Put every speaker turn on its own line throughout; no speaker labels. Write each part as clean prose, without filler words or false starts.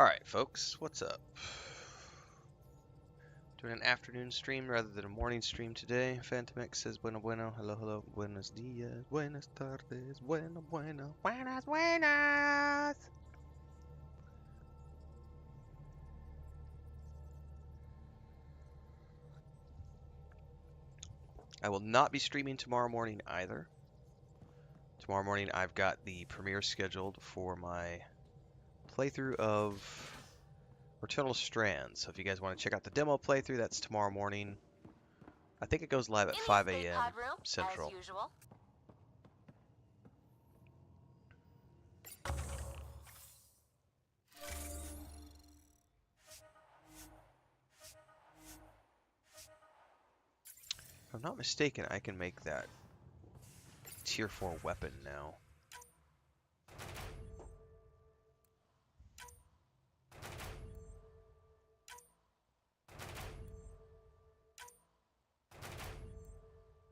Alright, folks, what's up? Doing an afternoon stream rather than a morning stream today. Phantom X says bueno bueno. Hello, hello. Buenos dias. Buenas tardes. Bueno, bueno. Buenas, buenas. I will not be streaming tomorrow morning either. Tomorrow morning I've got the premiere scheduled for my playthrough of Eternal Strands. So if you guys want to check out the demo playthrough, that's tomorrow morning. I think it goes live at 5 a.m. Central.
As usual.
If I'm not mistaken, I can make that tier 4 weapon now.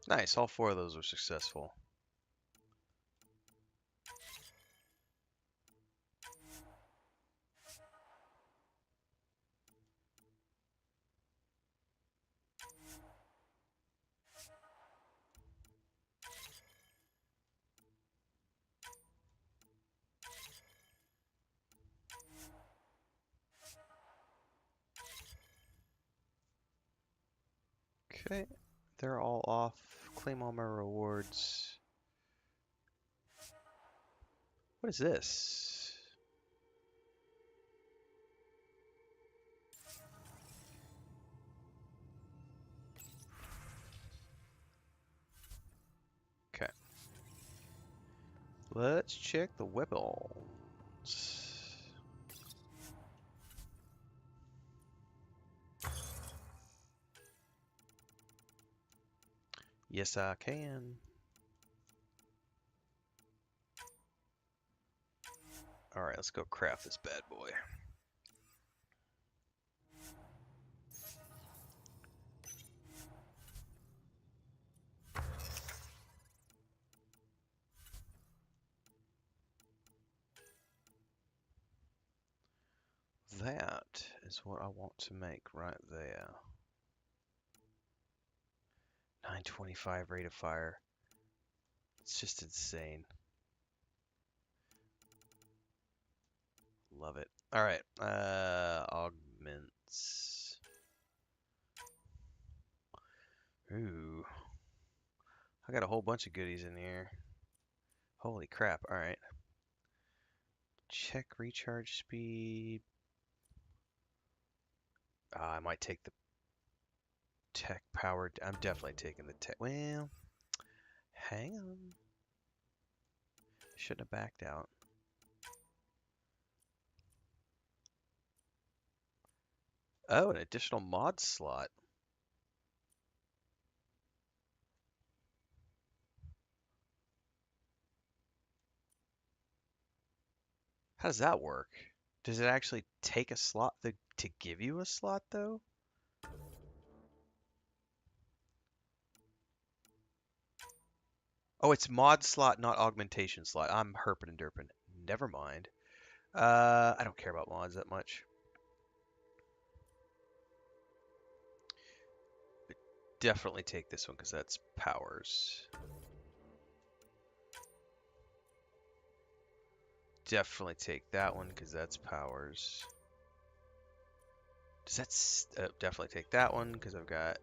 Nice, all 4 of those were successful. Okay, they're all off. Claim all my rewards. What is this? Okay. Let's check the weapons. Yes, I can. Alright, let's go craft this bad boy. That is what I want to make right there. 925 rate of fire. It's just insane. Love it. Alright, augments. Ooh. I got a whole bunch of goodies in here. Holy crap, alright. Check recharge speed. I might take the tech power. I'm definitely taking the tech. Well, hang on. Shouldn't have backed out. Oh, an additional mod slot. How does that work? Does it actually take a slot to give you a slot, though? Oh, it's mod slot, not augmentation slot. I'm herping and derping. Never mind. I don't care about mods that much. But definitely take this one because that's powers. Definitely take that one because that's powers. Does that definitely take that one because I've got...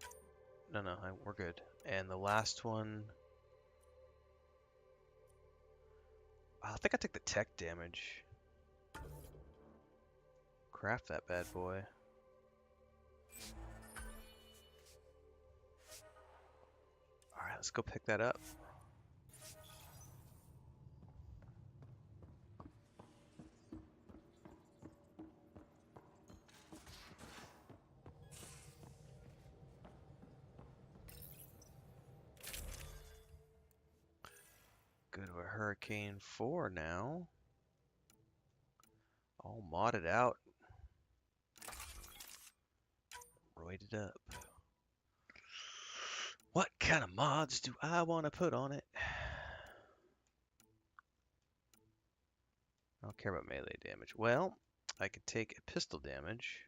No, we're good. And the last one... I think I took the tech damage. Craft that bad boy. Alright, let's go pick that up. Go to a Hurricane 4 now. All modded out. Roided up. What kind of mods do I want to put on it? I don't care about melee damage. Well, I could take a pistol damage.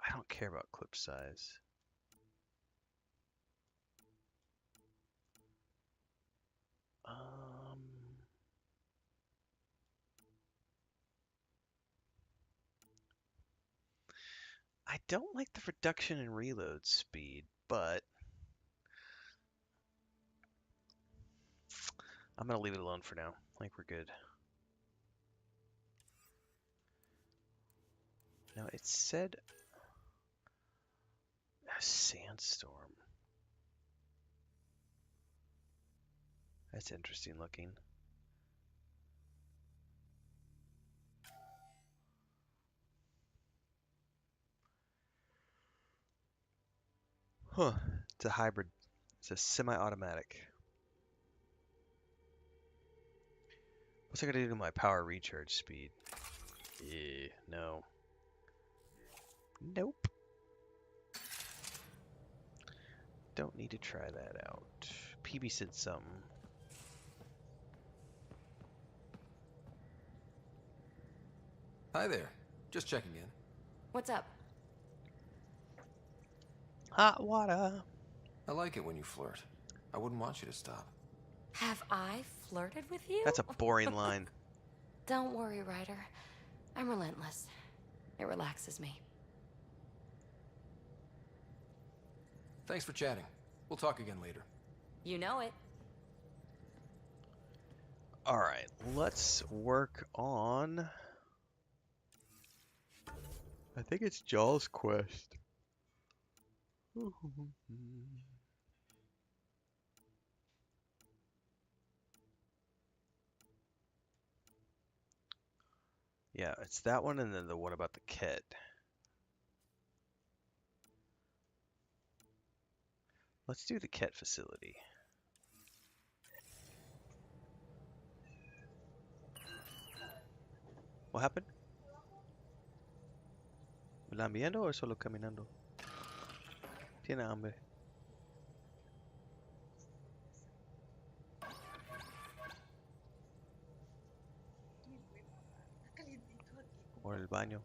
I don't care about clip size. I don't like the reduction in reload speed, but I'm gonna leave it alone for now. I think we're good. Now it said a sandstorm. That's interesting looking. Huh. It's a hybrid. It's a semi-automatic. What's I gonna do to my power recharge speed? Yeah, no. Nope. Don't need to try that out. PB said something.
Hi there. Just checking in.
What's up?
Hot water.
I like it when you flirt. I wouldn't want you to stop.
Have I flirted with you?
That's a boring line.
Don't worry, Ryder. I'm relentless. It relaxes me.
Thanks for chatting. We'll talk again later.
You know it.
Alright, let's work on... I think it's Jaw's quest. Yeah, it's that one and then the one about the Kett. Let's do the Kett facility. What happened? ¿Me la viendo o solo caminando? Tiene hambre. Por el baño.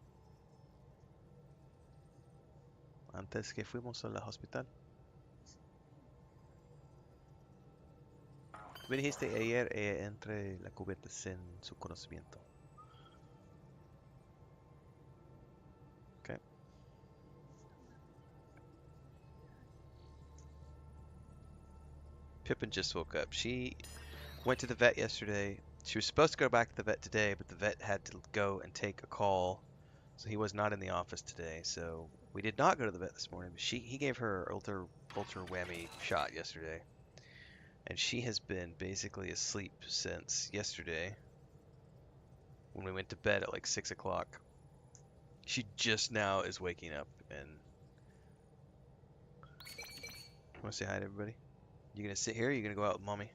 Antes que fuimos al hospital. Me dijiste ayer entre la cubierta sin su conocimiento. Okay. Pippin just woke up. She went to the vet yesterday. She was supposed to go back to the vet today, but the vet had to go and take a call, so he was not in the office today. So we did not go to the vet this morning. But he gave her ultra whammy shot yesterday, and she has been basically asleep since yesterday when we went to bed at like 6 o'clock. She just now is waking up. And want to say hi to everybody? You gonna sit here or you gonna go out with mommy?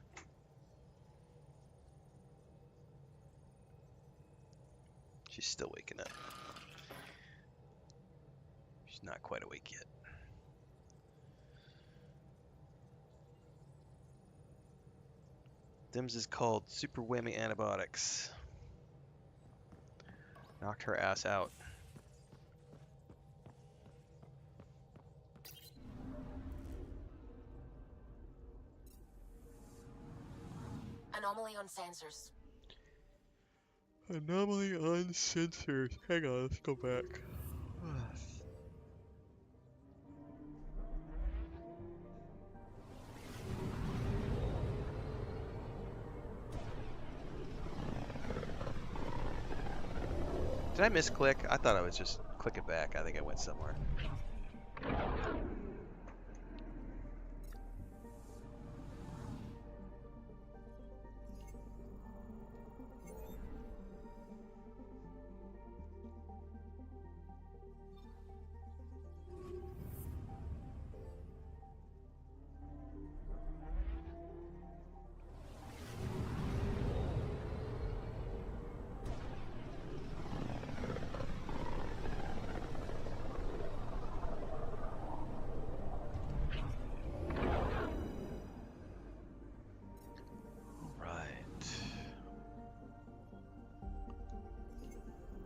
She's still waking up. She's not quite awake yet. Dims is called super whammy antibiotics. Knocked her ass out.
Anomaly on sensors.
Anomaly on sensors. Hang on, let's go back. Did I misclick? I thought I was just clicking back. I think I went somewhere.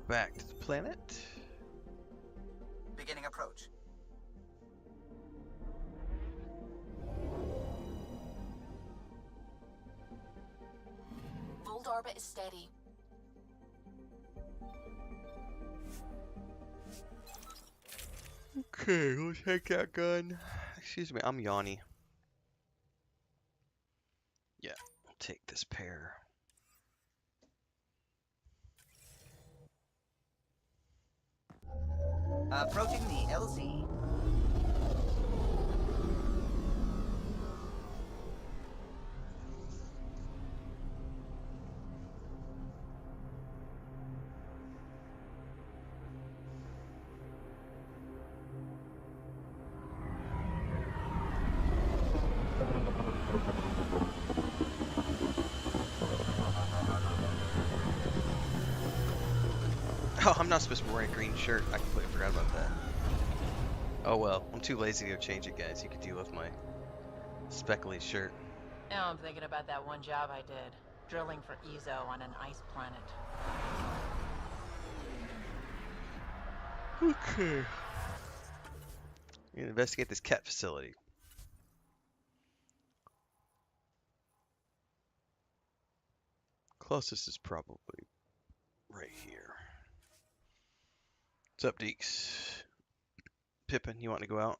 back to the planet.
Beginning approach.
Voeld orbit is steady.
Okay, let's take that gun. Excuse me, I'm Yanni. Yeah, I'll take this pair.
Approaching the LZ.
Oh, I'm not supposed to be wearing a green shirt. I completely forgot about that. Oh well, I'm too lazy to go change it, guys. You can deal with my speckly shirt.
Now I'm thinking about that one job I did, drilling for Ezo on an ice planet.
Okay. We're gonna investigate this Kett facility. Closest is probably right here. What's up, Deeks? Pippin, you want to go out?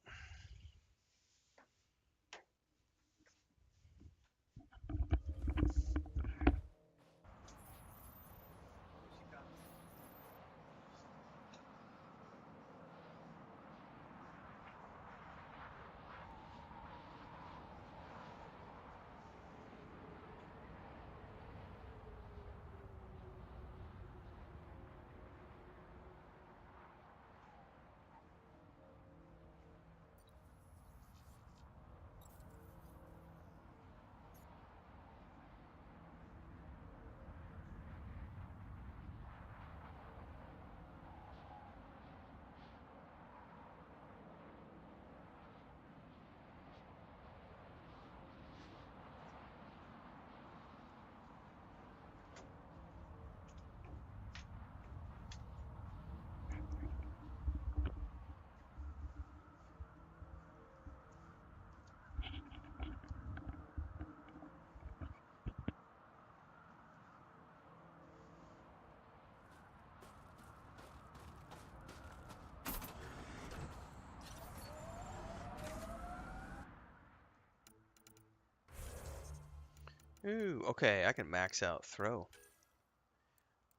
Ooh, okay, I can max out throw.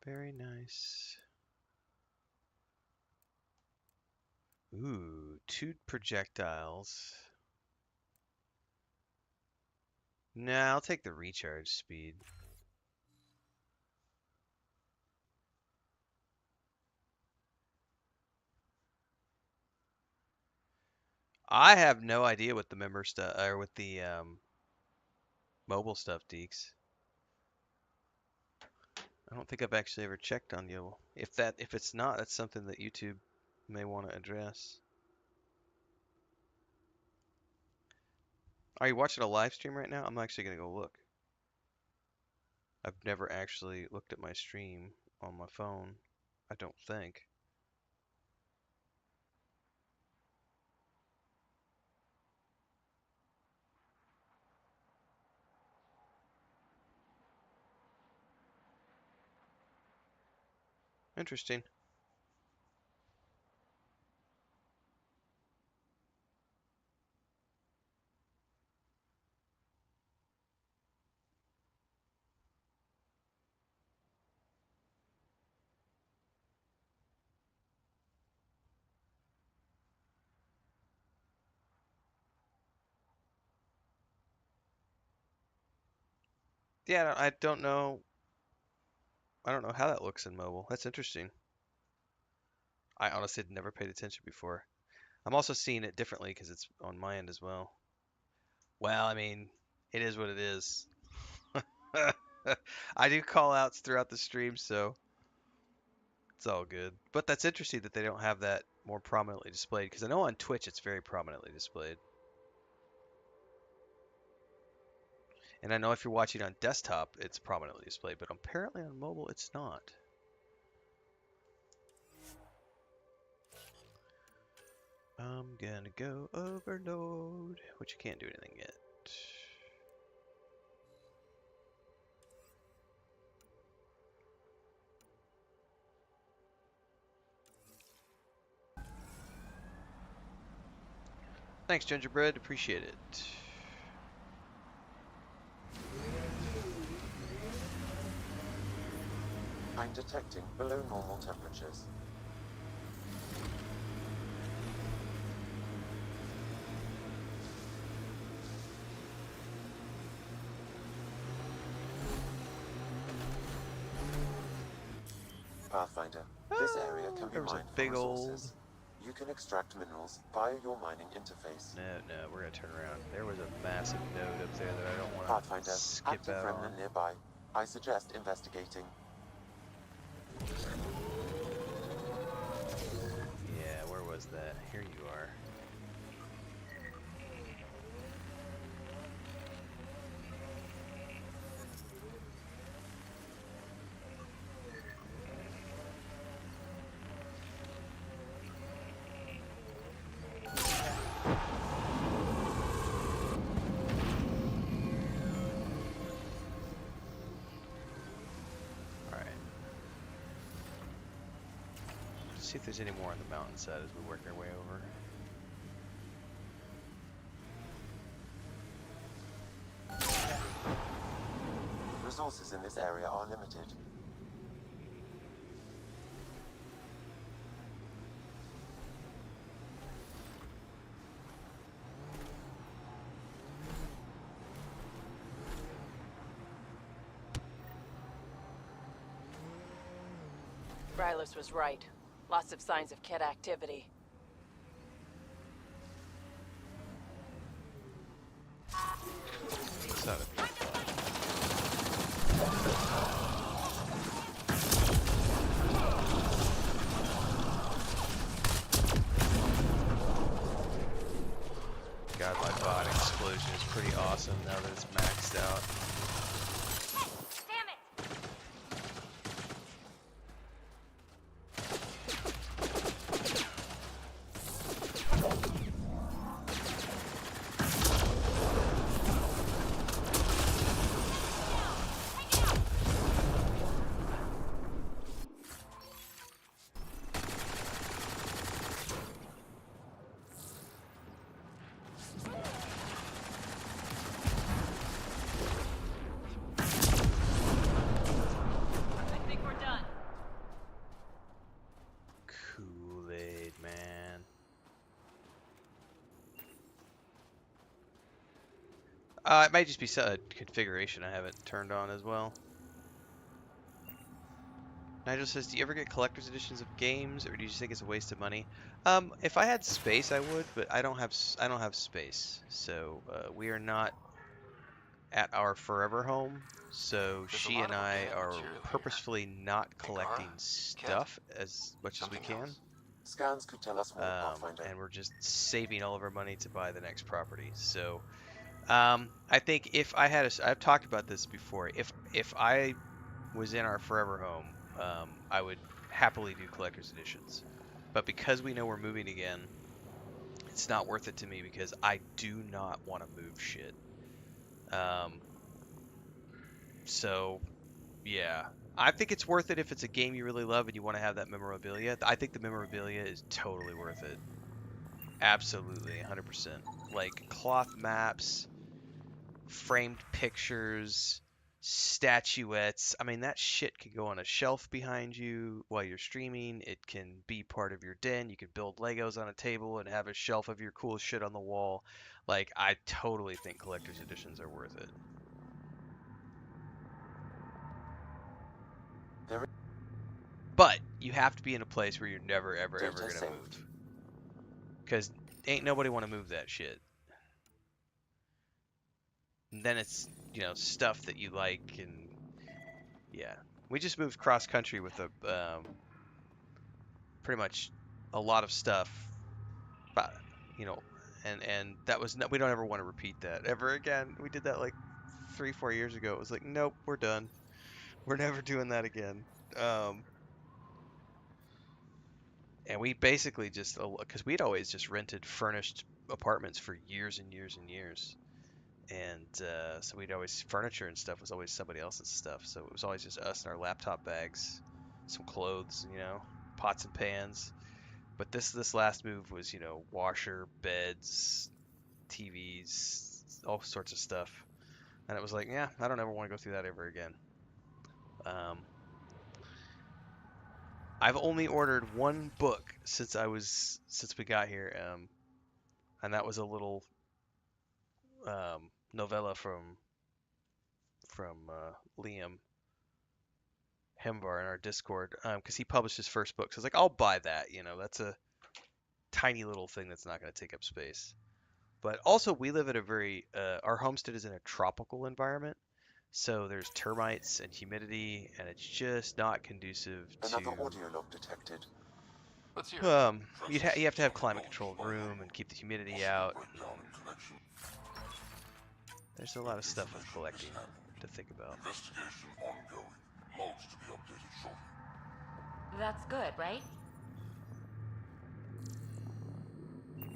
Very nice. Ooh, 2 projectiles. Nah, I'll take the recharge speed. I have no idea what the member stuff or with the mobile stuff, Deeks. I don't think I've actually ever checked on you. If it's not, that's something that YouTube may want to address. Are you watching a live stream right now? I'm actually gonna go look. I've never actually looked at my stream on my phone. I don't think. Interesting. Yeah, I don't know. I don't know how that looks in mobile. That's interesting. I honestly had never paid attention before. I'm also seeing it differently because it's on my end as well. Well, I mean, it is what it is. I do call outs throughout the stream, so it's all good. But that's interesting that they don't have that more prominently displayed because I know on Twitch it's very prominently displayed. And I know if you're watching on desktop, it's prominently displayed, but apparently on mobile, it's not. I'm gonna go overload, which you can't do anything yet. Thanks, Gingerbread. Appreciate it.
I'm detecting below normal temperatures. Pathfinder, this area can be
There was a
mined for
big
resources. You can extract minerals via your mining interface.
No, we're gonna turn around. There was a massive node up there that I don't want to
Pathfinder,
skip
active
out on.
remnant nearby. I suggest investigating.
Yeah, where was that? Here you are. See if there's any more on the mountainside as we work our way over.
Resources in this area are limited.
Rylas was right. Lots of signs of Kett activity.
This ought to be fun. God, my bot explosion is pretty awesome now that it's maxed out.
Damn it!
I think we're done.
Kool-Aid, man. It might just be a configuration I haven't turned on as well. Nigel says, do you ever get collector's editions of games, or do you just think it's a waste of money? If I had space, I would, but I don't have space. So we are not at our forever home. So
There's a
she
lot
and
of
I
organic
are
material here.
purposefully not collecting
Kett,
stuff as much as we
something
can.
else.
Scans could tell us more, Pathfinder.
And we're just saving all of our money to buy the next property. So I think if I had I've talked about this before. If I was in our forever home, I would happily do collector's editions. But because we know we're moving again, it's not worth it to me because I do not want to move shit. So yeah, I think it's worth it if it's a game you really love and you want to have that memorabilia. I think the memorabilia is totally worth it. Absolutely, 100%. Like cloth maps, framed pictures, statuettes. I mean, that shit can go on a shelf behind you while you're streaming. It can be part of your den. You can build Legos on a table and have a shelf of your cool shit on the wall. Like, I totally think collector's editions are worth it. But you have to be in a place where you're never, ever, ever
Data
gonna
saved.
move. Because ain't nobody want to move that shit. And then it's, you know, stuff that you like, and yeah. We just moved cross country with a pretty much a lot of stuff, but you know, and that was we don't ever want to repeat that ever again. We did that like 3-4 years ago. It was like, nope, we're done. We're never doing that again. And And we basically just, because we'd always just rented furnished apartments for years and years and years. And so we'd always, furniture and stuff was always somebody else's stuff. So it was always just us and our laptop bags, some clothes, you know, pots and pans. But this last move was, you know, washer, beds, TVs, all sorts of stuff. And it was like, yeah, I don't ever want to go through that ever again. I've only ordered one book since we got here, and that was a little novella from Liam Hemvar in our Discord, because he published his first book. So I was like, I'll buy that. You know, that's a tiny little thing that's not going to take up space. But also, we live in a very our homestead is in a tropical environment, so there's termites and humidity, and it's just not conducive
Another
to.
audio log detected.
Let's hear it.
You have to have climate controlled room and keep the humidity out. There's a lot of stuff with collecting to think about.
Investigation ongoing. Logs to be updated shortly.
That's good, right?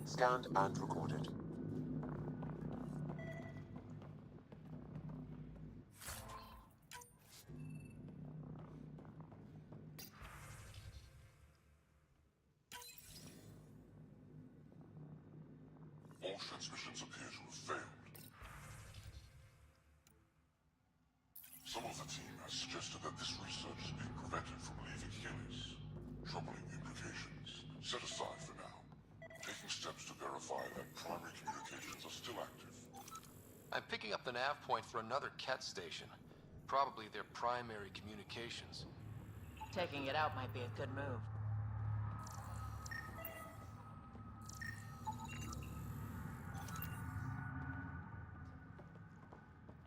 Scanned and recorded.
All transmissions appear to have failed. Some of the team has suggested that this research is being prevented from leaving Helios. Troubling implications. Set aside for now. Taking steps to verify that primary communications are still active.
I'm picking up the nav point for another Kett station. Probably their primary communications.
Taking it out might be a good move.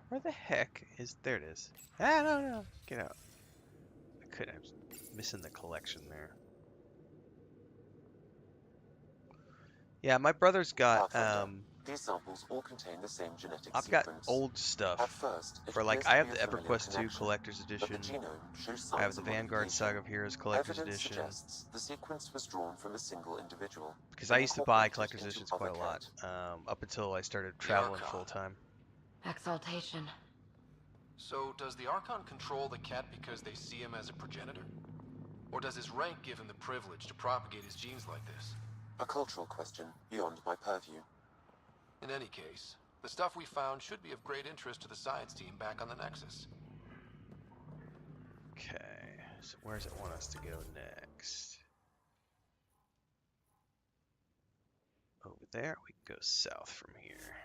Where the heck is... There it is. Ah, no. Get out. I was missing the collection there. Yeah, my brother's got,
These samples all contain the same genetic
I've
sequence.
got old
At
stuff.
first, it
For, like,
appears
I
to
have
be
the
a familiar
EverQuest 2
connection,
Collector's
but the
Edition.
genome shows
I have
signs
the
of
Vanguard
modification.
Saga of Heroes Collector's
Evidence
Edition.
suggests the sequence was drawn from a single individual.
Because I used to buy
Incorporated
Collector's
into
Editions
other
quite a lot.
Kett.
Up until I started traveling
Archon.
full time.
Exaltation.
So, does the Archon control the Kett because they see him as a progenitor? Or does his rank give him the privilege to propagate his genes like this?
A cultural question beyond my purview.
In any case, the stuff we found should be of great interest to the science team back on the Nexus.
Okay, so where does it want us to go next? Over there, we can go south from here.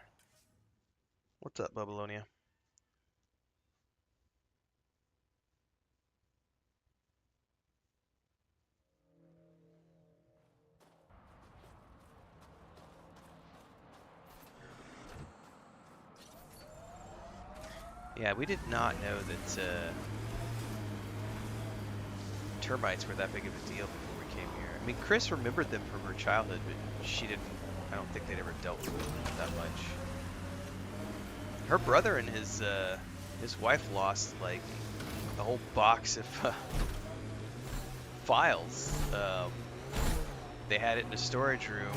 What's up, Babylonia? Yeah, we did not know that termites were that big of a deal before we came here. I mean, Chris remembered them from her childhood, but she didn't. I don't think they'd ever dealt with them that much. Her brother and his wife lost like the whole box of files. They had it in a storage room,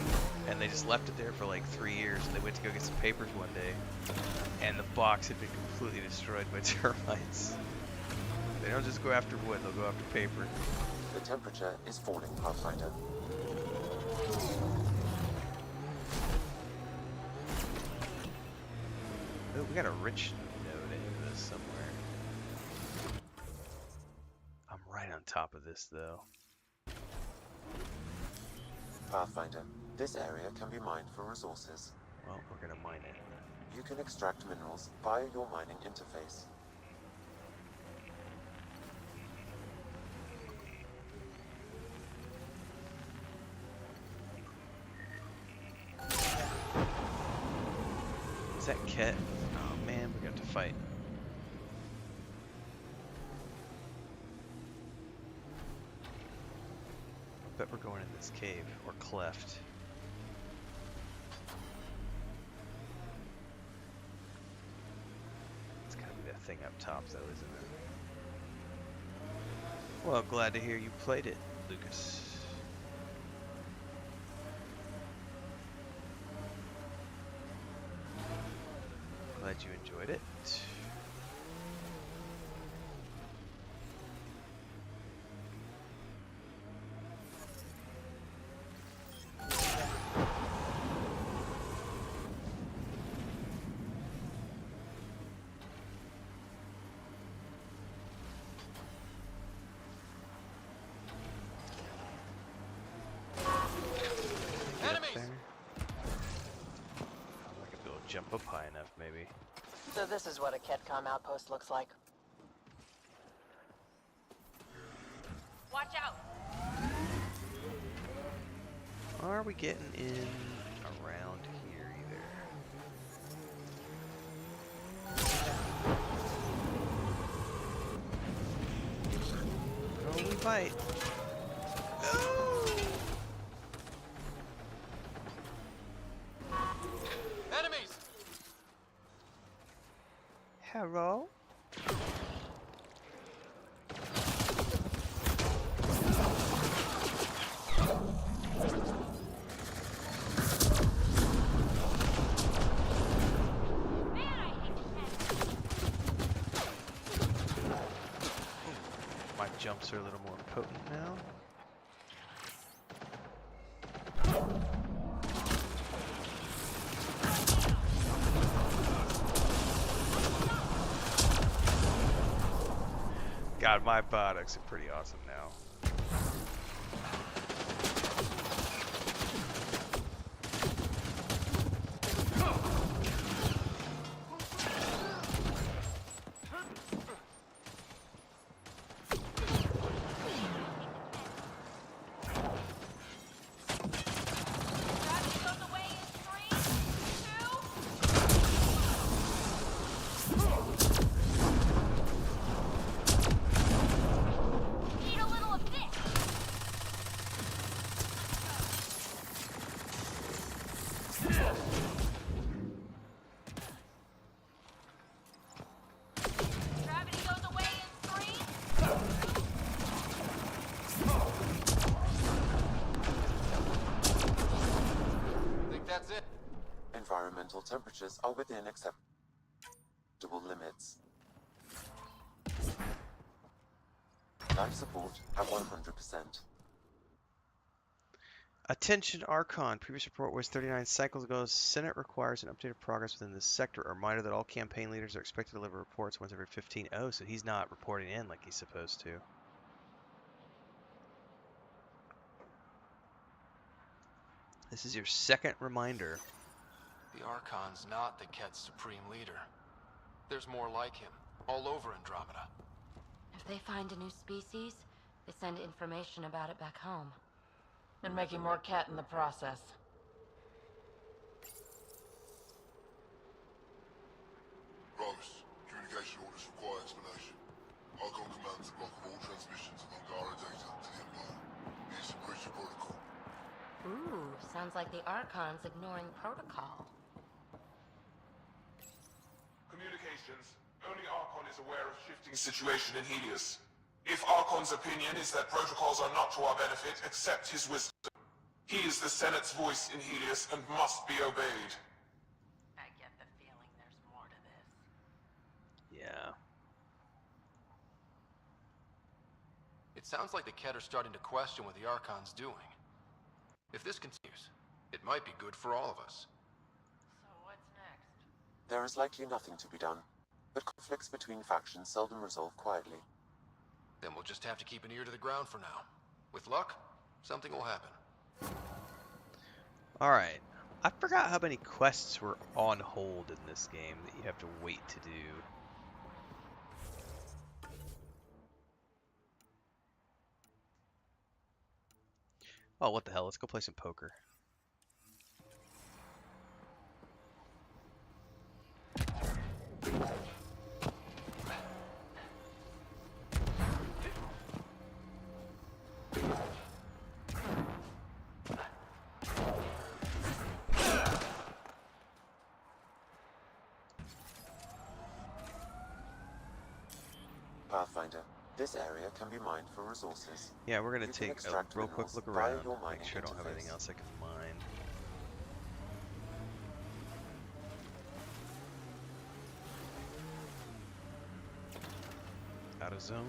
and they just left it there for like 3 years. And they went to go get some papers one day, and the box had been completely destroyed by termites. They don't just go after wood; they'll go after paper.
The temperature is falling, Pathfinder.
Oh, we got a rich node into this somewhere. I'm right on top of this, though.
Pathfinder, this area can be mined for resources.
Well, we're gonna mine it.
You can extract minerals via your mining interface.
Is that Kett? Oh man, we got to fight. I bet we're going in this cave or cleft. It's gotta be that thing up top, though, isn't it? Well, glad to hear you played it, Lucas. glad you enjoyed it. Jump up high enough, maybe.
So this is what a Kettcom outpost looks like. Watch out!
Are we getting in around here either? Oh, we might.
Enemies!
Hello? My jumps are a little more potent now. God, my products are pretty awesome now.
That's it.
Environmental temperatures are within acceptable limits. Life support at 100%.
Attention Archon. Previous report was 39 cycles ago. Senate requires an update of progress within this sector. A reminder that all campaign leaders are expected to deliver reports once every 15. Oh, so he's not reporting in like he's supposed to. This is your second reminder.
The Archon's not the Kett's supreme leader. There's more like him, all over Andromeda.
If they find a new species, they send information about it back home.
And making more Kett in the process.
Rose, communication orders require explanation. Archon commands a block of all transmissions of Angaran data to the Empire. It's a breach of protocol.
Ooh, sounds like the Archon's ignoring protocol.
Communications. Only Archon is aware of shifting situation in Helios. If Archon's opinion is that protocols are not to our benefit, accept his wisdom. He is the Senate's voice in Helios and must be obeyed.
I get the feeling there's more to this.
Yeah.
It sounds like the Kett are starting to question what the Archon's doing. If this continues, it might be good for all of us.
So what's next?
There is likely nothing to be done, but conflicts between factions seldom resolve quietly.
Then we'll just have to keep an ear to the ground for now. With luck, something will happen.
Alright. I forgot how many quests were on hold in this game that you have to wait to do. Oh, what the hell? Let's go play some poker.
Pathfinder, this area can be mined for resources.
Yeah, we're gonna
You can
take a
extract
real quick
minerals
look
via
around.
your
Make
mining
sure I don't have
interface.
anything else I can mine. zone.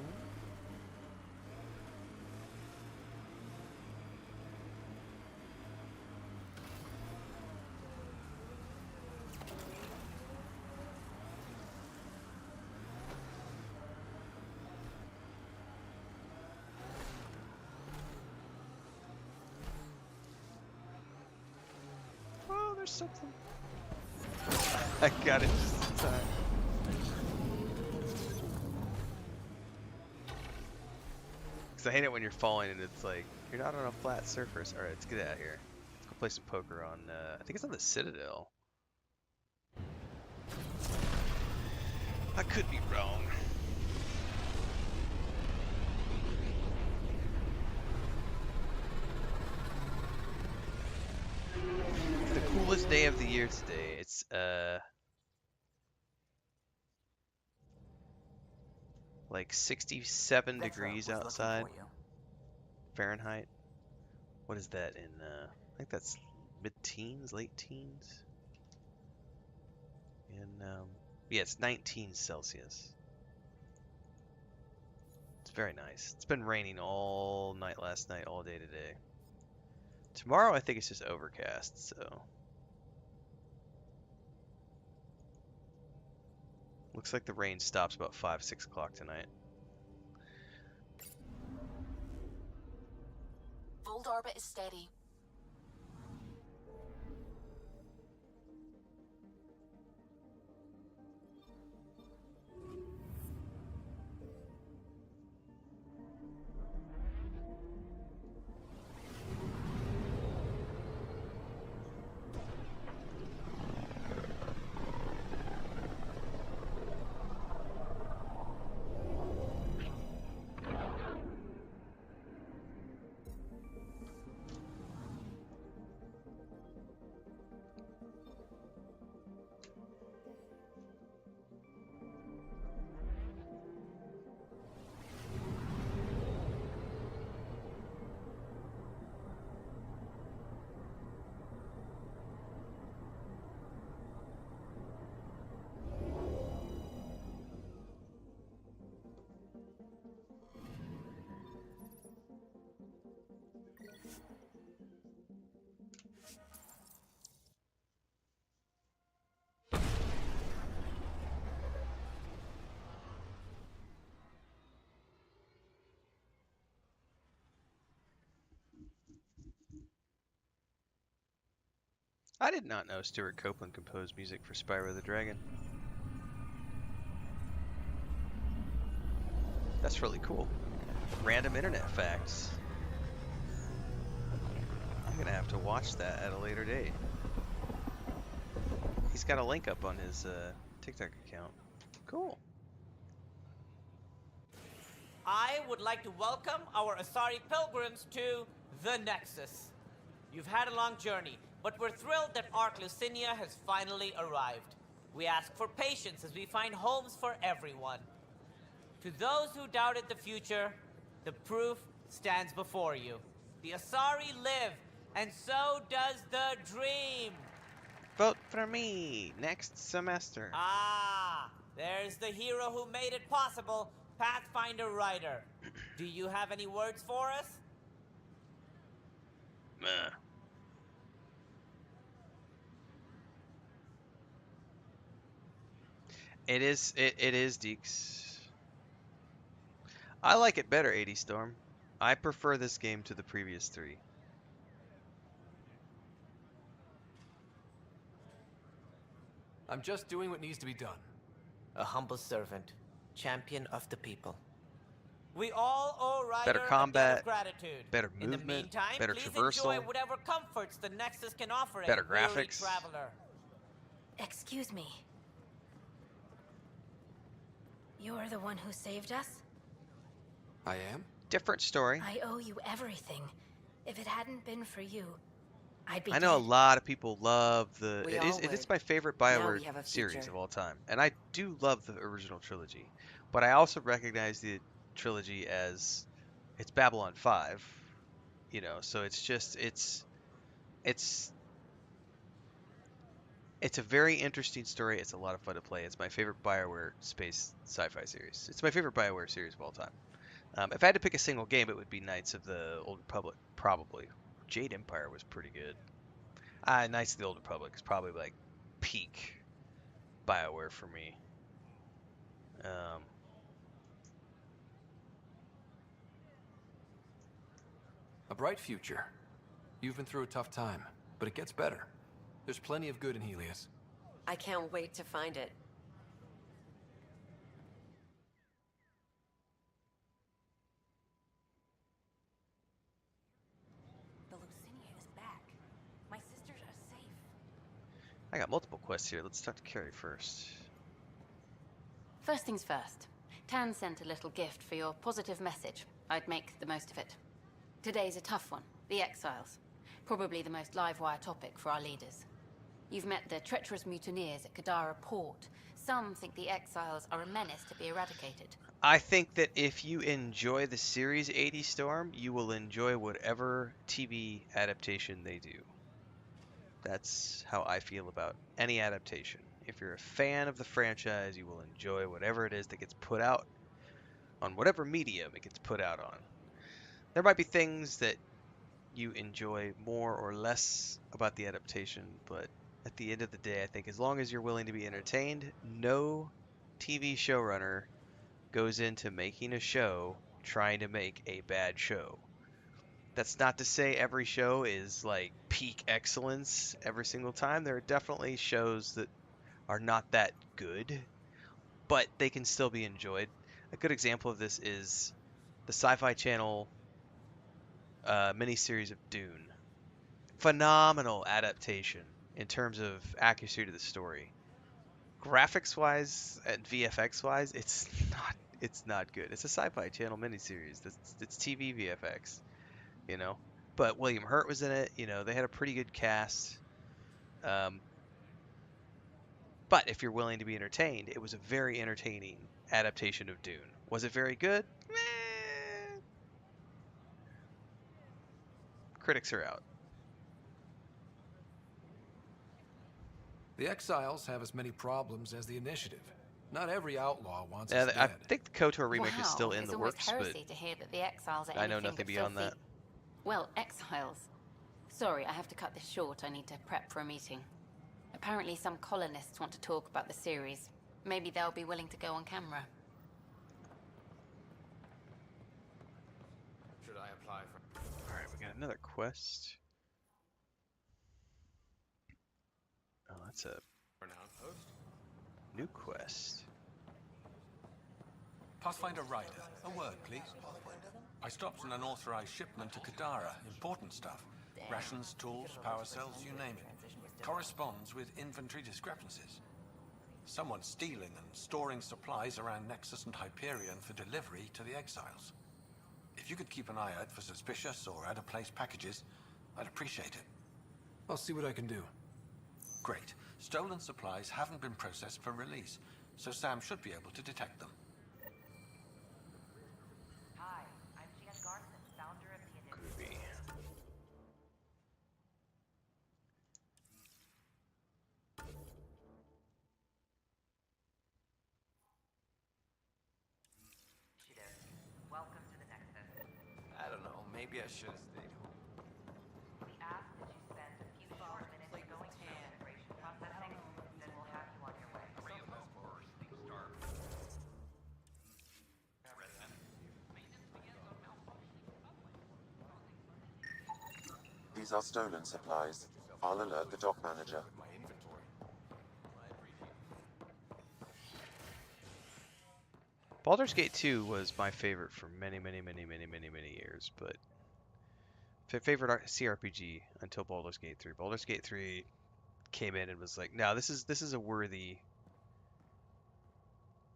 Oh, there's something. I got it just in time. Cause I hate it when you're falling and it's like, you're not on a flat surface. Alright, let's get out of here. Let's go play some poker on, I think it's on the Citadel. I could be wrong. It's the coolest day of the year today. It's, like 67
That's
degrees
what I was looking
outside.
for you.
Fahrenheit. What is that in, I think that's mid-teens, late teens? And, yeah, it's 19 Celsius. It's very nice. It's been raining all night last night, all day today. Tomorrow, I think it's just overcast, so. Looks like the rain stops about 5, 6 o'clock tonight.
Voeld orbit is steady.
I did not know Stuart Copeland composed music for Spyro the Dragon. That's really cool. Random internet facts. I'm gonna have to watch that at a later date. He's got a link up on his TikTok account. Cool.
I would like to welcome our Asari pilgrims to the Nexus. You've had a long journey, but we're thrilled that Ark Lucinia has finally arrived. We ask for patience as we find homes for everyone. To those who doubted the future, the proof stands before you. The Asari live, and so does the dream.
Vote for me next semester.
Ah, there's the hero who made it possible, Pathfinder Ryder. Do you have any words for us?
Meh. It is Deeks. I like it better, 80 Storm. I prefer this game to the previous 3.
I'm just doing what needs to be done.
A humble servant, champion of the people.
We all owe Ryder
Better
a debt
combat,
of gratitude.
better
In the
movement,
meantime,
better
please
traversal,
enjoy whatever comforts the Nexus can offer
better
a weary
graphics.
traveler.
Excuse me. You're the one who saved us?
I am?
Different story.
I owe you everything. If it hadn't been for you, I'd be
I know a
dead.
lot of people love the.
We
It
all
is
would.
my favorite
Now
BioWare
we have a
series
future.
of all time, and I do love the original trilogy. But I also recognize the trilogy as it's Babylon 5, you know. So it's just it's It's a very interesting story. It's a lot of fun to play. It's my favorite BioWare space sci-fi series. It's my favorite BioWare series of all time. If I had to pick a single game, it would be Knights of the Old Republic, probably. Jade Empire was pretty good. Knights of the Old Republic is probably like peak BioWare for me.
A bright future. You've been through a tough time, but it gets better. There's plenty of good in Helios.
I can't wait to find it.
The Luciniate is back. My sisters are safe.
I got multiple quests here. Let's talk to Carrie first.
First things first. Tan sent a little gift for your positive message. I'd make the most of it. Today's a tough one. The Exiles. Probably the most live-wire topic for our leaders. You've met the treacherous mutineers at Kadara Port. Some think the Exiles are a menace to be eradicated.
I think that if you enjoy the series 80 Storm, you will enjoy whatever TV adaptation they do. That's how I feel about any adaptation. If you're a fan of the franchise, you will enjoy whatever it is that gets put out on whatever medium it gets put out on. There might be things that you enjoy more or less about the adaptation, but at the end of the day, I think as long as you're willing to be entertained, no TV showrunner goes into making a show trying to make a bad show. That's not to say every show is like peak excellence every single time. There are definitely shows that are not that good, but they can still be enjoyed. A good example of this is the Sci-Fi Channel miniseries of Dune. Phenomenal adaptation in terms of accuracy to the story. Graphics-wise and VFX-wise, it's not good. It's a Sci-Fi Channel miniseries. It's TV VFX, you know. But William Hurt was in it. You know, they had a pretty good cast. But if you're willing to be entertained, it was a very entertaining adaptation of Dune. Was it very good? Critics are out.
The Exiles have as many problems as the Initiative. Not every outlaw wants
Yeah,
us
I
dead.
think the KOTOR remake is still in
it's
the
almost
works, but
heresy to hear that the Exiles are
I know
anything
nothing
but
beyond
filthy.
that.
Well, Exiles. Sorry, I have to cut this short. I need to prep for a meeting. Apparently some colonists want to talk about the series. Maybe they'll be willing to go on camera.
Should I apply for...
Alright, we got another quest. Oh, that's a
an outpost?
new quest.
Pathfinder Rider, a word, please. I stopped an unauthorized shipment to Kadara. Important stuff. Rations, tools, power cells, you name it. Corresponds with inventory discrepancies. Someone's stealing and storing supplies around Nexus and Hyperion for delivery to the Exiles. If you could keep an eye out for suspicious or out-of-place packages, I'd appreciate it.
I'll see what I can do.
Great. Stolen supplies haven't been processed for release, so Sam should be able to detect them.
Hi, I'm Jan Garson, founder of the Initiative.
Groovy.
Welcome to the Nexus.
I don't know, maybe I should have stayed home.
We ask that you spend a few short minutes going through immigration processing, then we'll have you on your way.
These are stolen supplies. I'll alert the dock manager.
My inventory.
Baldur's Gate 2 was my favorite for many years, but favorite CRPG until Baldur's Gate 3. Baldur's Gate 3 came in and was like, no, this is a worthy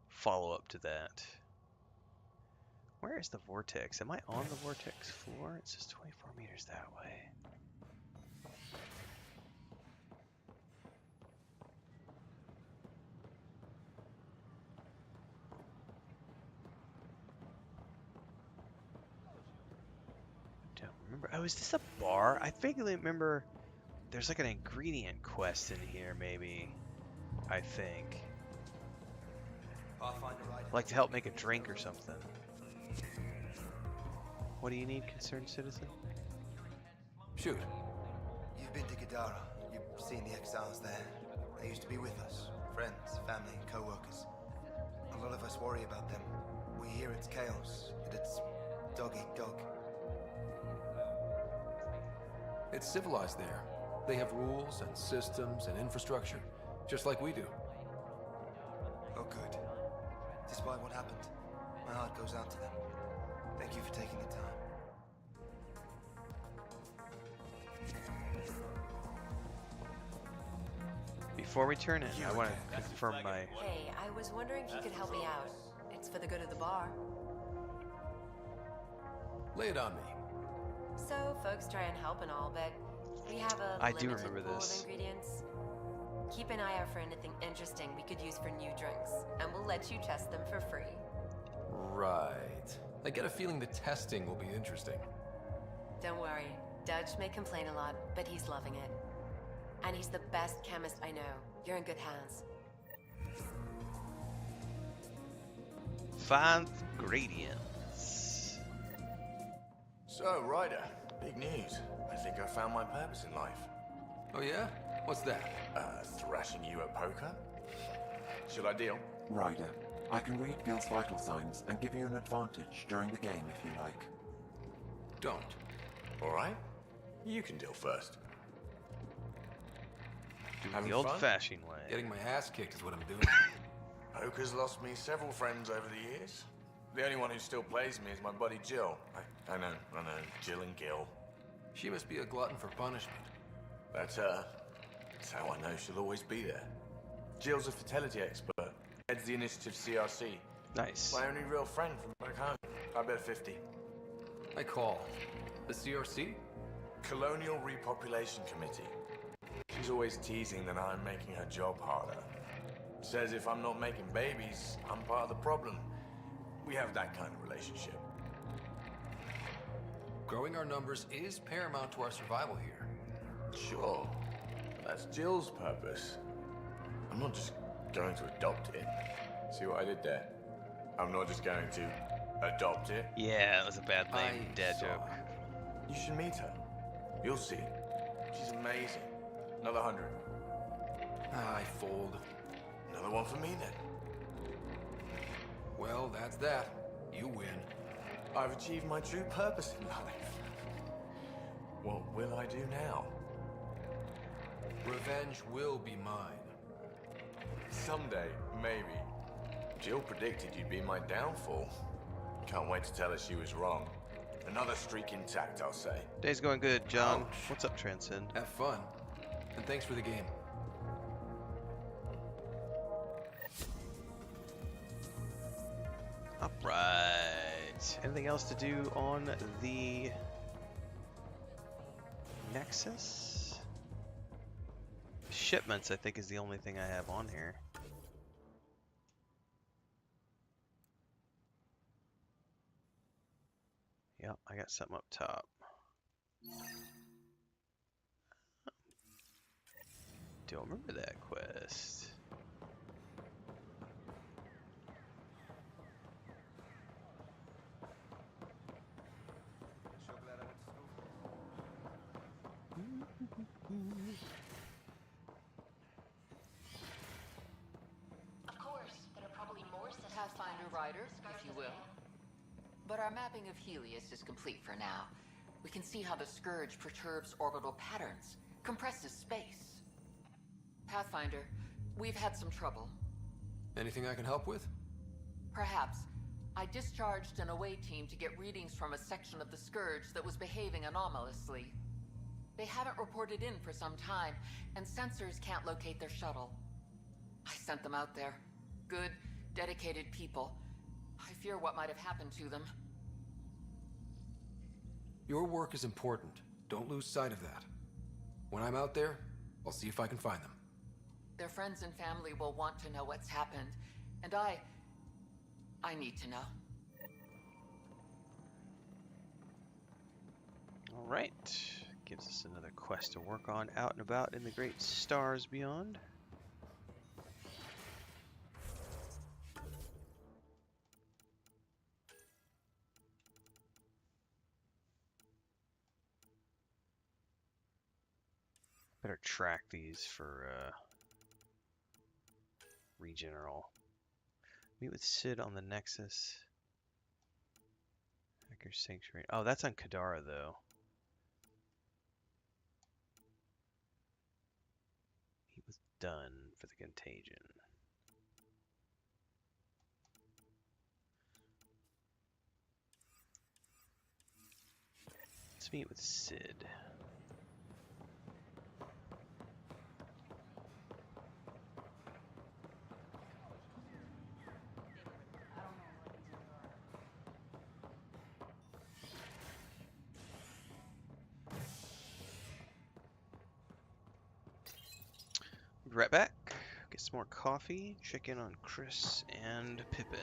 follow-up to that. Where is the vortex? Am I on the vortex floor? It says 24 meters that way. Don't remember. Oh, is this a bar? I vaguely remember there's like an ingredient quest in here, maybe. I think. Like to help make a drink or something. What do you need, concerned citizen?
Shoot.
You've been to Kadara. You've seen the exiles there. They used to be with us. Friends, family, co-workers. A lot of us worry about them. We hear it's chaos, that it's dog-eat-dog.
It's civilized there. They have rules and systems and infrastructure, just like we do.
Oh, good. Despite what happened, my heart goes out to them. Thank you for taking the time.
Before we turn in, I want to confirm my...
Hey, I was wondering if you could help me out. It's for the good of the bar.
Lay it on me.
So, folks try and help and all, but we have a
I do
limited
remember
pool
this.
of ingredients. Keep an eye out for anything interesting we could use for new drinks, and we'll let you test them for free.
Right. I get a feeling the testing will be interesting.
Don't worry. Dutch may complain a lot, but he's loving it. And he's the best chemist I know. You're in good hands.
Find gradients.
So, Ryder, big news. I think I found my purpose in life.
Oh yeah? What's that?
Thrashing you at poker? Should I deal?
Ryder, I can read Gil's vital signs and give you an advantage during the game if you like.
Don't.
Alright. You can deal first.
Do it
Having
the
fun?
old-fashioned way.
Getting my ass kicked is what I'm doing.
Poker's lost me several friends over the years. The only one who still plays me is my buddy Jill. I know. Jill and Gil.
She must be a glutton for punishment.
That's her. That's how I know she'll always be there. Jill's a fertility expert. Heads the initiative CRC.
Nice.
My only real friend from back home. I bet 50.
I call. The CRC?
Colonial Repopulation Committee. She's always teasing that I'm making her job harder. Says if I'm not making babies, I'm part of the problem. We have that kind of relationship.
Growing our numbers is paramount to our survival here.
Sure. That's Jill's purpose. I'm not just going to adopt it. See what I did there? I'm not just going to adopt it.
Yeah, that was a bad name, dad joke.
You should meet her. You'll see. She's amazing. Another 100.
I fold.
Another one for me then.
Well, that's that. You win.
I've achieved my true purpose in life. What will I do now?
Revenge will be mine.
Someday, maybe. Jill predicted you'd be my downfall. Can't wait to tell her she was wrong. Another streak intact, I'll say.
Day's going good, John.
Ouch.
What's up, Transcend?
Have fun. And thanks for the game.
Alright. Anything else to do on the Nexus? Shipments, I think, is the only thing I have on here. Yep, I got something up top. Don't remember that quest.
Of course, there are probably more
Pathfinder Rider, if you will. But our mapping of Helios is complete for now. We can see how the Scourge perturbs orbital patterns, compresses space. Pathfinder, we've had some trouble.
Anything I can help with?
Perhaps. I discharged an away team to get readings from a section of the Scourge that was behaving anomalously. They haven't reported in for some time, and sensors can't locate their shuttle. I sent them out there. Good, dedicated people. I fear what might have happened to them.
Your work is important. Don't lose sight of that. When I'm out there, I'll see if I can find them.
Their friends and family will want to know what's happened, and I need to know.
Alright. Gives us another quest to work on out and about in the great stars beyond. Better track these for regeneral. Meet with Sid on the Nexus. Hacker Sanctuary. Oh, that's on Kadara though. He was done for the Contagion. Let's meet with Sid. Be right back. Get some more coffee. Check in on Chris and Pippin.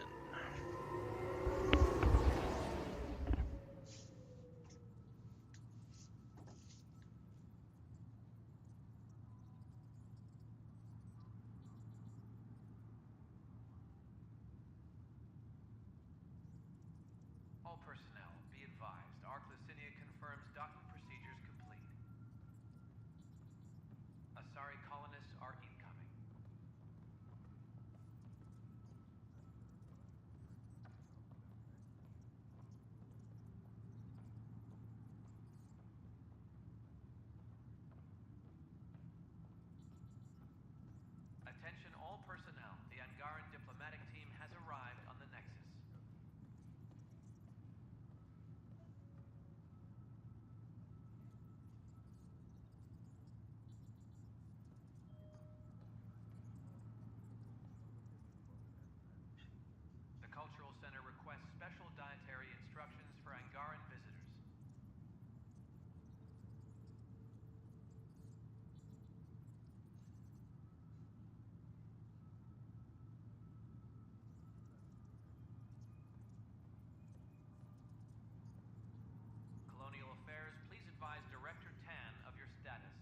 All personnel, be advised. Ark Lucinia confirms docking procedures complete. Asari colonists are incoming. Attention all personnel. The Angaran diplomatic team has arrived on the Nexus. The Cultural Center requests special dietary instructions for Angaran visitors. Colonial Affairs, please advise Director Tan of your status.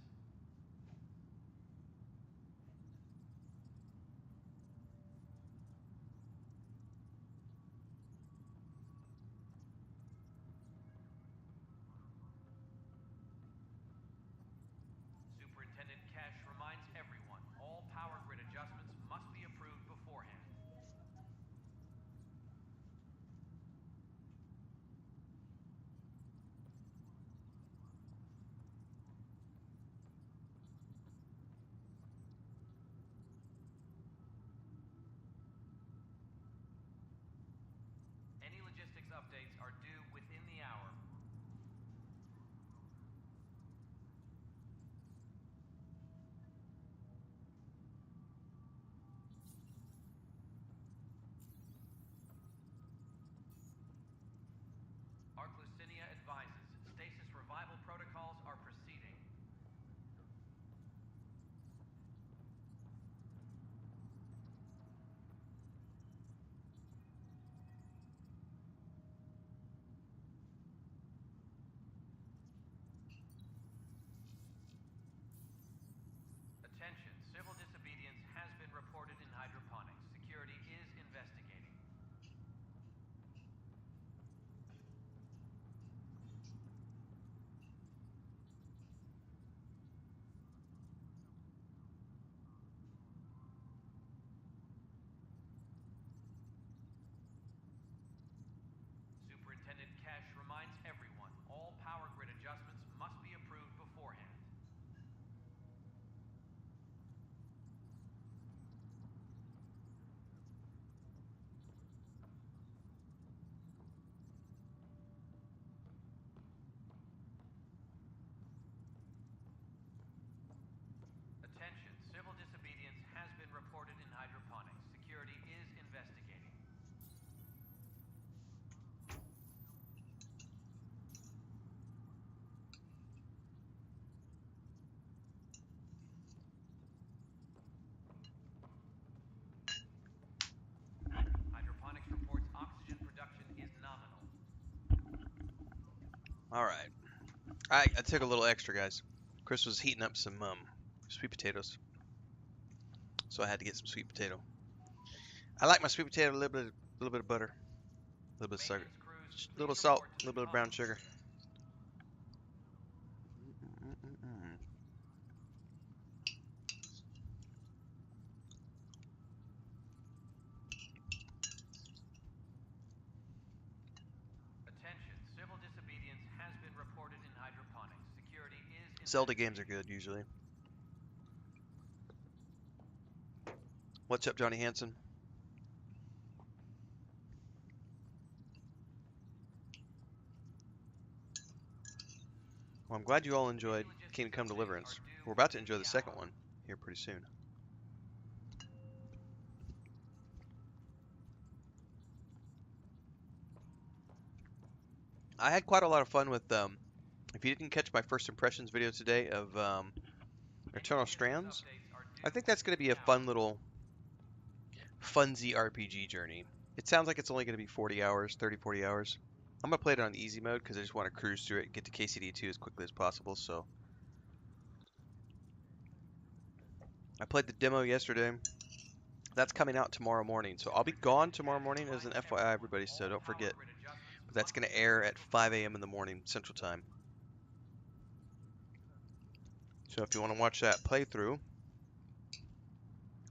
Superintendent Kesh reminds everyone, all power grid adjustments must be approved beforehand. Any logistics updates are due within the hour. Ark Lucinia advises, stasis revival protocols are proceeding. Attention, civil disobedience has been reported in hydroponics. Security is investigating. Superintendent Kesh reminds everyone, all power grid adjustments must be approved beforehand. Attention, civil disobedience has been reported in hydroponics. Security is investigating. Hydroponics reports oxygen production is nominal.
All right. I took a little extra, guys. Chris was heating up some sweet potatoes, so I had to get some sweet potato. I like my sweet potato a little bit of butter, a little bit of sugar, a little salt, a little bit of brown sugar.
Attention, civil disobedience has been reported in hydroponics. Security is
Zelda games are good usually. What's up, Johnny Hansen? Well, I'm glad you all enjoyed Kingdom Come Deliverance. We're about to enjoy the second one here pretty soon. I had quite a lot of fun with, if you didn't catch my first impressions video today of Eternal Strands, I think that's going to be a fun little funsy RPG journey. It sounds like it's only going to be 40 hours, 30, 40 hours. I'm going to play it on easy mode because I just want to cruise through it and get to KCD2 as quickly as possible, so. I played the demo yesterday. That's coming out tomorrow morning, so I'll be gone tomorrow morning as an FYI, everybody, so don't forget. But that's going to air at 5 a.m. in the morning, Central Time. So if you want to watch that playthrough,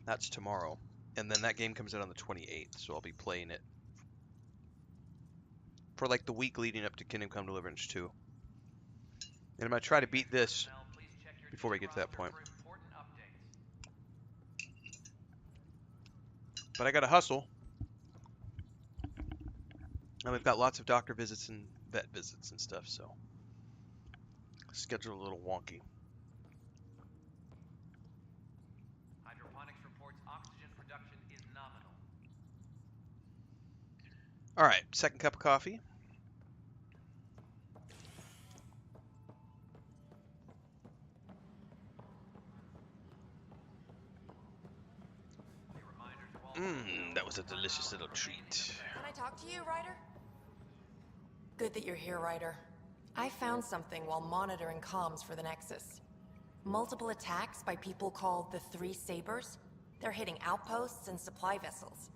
that's tomorrow. And then that game comes out on the 28th, so I'll be playing it for like the week leading up to Kingdom Come Deliverance 2. And I'm going to try to beat this before we get to that point. But I got to hustle. And we've got lots of doctor visits and vet visits and stuff, so schedule a little wonky.
Hydroponics reports oxygen production is nominal.
All right, second cup of coffee. That was a delicious little treat.
Can I talk to you, Ryder? Good that you're here, Ryder. I found something while monitoring comms for the Nexus. Multiple attacks by people called the Three Sabers. They're hitting outposts and supply vessels.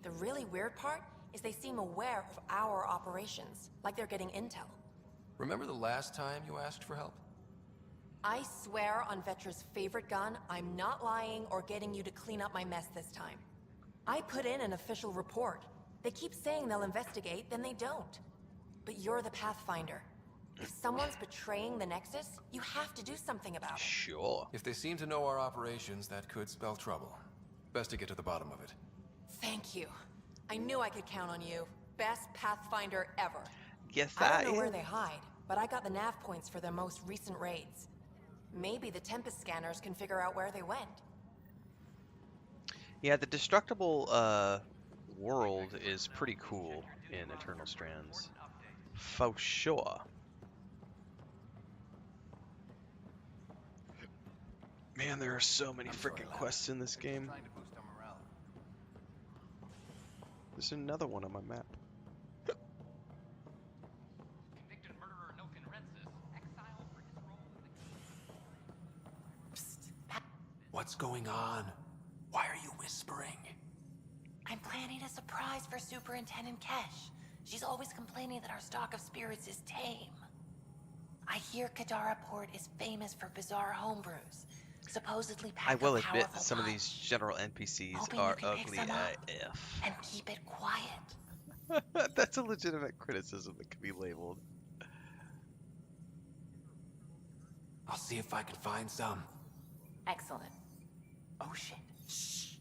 The really weird part is they seem aware of our operations, like they're getting intel.
Remember the last time you asked for help?
I swear on Vetra's favorite gun, I'm not lying or getting you to clean up my mess this time. I put in an official report. They keep saying they'll investigate, then they don't. But you're the Pathfinder. If someone's betraying the Nexus, you have to do something about it.
Sure.
If they seem to know our operations, that could spell trouble. Best to get to the bottom of it.
Thank you. I knew I could count on you. Best Pathfinder ever.
Yes,
I don't know where they hide, but I got the nav points for their most recent raids. Maybe the Tempest scanners can figure out where they went.
Yeah, the destructible world is pretty cool in Eternal Strands. For sure. Man, there are so many freaking quests in this game. There's another one on my map.
Convicted murderer Noken Rensis, exiled for his role in the...
What's going on? Why are you whispering?
I'm planning a surprise for Superintendent Kesh. She's always complaining that our stock of spirits is tame. I hear Kadara Port is famous for bizarre homebrews. Supposedly
I will
pack a
admit
powerful
some of
punch.
these general NPCs
Hoping
are
you can pick
ugly
some up
AF.
and keep it quiet.
That's a legitimate criticism that could be labeled.
I'll see if I can find some.
Excellent. Oh shit.
Shh.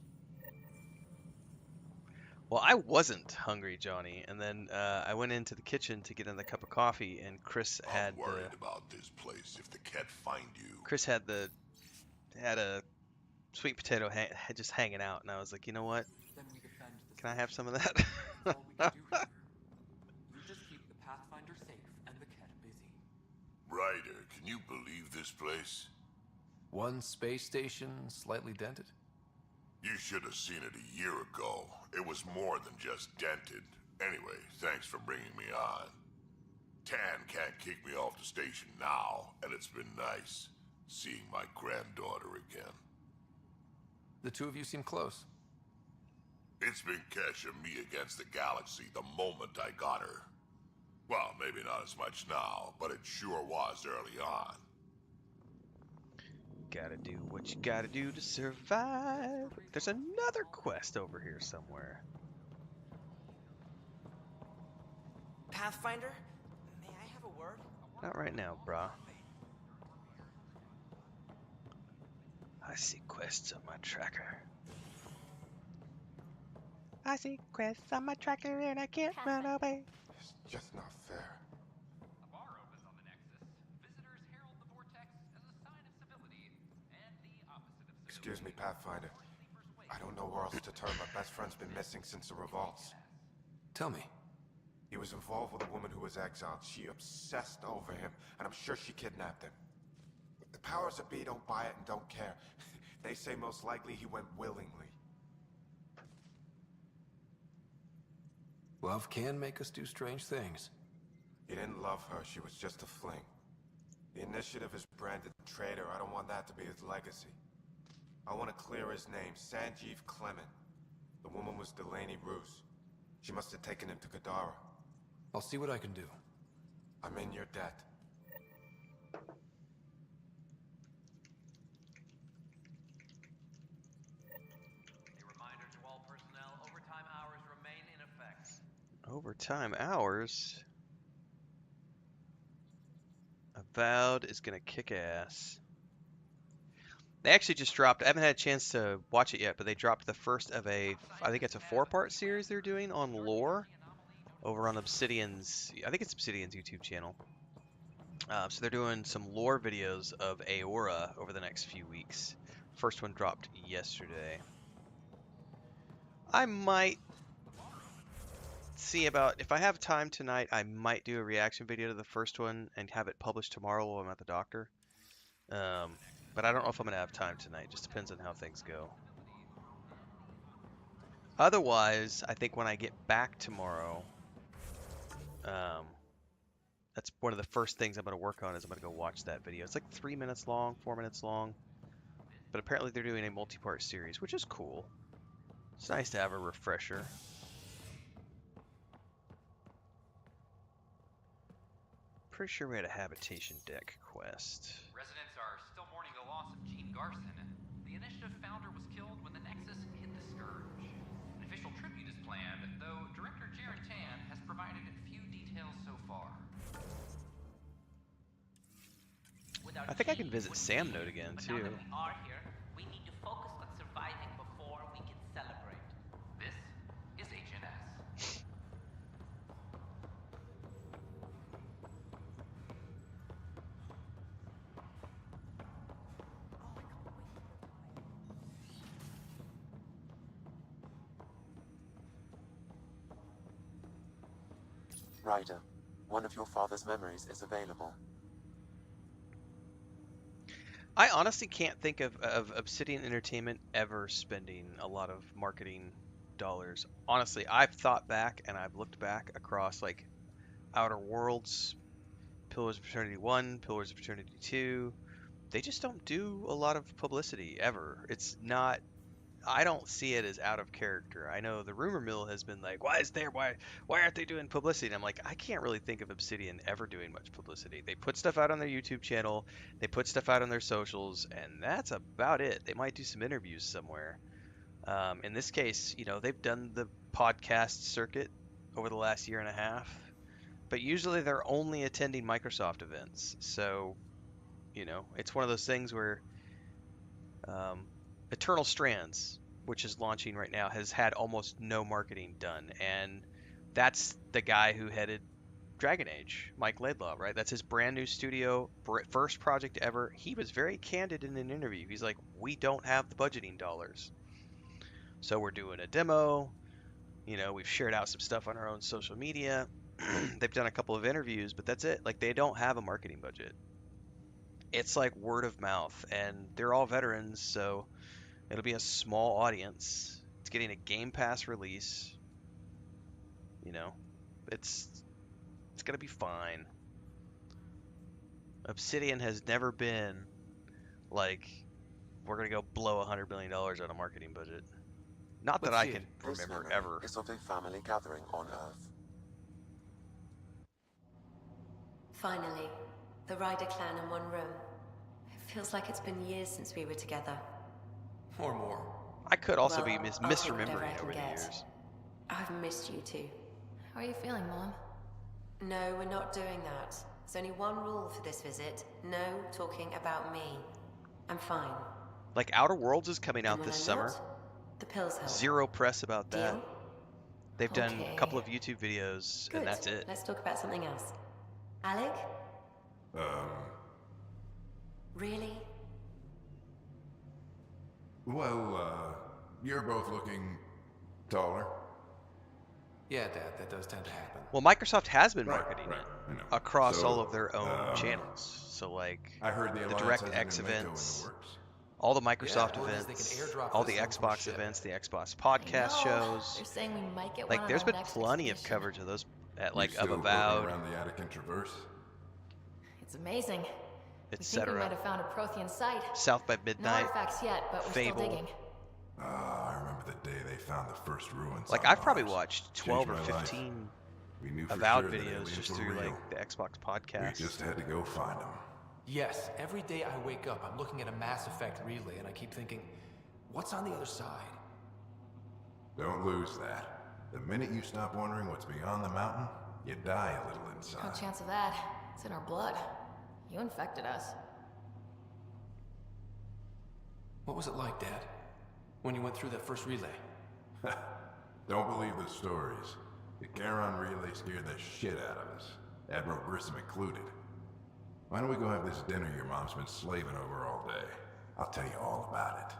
Well, I wasn't hungry, Johnny, and then I went into the kitchen to get another cup of coffee, and Chris had
I'm worried about this place if the Kett find you.
Chris had a sweet potato just hanging out, and I was like, you know what? Can I have some of that?
You just keep the Pathfinder safe and the Kett busy.
Ryder, can you believe this place?
One space station slightly dented?
You should have seen it a year ago. It was more than just dented. Anyway, thanks for bringing me on. Tan can't kick me off the station now, and it's been nice seeing my granddaughter again.
The two of you seem close.
It's been Kesh and me against the galaxy the moment I got her. Well, maybe not as much now, but it sure was early on.
Gotta do what you gotta do to survive. There's another quest over here somewhere.
Pathfinder, may I have a word?
Not right now, brah. I see quests on my tracker. I see quests on my tracker and I can't run away.
It's just not fair.
A bar opens on the Nexus. Visitors herald the vortex as a sign of civility and the opposite of civility.
Excuse me, Pathfinder. I don't know where else to turn. My best friend's been missing since the revolts.
Tell me.
He was involved with a woman who was exiled. She obsessed over him, and I'm sure she kidnapped him. The powers that be don't buy it and don't care. They say most likely he went willingly.
Love can make us do strange things.
He didn't love her. She was just a fling. The Initiative is branded traitor. I don't want that to be his legacy. I want to clear his name. Sanjeev Clement. The woman was Delaney Roos. She must have taken him to Kadara.
I'll see what I can do.
I'm in your debt.
A reminder to all personnel, overtime hours remain in effect.
Overtime hours? Avowed is gonna kick ass. They actually just dropped, I haven't had a chance to watch it yet, but they dropped the first of I think it's a 4-part series they're doing on lore over on Obsidian's, I think it's Obsidian's YouTube channel. So they're doing some lore videos of Aora over the next few weeks. First one dropped yesterday. I might see about, if I have time tonight, I might do a reaction video to the first one and have it published tomorrow while I'm at the doctor. But I don't know if I'm going to have time tonight. Just depends on how things go. Otherwise, I think when I get back tomorrow, that's one of the first things I'm going to work on is I'm going to go watch that video. It's like 3 minutes long, 4 minutes long. But apparently they're doing a multi-part series, which is cool. It's nice to have a refresher. Pretty sure we had a habitation deck quest.
Residents are still mourning the loss of Gene Garson. The Initiative founder was killed when the Nexus hit the Scourge. An official tribute is planned, though Director Jaron Tan has provided few details so far.
I think I can visit Sam Note again, too.
Now that we are here, we need to focus on surviving before we can celebrate.
This is HNS.
Ryder, one of your father's memories is available.
I honestly can't think of Obsidian Entertainment ever spending a lot of marketing dollars. Honestly, I've thought back and I've looked back across like Outer Worlds, Pillars of Eternity 1, Pillars of Eternity 2. They just don't do a lot of publicity ever. It's not, I don't see it as out of character. I know the rumor mill has been like, why aren't they doing publicity? And I'm like, I can't really think of Obsidian ever doing much publicity. They put stuff out on their YouTube channel, they put stuff out on their socials, and that's about it. They might do some interviews somewhere. In this case, you know, they've done the podcast circuit over the last year and a half, but usually they're only attending Microsoft events. So, you know, it's one of those things where Eternal Strands, which is launching right now, has had almost no marketing done, and that's the guy who headed Dragon Age, Mike Laidlaw, right? That's his brand new studio, first project ever. He was very candid in an interview. He's like, we don't have the budgeting dollars, so we're doing a demo. You know, we've shared out some stuff on our own social media. They've done a couple of interviews, but that's it. Like, they don't have a marketing budget. It's like word of mouth, and they're all veterans, so it'll be a small audience. It's getting a Game Pass release. You know, it's gonna be fine. Obsidian has never been like, we're gonna go blow $100 million on a marketing budget. Not that I can remember ever.
Is of a family gathering on Earth.
Finally, the Ryder clan in one room. It feels like it's been years since we were together.
Or more.
I could also
Well,
be
I'll take whatever I
misremembering
can
over the
get.
years.
I've missed you too.
How are you feeling, Mom?
No, we're not doing that. There's only one rule for this visit. No talking about me. I'm fine.
Like, Outer Worlds is coming out
And when
this
I'm
summer.
not, the pills help.
Zero press about that.
Deal?
They've done a
Okay.
couple of YouTube videos,
Good.
and that's it.
Let's talk about something else. Alec? Really?
Well, you're both looking taller.
Yeah, Dad, that does tend to happen.
Well, Microsoft has been
Right,
marketing
right, I
it
know.
across
So,
all of their own channels. So, like,
I heard the
the
Alliance has
DirectX
an Mako in the
events,
works.
all the Microsoft
word is they can
events,
airdrop
all
this
the
one from a
Xbox
ship.
events, the Xbox podcast
No,
shows.
they're saying we might get
Like,
one
there's
on
been
our next
plenty of
expedition.
coverage of those at,
You
like,
still
of
poking
Avowed,
around the Attican Traverse?
It's amazing. We think we
etc.
might have found a Prothean site.
South by
No
Midnight.
artifacts yet, but we're
Fable.
still digging.
I remember the day they found the first ruins.
Like,
on
I've probably
Mars.
watched
Changed
12 or
my life.
15
We knew for
Avowed
sure that
videos
aliens
just
were
through,
real.
like, the Xbox podcast.
We just had to go find them.
Yes, every day I wake up, I'm looking at a Mass Effect relay, and I keep thinking, what's on the other side?
Don't lose that. The minute you stop wondering what's beyond the mountain, you die a little
No
inside.
chance of that. It's in our blood. You infected us.
What was it like, Dad? When you went through that first relay?
Don't believe the stories. The Angaran relay scared the shit out of us. Admiral Grissom included. Why don't we go have this dinner your mom's been slaving over all day? I'll tell you all about it.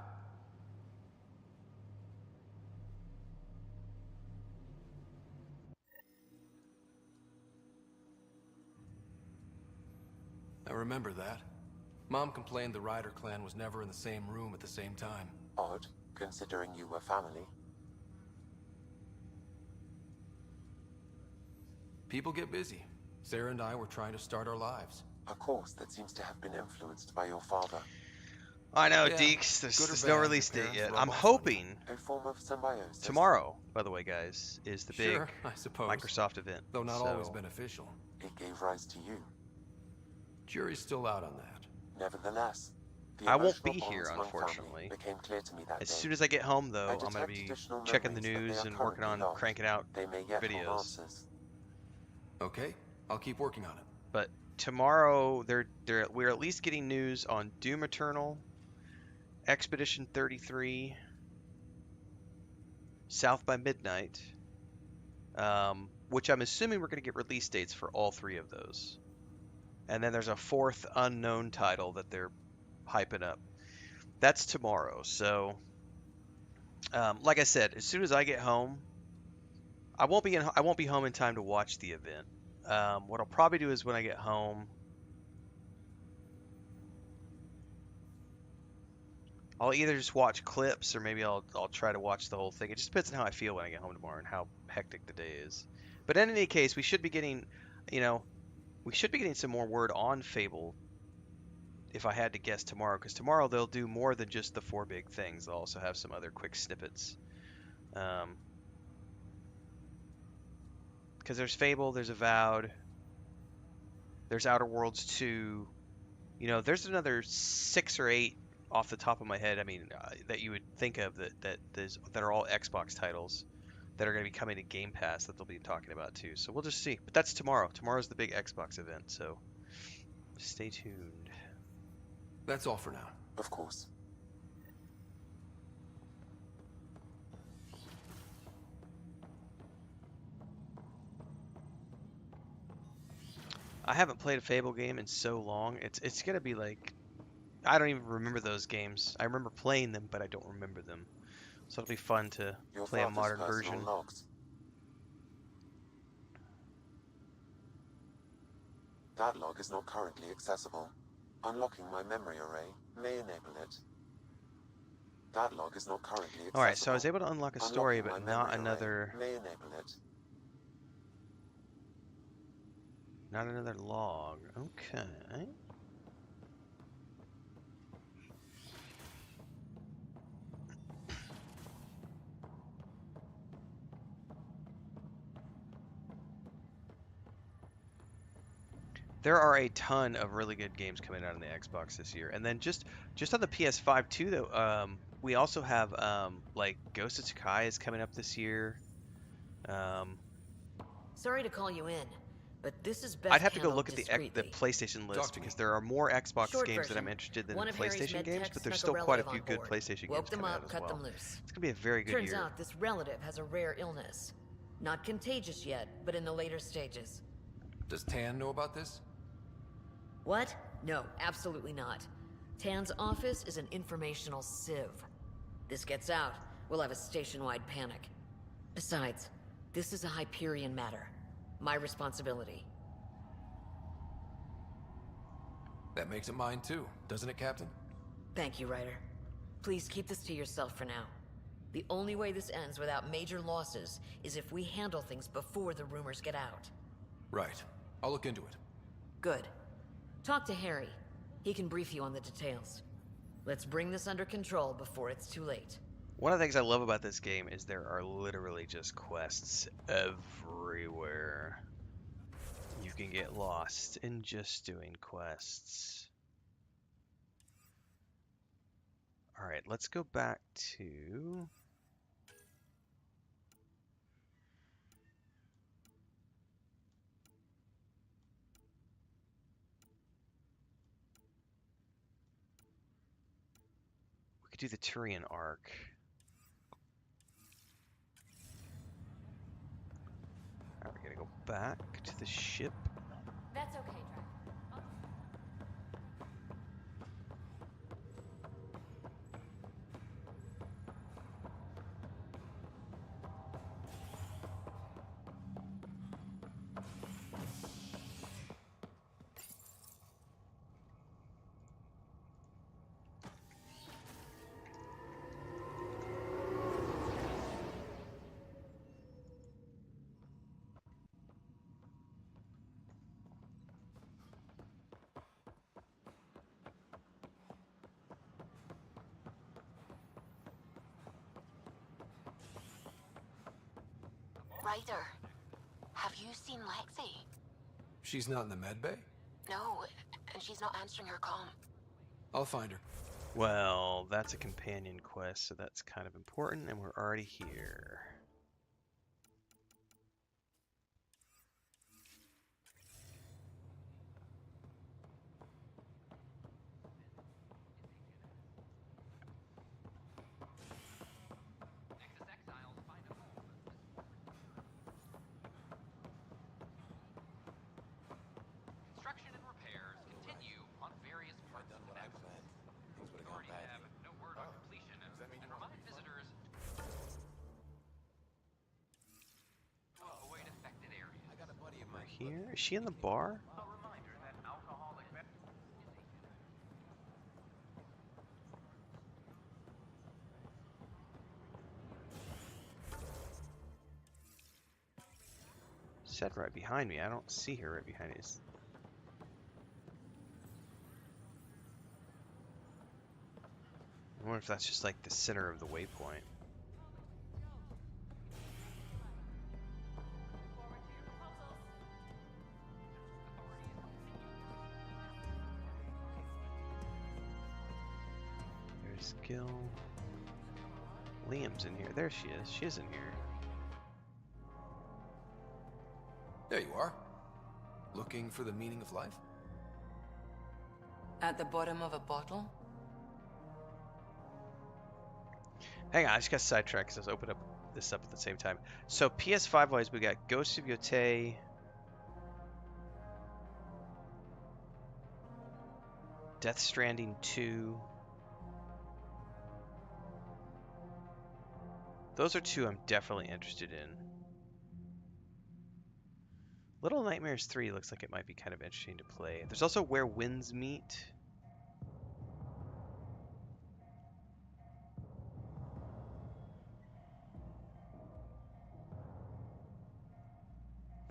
I remember that. Mom complained the Ryder clan was never in the same room at the same time.
Odd, considering you were family.
People get busy. Sarah and I were trying to start our lives.
A course that seems to have been influenced by your father.
I know,
Yeah,
Deeks.
good or
There's no
bad,
release
your
date
parents
yet.
rub
I'm
off on
hoping
A form of symbiosis.
tomorrow, by the way, guys, is the big
Sure, I suppose.
Microsoft event.
Though not
so
always beneficial.
It gave rise to you.
Jury's still out on that.
Nevertheless, the
I won't
emotional
be here,
bonds among family
unfortunately.
became clear to me that
As
day.
soon as I get home, though,
I
I'm going to
detect
be
additional
checking the
memories that
news
they are
and working on
currently lost.
cranking out
They may yet hold
videos.
answers.
Okay, I'll keep working on it.
But tomorrow, we're at least getting news on Doom Eternal, Expedition 33, South by Midnight, which I'm assuming we're going to get release dates for all three of those. And then there's a fourth unknown title that they're hyping up. That's tomorrow. So, like I said, as soon as I get home, I won't be home in time to watch the event. What I'll probably do is when I get home, I'll either just watch clips or maybe I'll try to watch the whole thing. It just depends on how I feel when I get home tomorrow and how hectic the day is. But in any case, we should be getting, some more word on Fable, if I had to guess tomorrow, because tomorrow they'll do more than just the 4 big things. They'll also have some other quick snippets. Because there's Fable, there's Avowed, there's Outer Worlds 2. There's another 6 or 8 off the top of my head. I mean, that you would think of that are all Xbox titles that are going to be coming to Game Pass that they'll be talking about too. So we'll just see. But that's tomorrow. Tomorrow's the big Xbox event. So stay tuned.
That's all for now.
Of course.
I haven't played a Fable game in so long. It's gonna be like, I don't even remember those games. I remember playing them, but I don't remember them. So it'll be fun to play a modern version.
Logs. That log is not currently accessible. Unlocking my memory array may enable it. That log is not currently accessible.
Alright, so I was able to unlock a story,
Unlocking
but
my
not
memory array
another...
may enable it.
Not another log. Okay. There are a ton of really good games coming out on the Xbox this year, and then just on the PS5 too. Though, we also have like Ghost of Tsukai is coming up this year.
Sorry to call you in, but this is best
I'd have to go
handled
look at the
discreetly.
PlayStation list because there are more Xbox
Short
games that I'm
version,
interested in
one
than
of Harry's
PlayStation games,
medtechs
but there's
snuck
still quite a
relative
few
on
good
board.
PlayStation games
Woke them
coming
up,
out as
cut
well.
them loose.
It's gonna be a very good
Turns
year.
out this relative has a rare illness. Not contagious yet, but in the later stages.
Does Tan know about this?
What? No, absolutely not. Tan's office is an informational sieve. This gets out, we'll have a station-wide panic. Besides, this is a Hyperion matter. My responsibility.
That makes it mine too, doesn't it, Captain?
Thank you, Ryder. Please keep this to yourself for now. The only way this ends without major losses is if we handle things before the rumors get out.
Right. I'll look into it.
Good. Talk to Harry. He can brief you on the details. Let's bring this under control before it's too late.
One of the things I love about this game is there are literally just quests everywhere. You can get lost in just doing quests. Alright, let's go back to... We could do the Turian Ark. Alright, we're gonna go back to the ship.
That's okay, Drac.
Ryder, have you seen Lexi?
She's not in the med bay?
No, and she's not answering her comm.
I'll find her.
Well, that's a companion quest, so that's kind of important, and we're already here.
Construction and repairs continue on various parts of the Nexus. Authorities have no word on completion and remind visitors to avoid affected areas.
We're here. Is she in the bar?
A reminder that alcoholic
Said right behind me. I don't see her right behind me. I wonder if that's just like the center of the waypoint. There's Gil. Liam's in here. There she is. She is in here.
There you are. Looking for the meaning of life?
At the bottom of a bottle?
Hang on, I just got sidetracked because I was opening this up at the same time. So PS5 wise, we got Ghost of Yotei, Death Stranding 2. Those are two I'm definitely interested in. Little Nightmares 3 looks like it might be kind of interesting to play. There's also Where Winds Meet.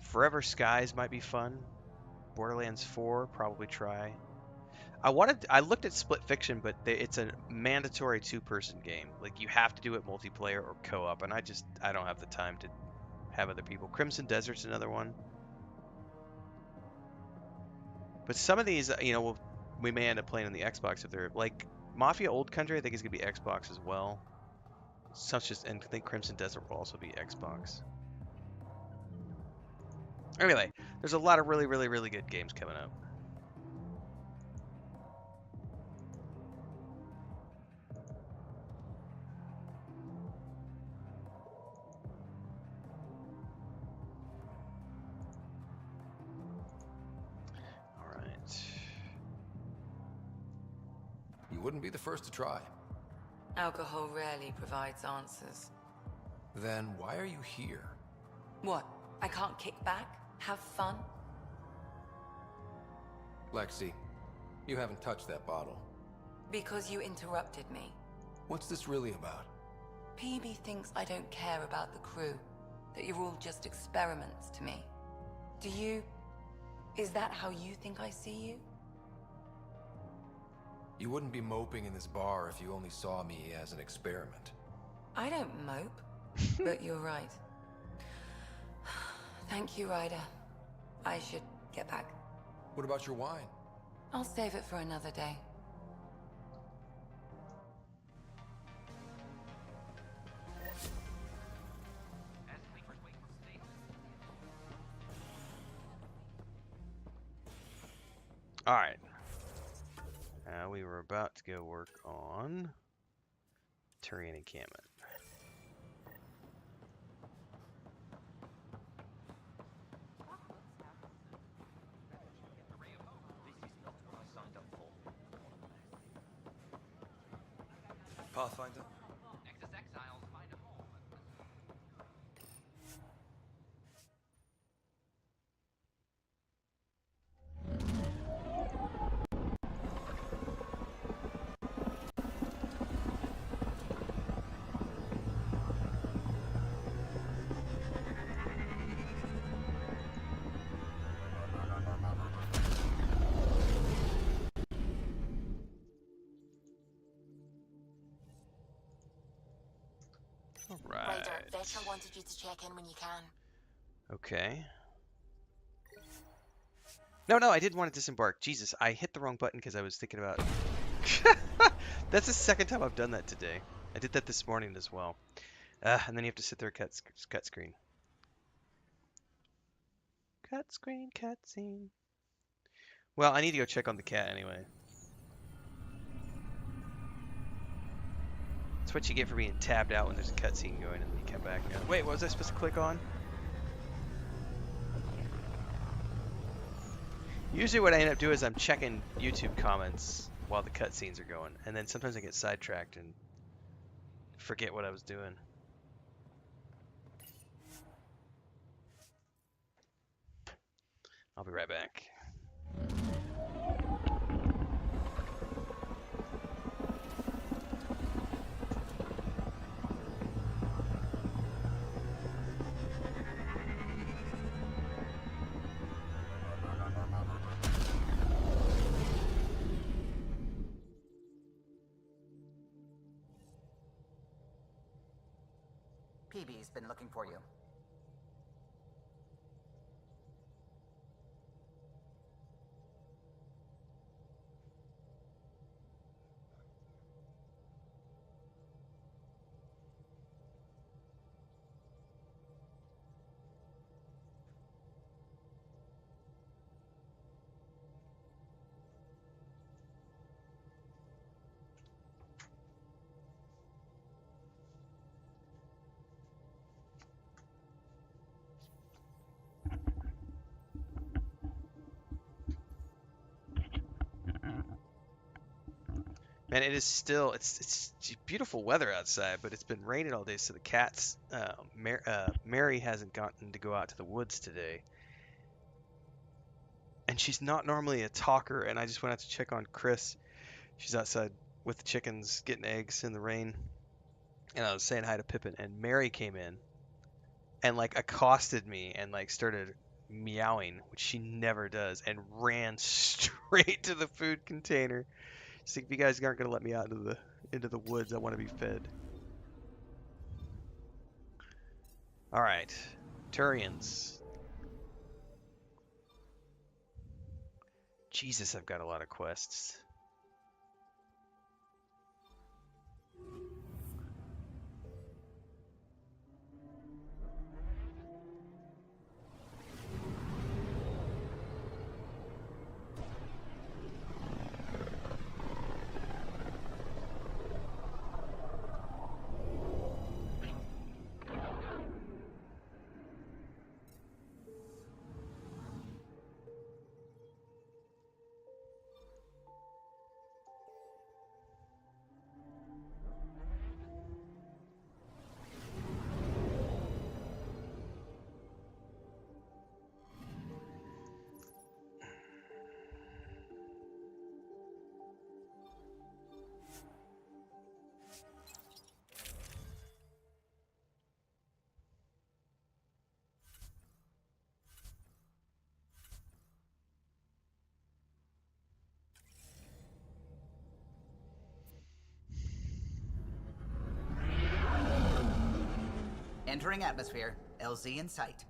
Forever Skies might be fun. Borderlands 4, probably try. I looked at Split Fiction, but it's a mandatory 2-person game. Like, you have to do it multiplayer or co-op, and I don't have the time to have other people. Crimson Desert's another one. But some of these, we may end up playing on the Xbox if they're like Mafia Old Country. I think is gonna be Xbox as well. And I think Crimson Desert will also be Xbox. Anyway, there's a lot of really, really, really good games coming up.
You wouldn't be the first to try.
Alcohol rarely provides answers.
Then why are you here?
What? I can't kick back? Have fun?
Lexi, you haven't touched that bottle.
Because you interrupted me.
What's this really about?
PB thinks I don't care about the crew. That you're all just experiments to me. Do you... Is that how you think I see you?
You wouldn't be moping in this bar if you only saw me as an experiment.
I don't mope, but you're right. Thank you, Ryder. I should get back.
What about your wine?
I'll save it for another day.
All right. We were about to go work on Turian encampment.
Pathfinder?
Nexus exiles find a home.
Right.
Ryder, Veteran wanted you to check in when you can.
Okay. No, I didn't want to disembark. Jesus, I hit the wrong button because I was thinking about... That's the second time I've done that today. I did that this morning as well. And then you have to sit there and cut screen. Cut screen, cut scene. Well, I need to go check on the cat anyway. That's what you get for being tabbed out when there's a cutscene going and then you come back and go, wait, what was I supposed to click on? Usually what I end up doing is I'm checking YouTube comments while the cutscenes are going, and then sometimes I get sidetracked and forget what I was doing. I'll be right back.
PB's been looking for you.
Man, it is still, it's beautiful weather outside, but it's been raining all day, so the cats, Mary hasn't gotten to go out to the woods today. And she's not normally a talker, and I just went out to check on Chris. She's outside with the chickens getting eggs in the rain. And I was saying hi to Pippin, and Mary came in and like accosted me and like started meowing, which she never does, and ran straight to the food container. She's like, if you guys aren't gonna let me out into the woods, I want to be fed. All right, Turians. Jesus, I've got a lot of quests.
Entering atmosphere. LZ in sight.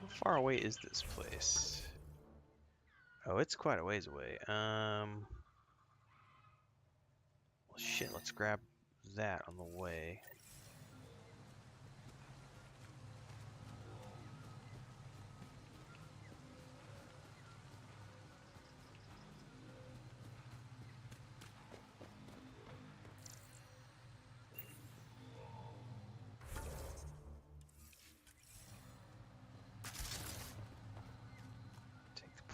How far away is this place? Oh, it's quite a ways away. Well, shit, let's grab that on the way.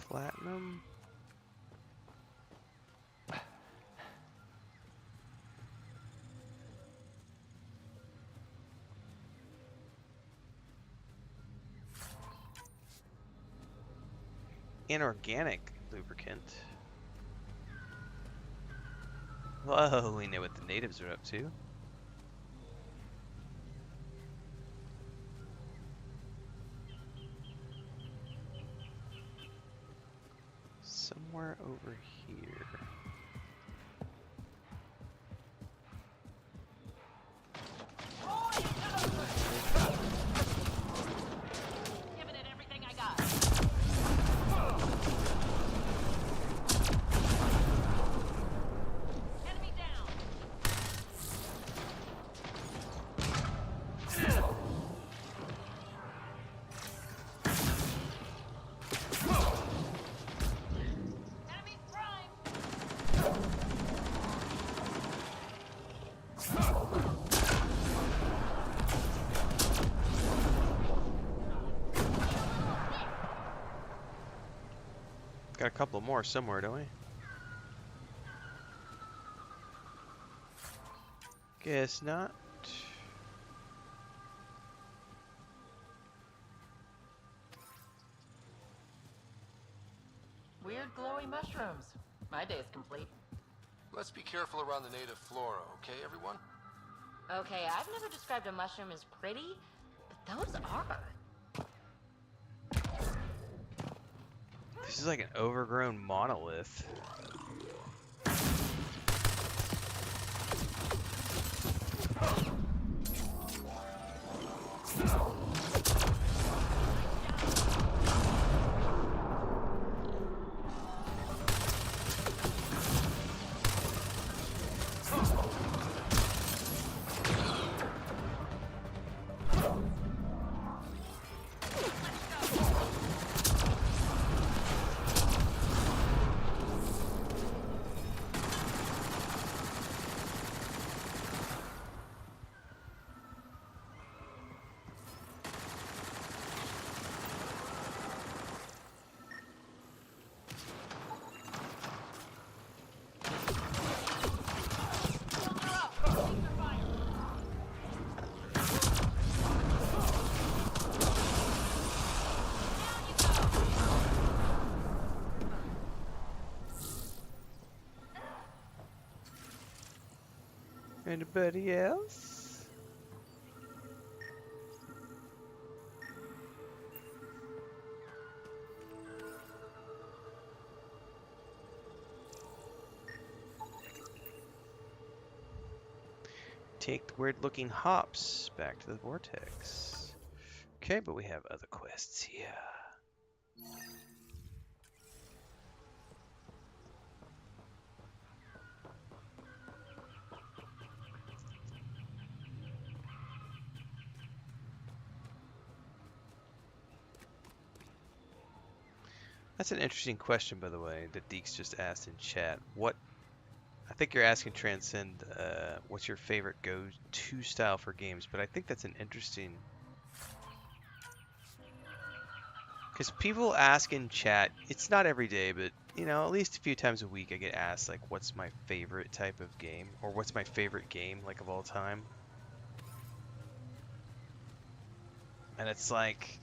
Platinum. Inorganic lubricant. Whoa, we know what the natives are up to. Somewhere over here.
Giving it everything I got. Enemy down.
Got a couple more somewhere, don't we? Guess not.
Weird glowy mushrooms. My day's complete.
Let's be careful around the native flora, okay, everyone?
Okay, I've never described a mushroom as pretty, but those are.
This is like an overgrown monolith. Anybody else? Take the weird-looking hops back to the vortex. Okay, but we have other quests here. That's an interesting question, by the way, that Deeks just asked in chat. I think you're asking Transcend, what's your favorite go-to style for games? But I think that's an interesting... Because people ask in chat, it's not every day, but, you know, at least a few times a week I get asked, like, what's my favorite type of game? Or what's my favorite game, like, of all time? And it's like,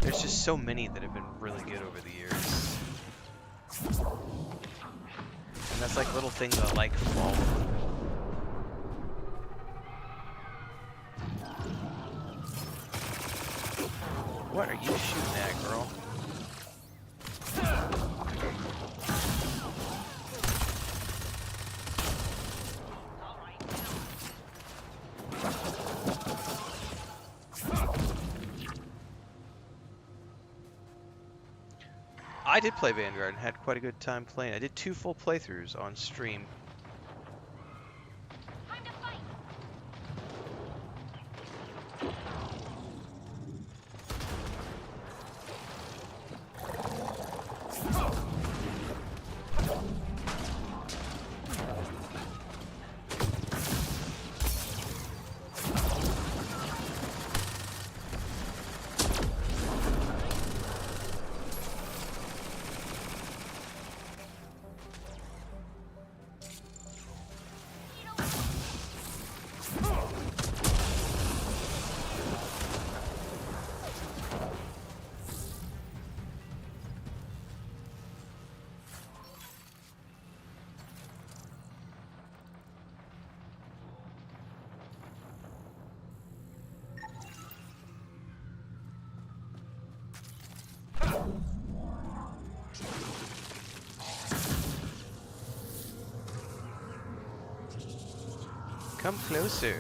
there's just so many that have been really good over the years. And that's like little things I like from all of them. What are you shooting at, girl? I did play Vanguard and had quite a good time playing. I did 2 full playthroughs on stream. Come closer.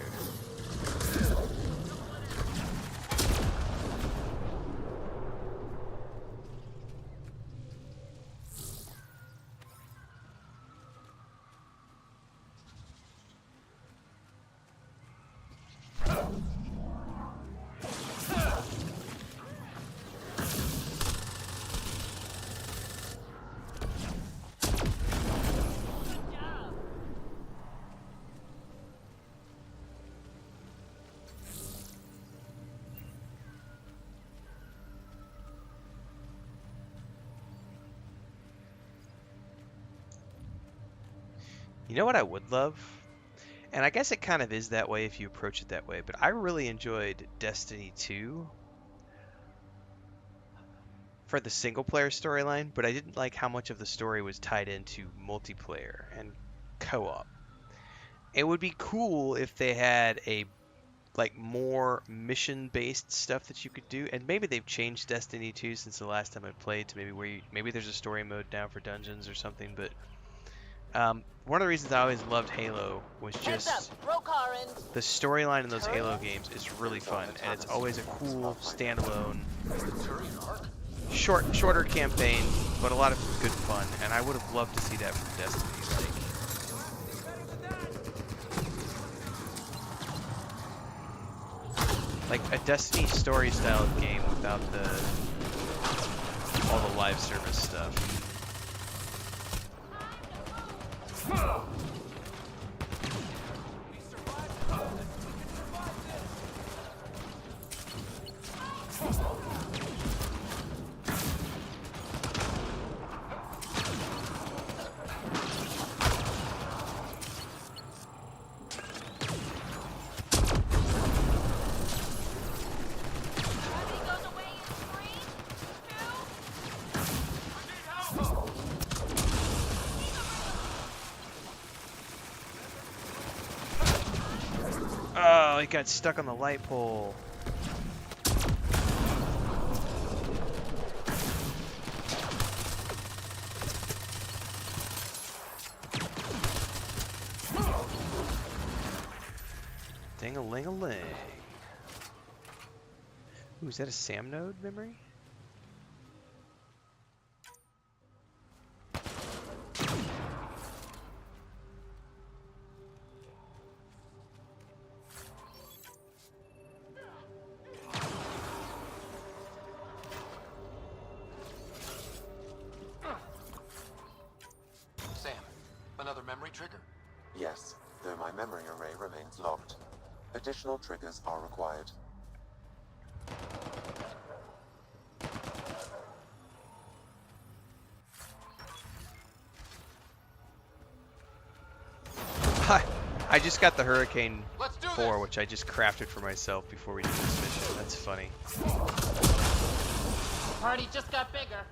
You know what I would love? And I guess it kind of is that way if you approach it that way, but I really enjoyed Destiny 2 for the single-player storyline, but I didn't like how much of the story was tied into multiplayer and co-op. It would be cool if they had a more mission-based stuff that you could do, and maybe they've changed Destiny 2 since the last time I played to maybe there's a story mode now for dungeons or something, but one of the reasons I always loved Halo was just the storyline in those Halo games is really fun, and it's always a cool standalone, shorter campaign, but a lot of good fun. And I would have loved to see that from Destiny. Like a Destiny story style game without all the live service stuff. Oh, he got stuck on the light pole. Ding-a-ling-a-ling. Ooh, is that a SAM node memory?
Sam, another memory trigger?
Yes, though my memory array remains locked. Additional triggers are required.
I just got the Hurricane 4, which I just crafted for myself before we did this mission. That's funny.
Party just got bigger.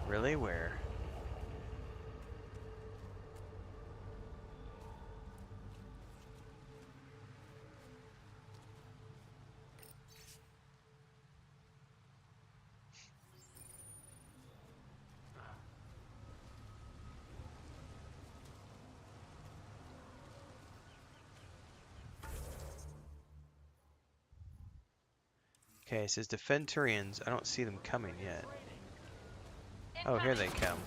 Really? Where? Okay, it says defend Turians. I don't see them coming yet. Oh, here they come.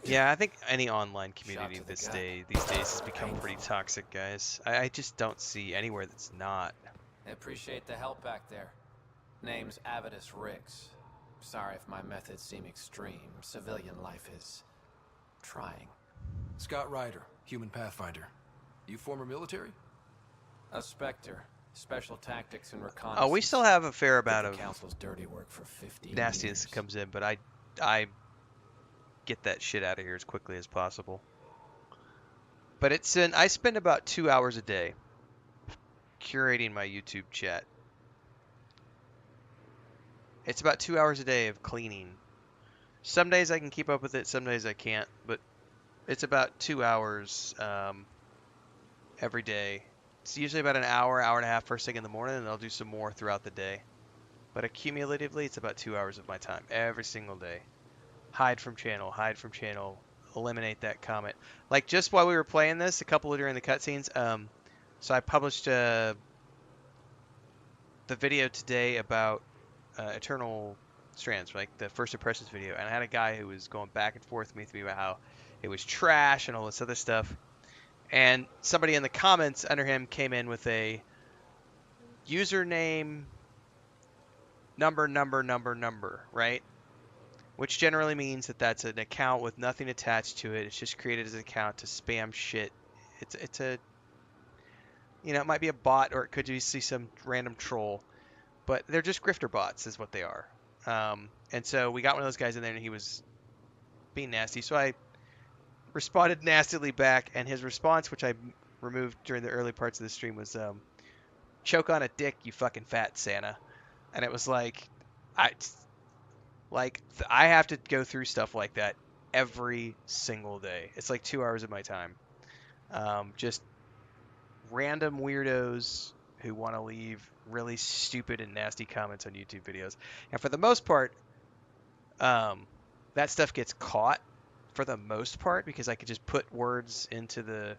Yeah, I think any online community these days has become pretty toxic, guys. I just don't see anywhere that's not.
I appreciate the help back there. Name's Avidus Rix. Sorry if my methods seem extreme. Civilian life is trying.
Scott Ryder, human pathfinder. You former military?
A Spectre. Special tactics and reconnaissance.
Oh, we still have a fair amount of
Council's dirty work for 50
nastiness
years.
comes in, but I get that shit out of here as quickly as possible. But I spend about 2 hours a day curating my YouTube chat. It's about 2 hours a day of cleaning. Some days I can keep up with it, some days I can't, but it's about 2 hours every day. It's usually about an hour, hour and a half first thing in the morning, and I'll do some more throughout the day. But accumulatively, it's about 2 hours of my time every single day. Hide from channel, eliminate that comment. Like just while we were playing this, a couple of during the cutscenes, so I published the video today about Eternal Strands, like the first impressions video, and I had a guy who was going back and forth with me about how it was trash and all this other stuff. And somebody in the comments under him came in with a username number, right? Which generally means that that's an account with nothing attached to it. It's just created as an account to spam shit. It's a, you know, it might be a bot or it could just be some random troll, but they're just grifter bots is what they are. And so we got one of those guys in there and he was being nasty. So I responded nastily back, and his response, which I removed during the early parts of the stream, was choke on a dick, you fucking fat Santa. And it was like, I have to go through stuff like that every single day. It's like 2 hours of my time. Just random weirdos who want to leave really stupid and nasty comments on YouTube videos. And for the most part, that stuff gets caught for the most part because I could just put words into the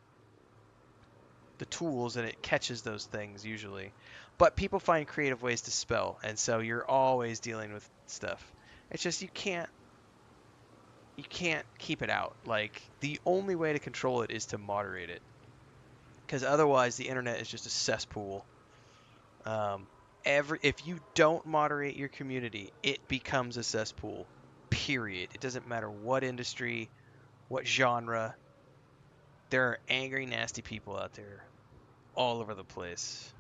tools and it catches those things usually. But people find creative ways to spell, and so you're always dealing with stuff. It's just you can't you can't keep it out. Like, the only way to control it is to moderate it, because otherwise the internet is just a cesspool. If you don't moderate your community, it becomes a cesspool. Period. It doesn't matter what industry, what genre. There are angry, nasty people out there all over the place.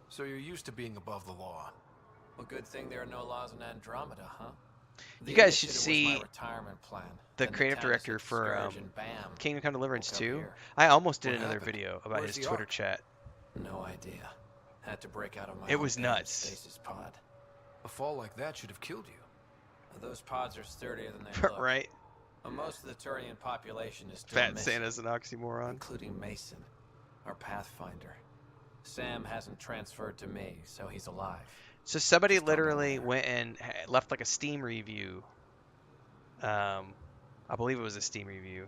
So you're used to being above the law.
Well, good thing there are no laws in Andromeda, huh?
You guys should
Initiative
see
was my retirement plan.
the
Then
creative
Tannis
director
hit the
for
Scourge and bam,
Kingdom Come Deliverance
woke up
2.
here.
I almost did
What
another
happened?
video about
Where's
his
the
Twitter
Ark?
chat.
No idea. Had to break out of my
It
own
was
damn
nuts.
stasis pod.
A fall like that should have killed you.
Those pods are sturdier than they look.
Right?
Well, most of the Turian population is still
Fat
missing,
Santa's an oxymoron.
including Mason, our pathfinder. Sam hasn't transferred to me, so he's alive.
So somebody
Just don't know
literally
where.
went and left like a Steam review. I believe it was a Steam review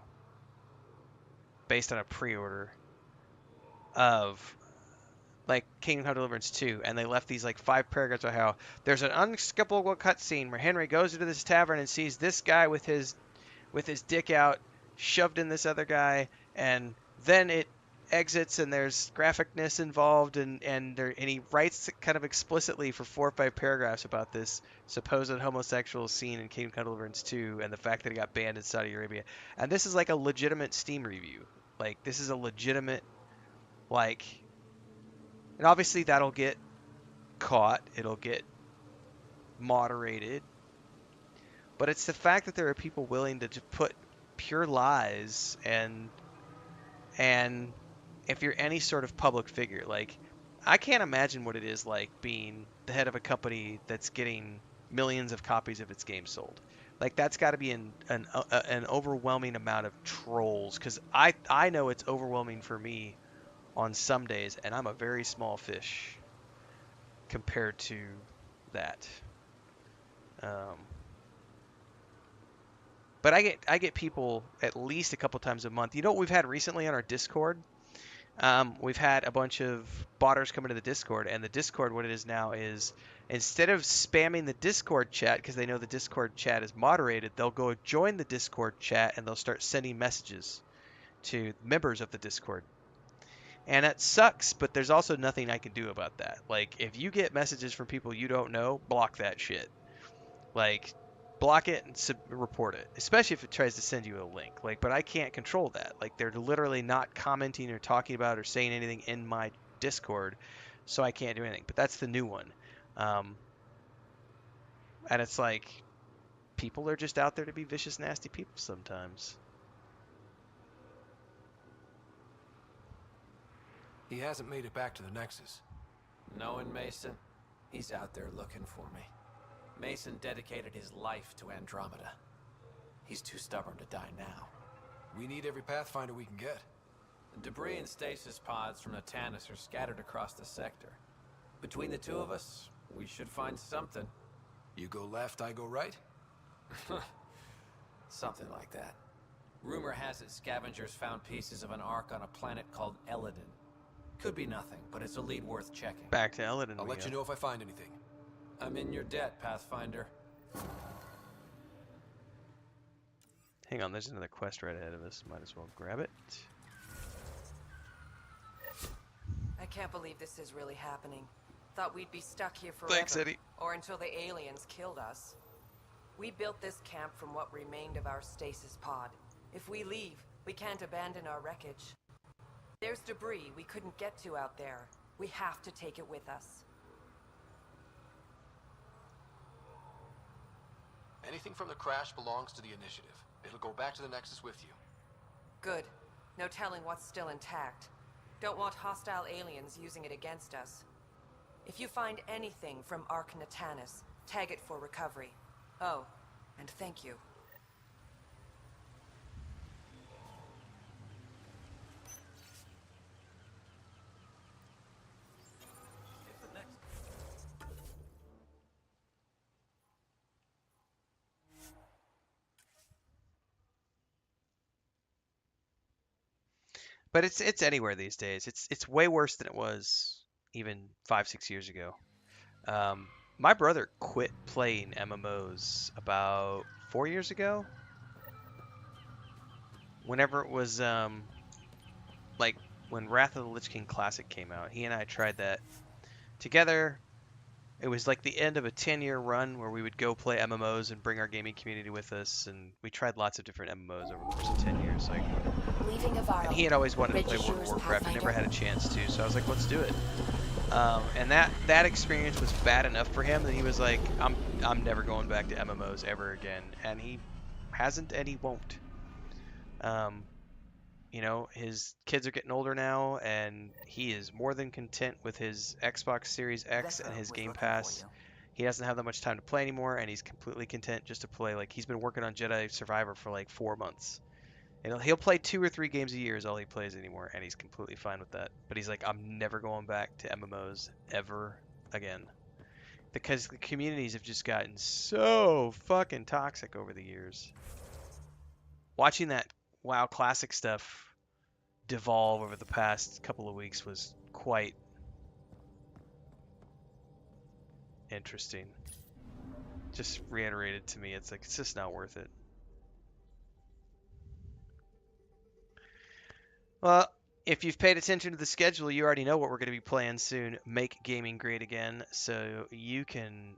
based on a pre-order of like Kingdom Come Deliverance 2, and they left these like 5 paragraphs of how there's an unskippable cutscene where Henry goes into this tavern and sees this guy with his dick out shoved in this other guy, and then it exits and there's graphicness involved, and he writes kind of explicitly for 4 or 5 paragraphs about this supposed homosexual scene in Kingdom Come Deliverance 2 and the fact that it got banned in Saudi Arabia. And this is like a legitimate Steam review. Like, this is a legitimate, like, and obviously that'll get caught, it'll get moderated, but it's the fact that there are people willing to just put pure lies, and if you're any sort of public figure, like, I can't imagine what it is like being the head of a company that's getting millions of copies of its game sold. Like, that's got to be an overwhelming amount of trolls, because I know it's overwhelming for me on some days, and I'm a very small fish compared to that. But I get people at least a couple times a month. You know what we've had recently on our Discord? We've had a bunch of botters come into the Discord, and the Discord, what it is now is, instead of spamming the Discord chat because they know the Discord chat is moderated, they'll go join the Discord chat and they'll start sending messages to members of the Discord. And that sucks, but there's also nothing I can do about that. Like, if you get messages from people you don't know, block that shit. Like, block it and report it, especially if it tries to send you a link. Like, but I can't control that. Like, they're literally not commenting or talking about or saying anything in my Discord, so I can't do anything. But that's the new one. And it's like, people are just out there to be vicious, nasty people sometimes.
He hasn't made it back to the Nexus.
Knowing Mason, he's out there looking for me. Mason dedicated his life to Andromeda. He's too stubborn to die now.
We need every Pathfinder we can get.
The debris and stasis pods from the Tannis are scattered across the sector. Between the two of us, we should find something.
You go left, I go right?
Something like that. Rumor has it scavengers found pieces of an Ark on a planet called Eladin. Could be nothing, but it's a lead worth checking.
Back to Eladin.
I'll let you know if I find anything.
I'm in your debt, Pathfinder.
Hang on, there's another quest right ahead of us. Might as well grab it.
I can't believe this is really happening. Thought we'd be stuck here forever.
Thanks, Eddie.
Or until the aliens killed us. We built this camp from what remained of our stasis pod. If we leave, we can't abandon our wreckage. There's debris we couldn't get to out there. We have to take it with us.
Anything from the crash belongs to the Initiative. It'll go back to the Nexus with you.
Good. No telling what's still intact. Don't want hostile aliens using it against us. If you find anything from Ark Natanis, tag it for recovery. Oh, and thank you.
But it's anywhere these days. It's way worse than it was even 5-6 years ago. My brother quit playing MMOs about 4 years ago. Whenever it was like when Wrath of the Lich King Classic came out, he and I tried that together. It was like the end of a 10-year run where we would go play MMOs and bring our gaming community with us, and we tried lots of different MMOs over the course of 10 years. Like, and he had always wanted to play World of Warcraft and never had a chance to, so I was like, let's do it. And that experience was bad enough for him that he was like, I'm never going back to MMOs ever again, and he hasn't and he won't. You know, his kids are getting older now, and he is more than content with his Xbox Series X and his Game Pass. He doesn't have that much time to play anymore, and he's completely content just to play. Like, he's been working on Jedi Survivor for like 4 months. And he'll play 2 or 3 games a year is all he plays anymore, and he's completely fine with that. But he's like, I'm never going back to MMOs ever again. Because the communities have just gotten so fucking toxic over the years. Watching that WoW Classic stuff devolve over the past couple of weeks was quite interesting. Just reiterated to me, it's like, it's just not worth it. Well, if you've paid attention to the schedule, you already know what we're going to be playing soon. Make gaming great again, so you can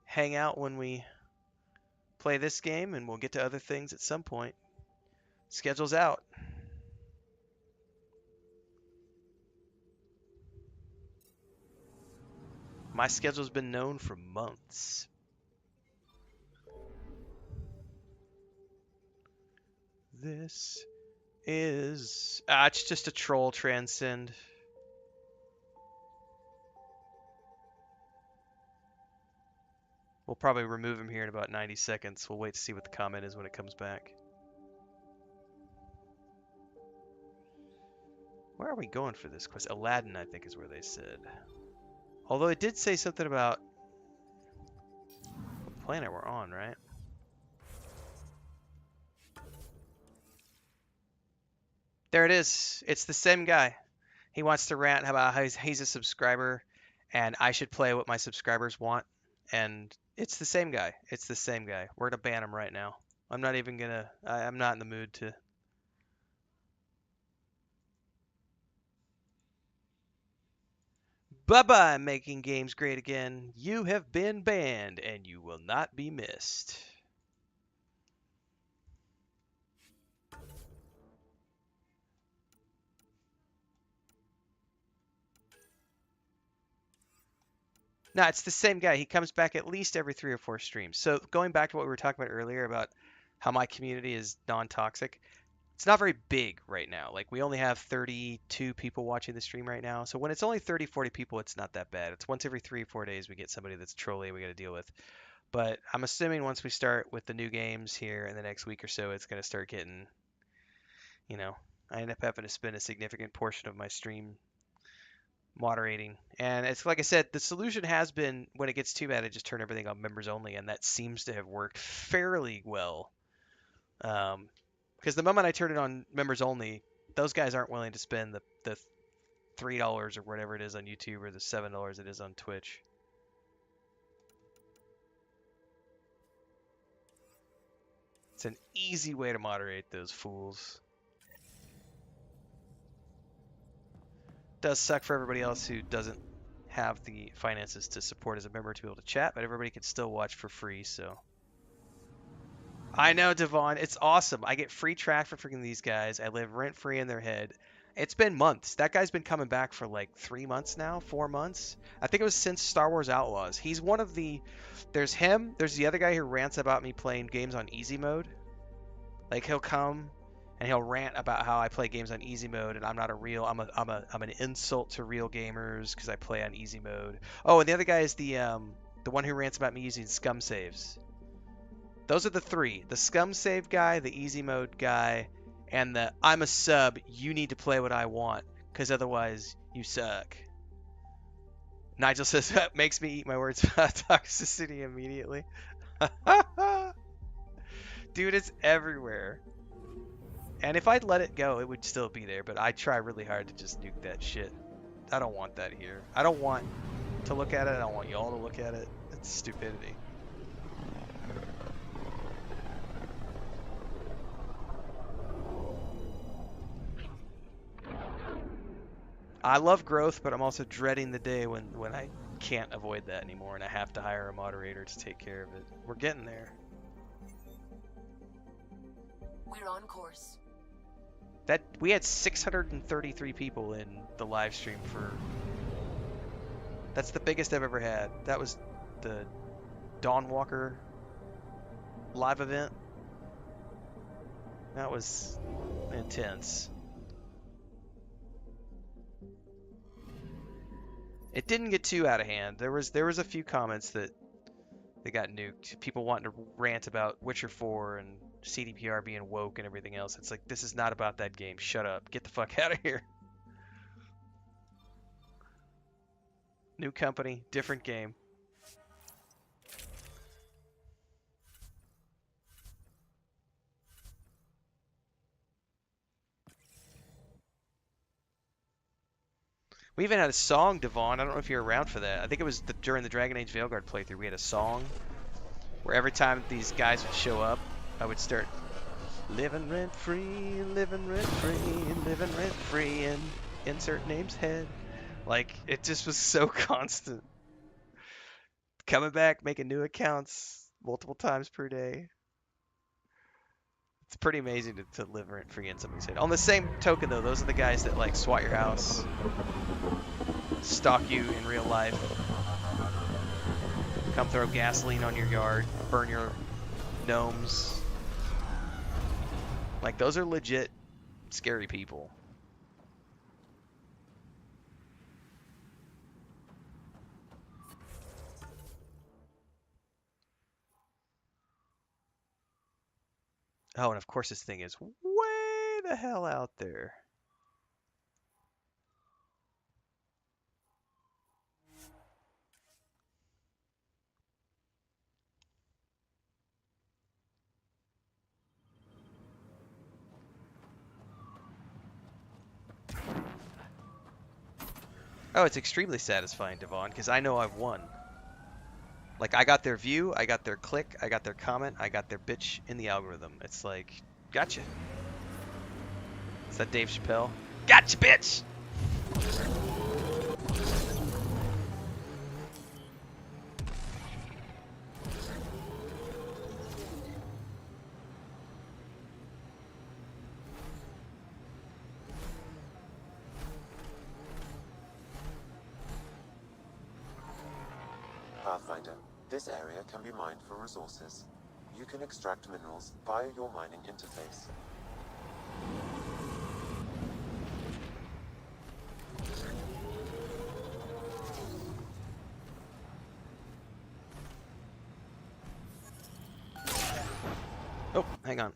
hang out when we play this game, and we'll get to other things at some point. Schedule's out. My schedule's been known for months. This is... it's just a troll transcend. We'll probably remove him here in about 90 seconds. We'll wait to see what the comment is when it comes back. Where are we going for this quest? Aladdin, I think, is where they said. Although it did say something about what planet we're on, right? There it is. It's the same guy. He wants to rant about how he's a subscriber and I should play what my subscribers want. And it's the same guy. It's the same guy. We're going to ban him right now. I'm not even going to... I'm not in the mood to... Bye-bye, making games great again. You have been banned, and you will not be missed. No, it's the same guy. He comes back at least every 3 or 4 streams. So going back to what we were talking about earlier about how my community is non-toxic, it's not very big right now. Like, we only have 32 people watching the stream right now. So when it's only 30, 40 people, it's not that bad. It's once every 3 or 4 days we get somebody that's trolling we got to deal with. But I'm assuming once we start with the new games here in the next week or so, it's going to start getting, you know, I end up having to spend a significant portion of my stream moderating. And it's like I said, the solution has been, when it gets too bad, I just turn everything on members only, and that seems to have worked fairly well. Because the moment I turn it on members only, those guys aren't willing to spend the $3 or whatever it is on YouTube or the $7 it is on Twitch. It's an easy way to moderate those fools. Does suck for everybody else who doesn't have the finances to support as a member to be able to chat, but everybody can still watch for free, so... I know, Devon. It's awesome. I get free traffic from these guys. I live rent-free in their head. It's been months. That guy's been coming back for like 3 months now, 4 months. I think it was since Star Wars Outlaws. He's one of the... There's him. There's the other guy who rants about me playing games on easy mode. Like, he'll come and he'll rant about how I play games on easy mode and I'm not a real... I'm an insult to real gamers because I play on easy mode. Oh, and the other guy is the one who rants about me using scum saves. Those are the 3. The scum save guy, the easy mode guy, and the I'm a sub, you need to play what I want, because otherwise you suck. Nigel says, that makes me eat my words about toxicity immediately. Dude, it's everywhere. And if I'd let it go, it would still be there, but I try really hard to just nuke that shit. I don't want that here. I don't want to look at it. I don't want y'all to look at it. It's stupidity. I love growth, but I'm also dreading the day when I can't avoid that anymore and I have to hire a moderator to take care of it. We're getting there.
We're on course.
That we had 633 people in the live stream for. That's the biggest I've ever had. That was the Dawnwalker live event. That was intense. It didn't get too out of hand. There was a few comments that they got nuked. People wanting to rant about Witcher 4 and CDPR being woke and everything else. It's like, this is not about that game. Shut up. Get the fuck out of here. New company, different game. We even had a song, Devon. I don't know if you're around for that. I think it was during the Dragon Age Veilguard playthrough. We had a song where every time these guys would show up, I would start living rent free, living rent free, living rent free, and insert name's head. Like, it just was so constant. Coming back, making new accounts multiple times per day. It's pretty amazing to live rent free in somebody's head. On the same token, though, those are the guys that like swat your house, stalk you in real life, come throw gasoline on your yard, burn your gnomes. Like, those are legit scary people. Oh, and of course this thing is way the hell out there. Oh, it's extremely satisfying, Devon, because I know I've won. Like, I got their view, I got their click, I got their comment, I got their bitch in the algorithm. It's like, gotcha. Is that Dave Chappelle? Gotcha, bitch!
Pathfinder, this area can be mined for resources. You can extract minerals via your mining interface.
Oh, hang on.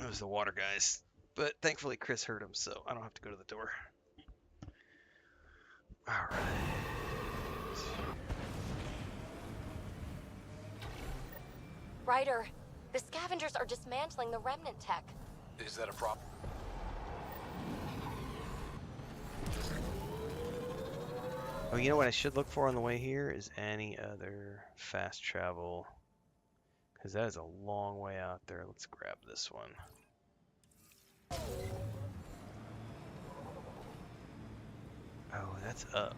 It was the water guys. But thankfully Chris heard him, so I don't have to go to the door. Alright.
Ryder, the scavengers are dismantling the remnant tech.
Is that a problem?
Oh, you know what I should look for on the way here is any other fast travel. Because that is a long way out there. Let's grab this one. Oh, that's up.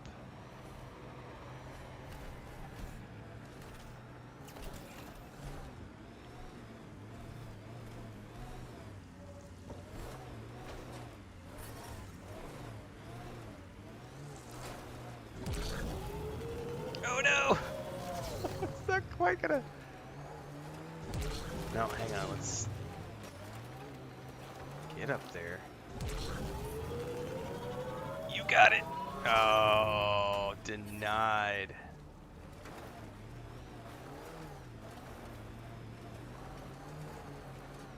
Oh no! It's not quite gonna... No, hang on, let's get up there. You got it! Oh, denied.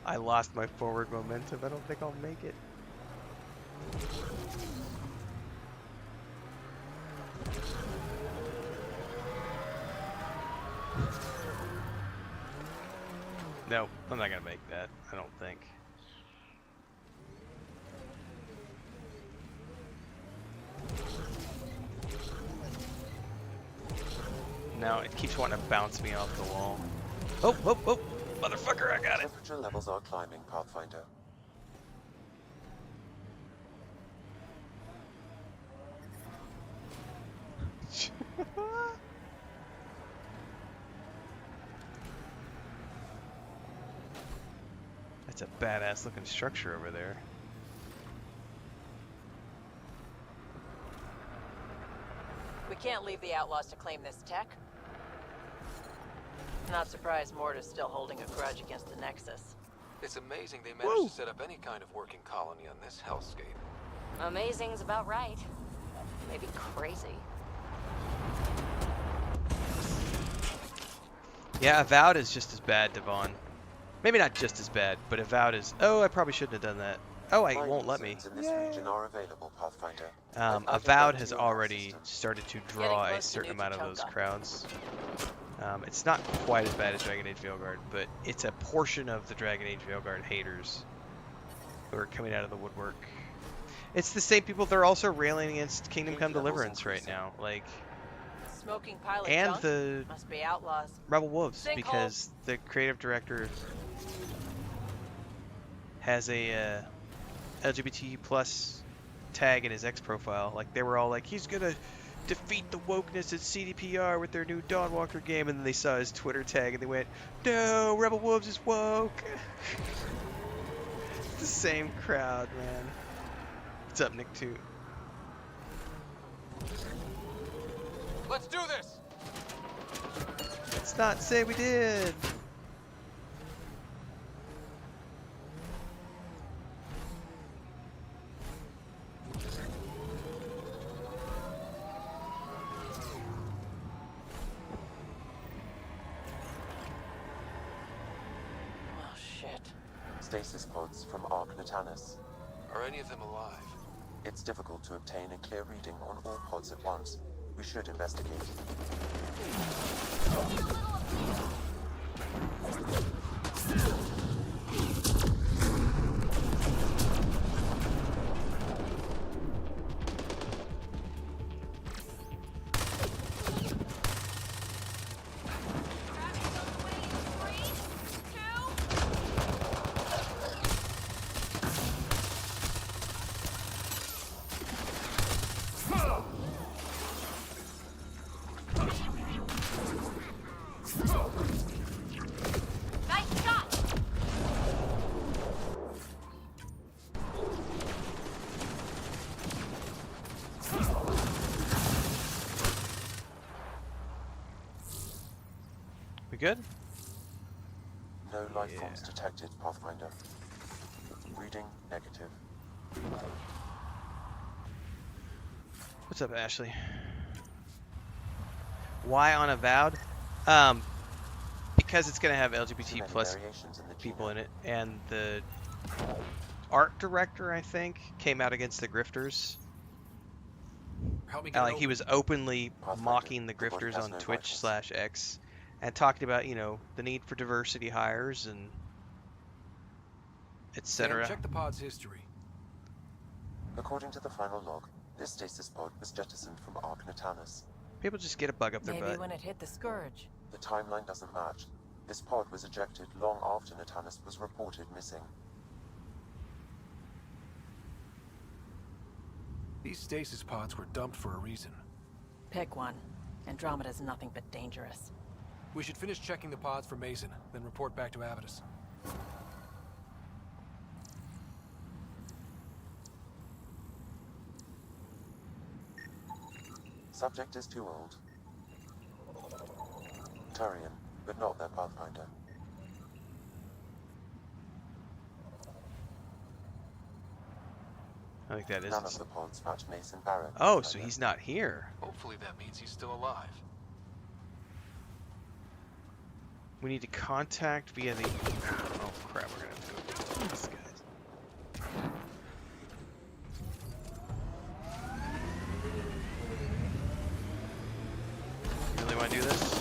I lost my forward momentum. I don't think I'll make it. No, I'm not gonna make that. I don't think. Now it keeps wanting to bounce me off the wall. Oh, oh, oh! Motherfucker, I got it!
Temperature levels are climbing, Pathfinder.
That's a badass looking structure over there.
We can't leave the outlaws to claim this tech. Not surprised Morta's still holding a grudge against the Nexus.
It's amazing they managed to set up any kind of working colony on this hellscape.
Amazing's about right. Maybe crazy.
Yeah, Avowed is just as bad, Devon. Maybe not just as bad, but Avowed is... Oh, I probably shouldn't have done that. Oh, it won't let me.
In this region are available, Pathfinder.
Avowed has already started to draw a certain amount of those crowds. It's not quite as bad as Dragon Age Veilguard, but it's a portion of the Dragon Age Veilguard haters who are coming out of the woodwork. It's the same people that are also railing against Kingdom Come Deliverance right now, like,
Smoking pile of
and
junk?
the
Must be outlaws.
Rebel Wolves,
Sinkhole.
because the creative director has a LGBT plus tag in his X profile. Like, they were all like, he's gonna defeat the wokeness at CDPR with their new Dawnwalker game, and then they saw his Twitter tag and they went, no, Rebel Wolves is woke. It's the same crowd, man. What's up, Nick 2?
Let's do this!
Let's not say we did.
Oh, shit.
Stasis pods from Ark Natanus.
Are any of them alive?
It's difficult to obtain a clear reading on all pods at once. We should investigate.
Nice shot!
We good?
No life forms detected, Pathfinder. Reading negative.
What's up, Ashley? Why on Avowed? Because it's going to have LGBT plus people in it, and the art director, I think, came out against the grifters. Like, he was openly mocking the grifters on Twitch/X, and talking about, you know, the need for diversity hires and etc.
Check the pod's history.
According to the final log, this stasis pod was jettisoned from Ark Natanus.
People just get a bug up their
Maybe
butt.
when it hit the Scourge.
The timeline doesn't match. This pod was ejected long after Natanus was reported missing.
These stasis pods were dumped for a reason.
Pick one. Andromeda's nothing but dangerous.
We should finish checking the pods for Mason, then report back to Avidus.
Subject is too old. Turian, but not their Pathfinder.
I think that is.
None of the pods match Mason Barrett.
Oh, so he's not here.
Hopefully that means he's still alive.
We need to contact via the... Oh crap, we're gonna have to go get these guys. do this.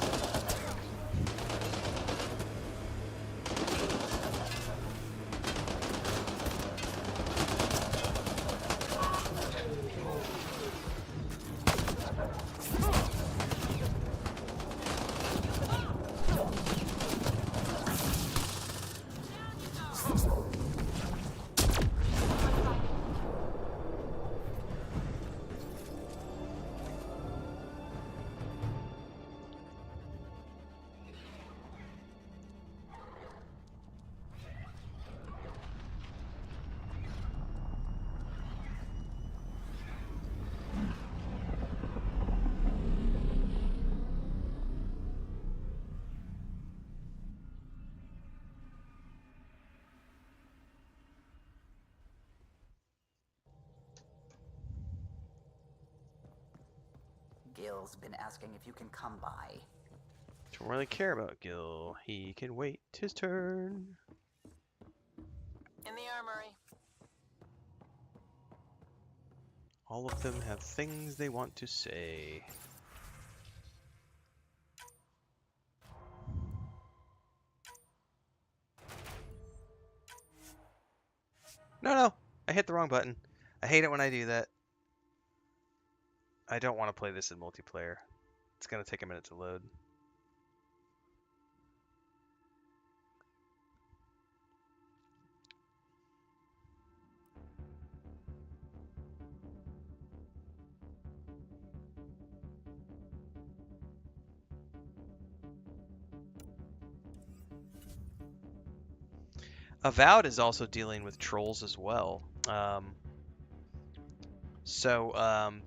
Gil's been asking if you can come by.
Don't really care about Gil. He can wait his turn.
In the armory.
All of them have things they want to say. No, I hit the wrong button. I hate it when I do that. I don't want to play this in multiplayer. It's going to take a minute to load. Avowed is also dealing with trolls as well.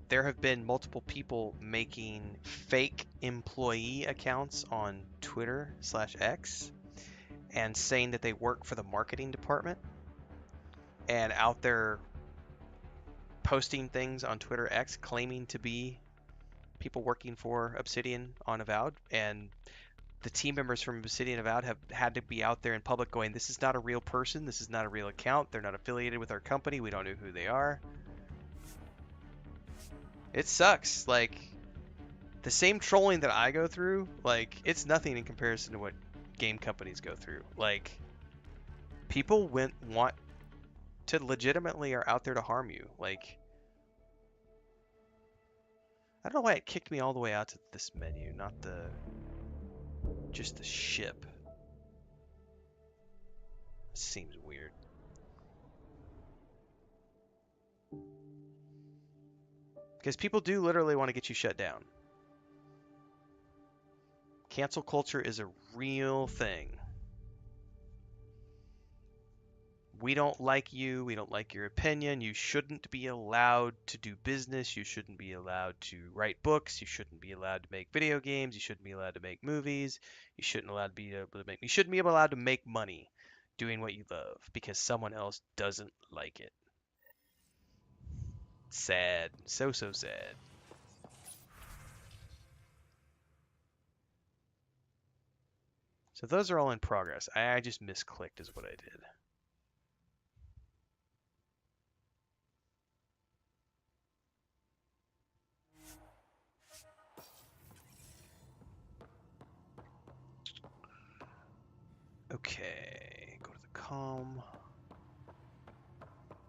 There have been multiple people making fake employee accounts on Twitter/X and saying that they work for the marketing department and out there posting things on Twitter X claiming to be people working for Obsidian on Avowed, and the team members from Obsidian Avowed have had to be out there in public going, this is not a real person, this is not a real account, they're not affiliated with our company, we don't know who they are. It sucks. Like, the same trolling that I go through, like, it's nothing in comparison to what game companies go through. Like, people want to legitimately are out there to harm you. Like, I don't know why it kicked me all the way out to this menu, not just the ship. Seems weird. Because people do literally want to get you shut down. Cancel culture is a real thing. We don't like you. We don't like your opinion. You shouldn't be allowed to do business. You shouldn't be allowed to write books. You shouldn't be allowed to make video games. You shouldn't be allowed to make movies. You shouldn't be able to make. You shouldn't be allowed to make money doing what you love because someone else doesn't like it. Sad. So sad. So those are all in progress. I just misclicked is what I did. Okay, go to the comm.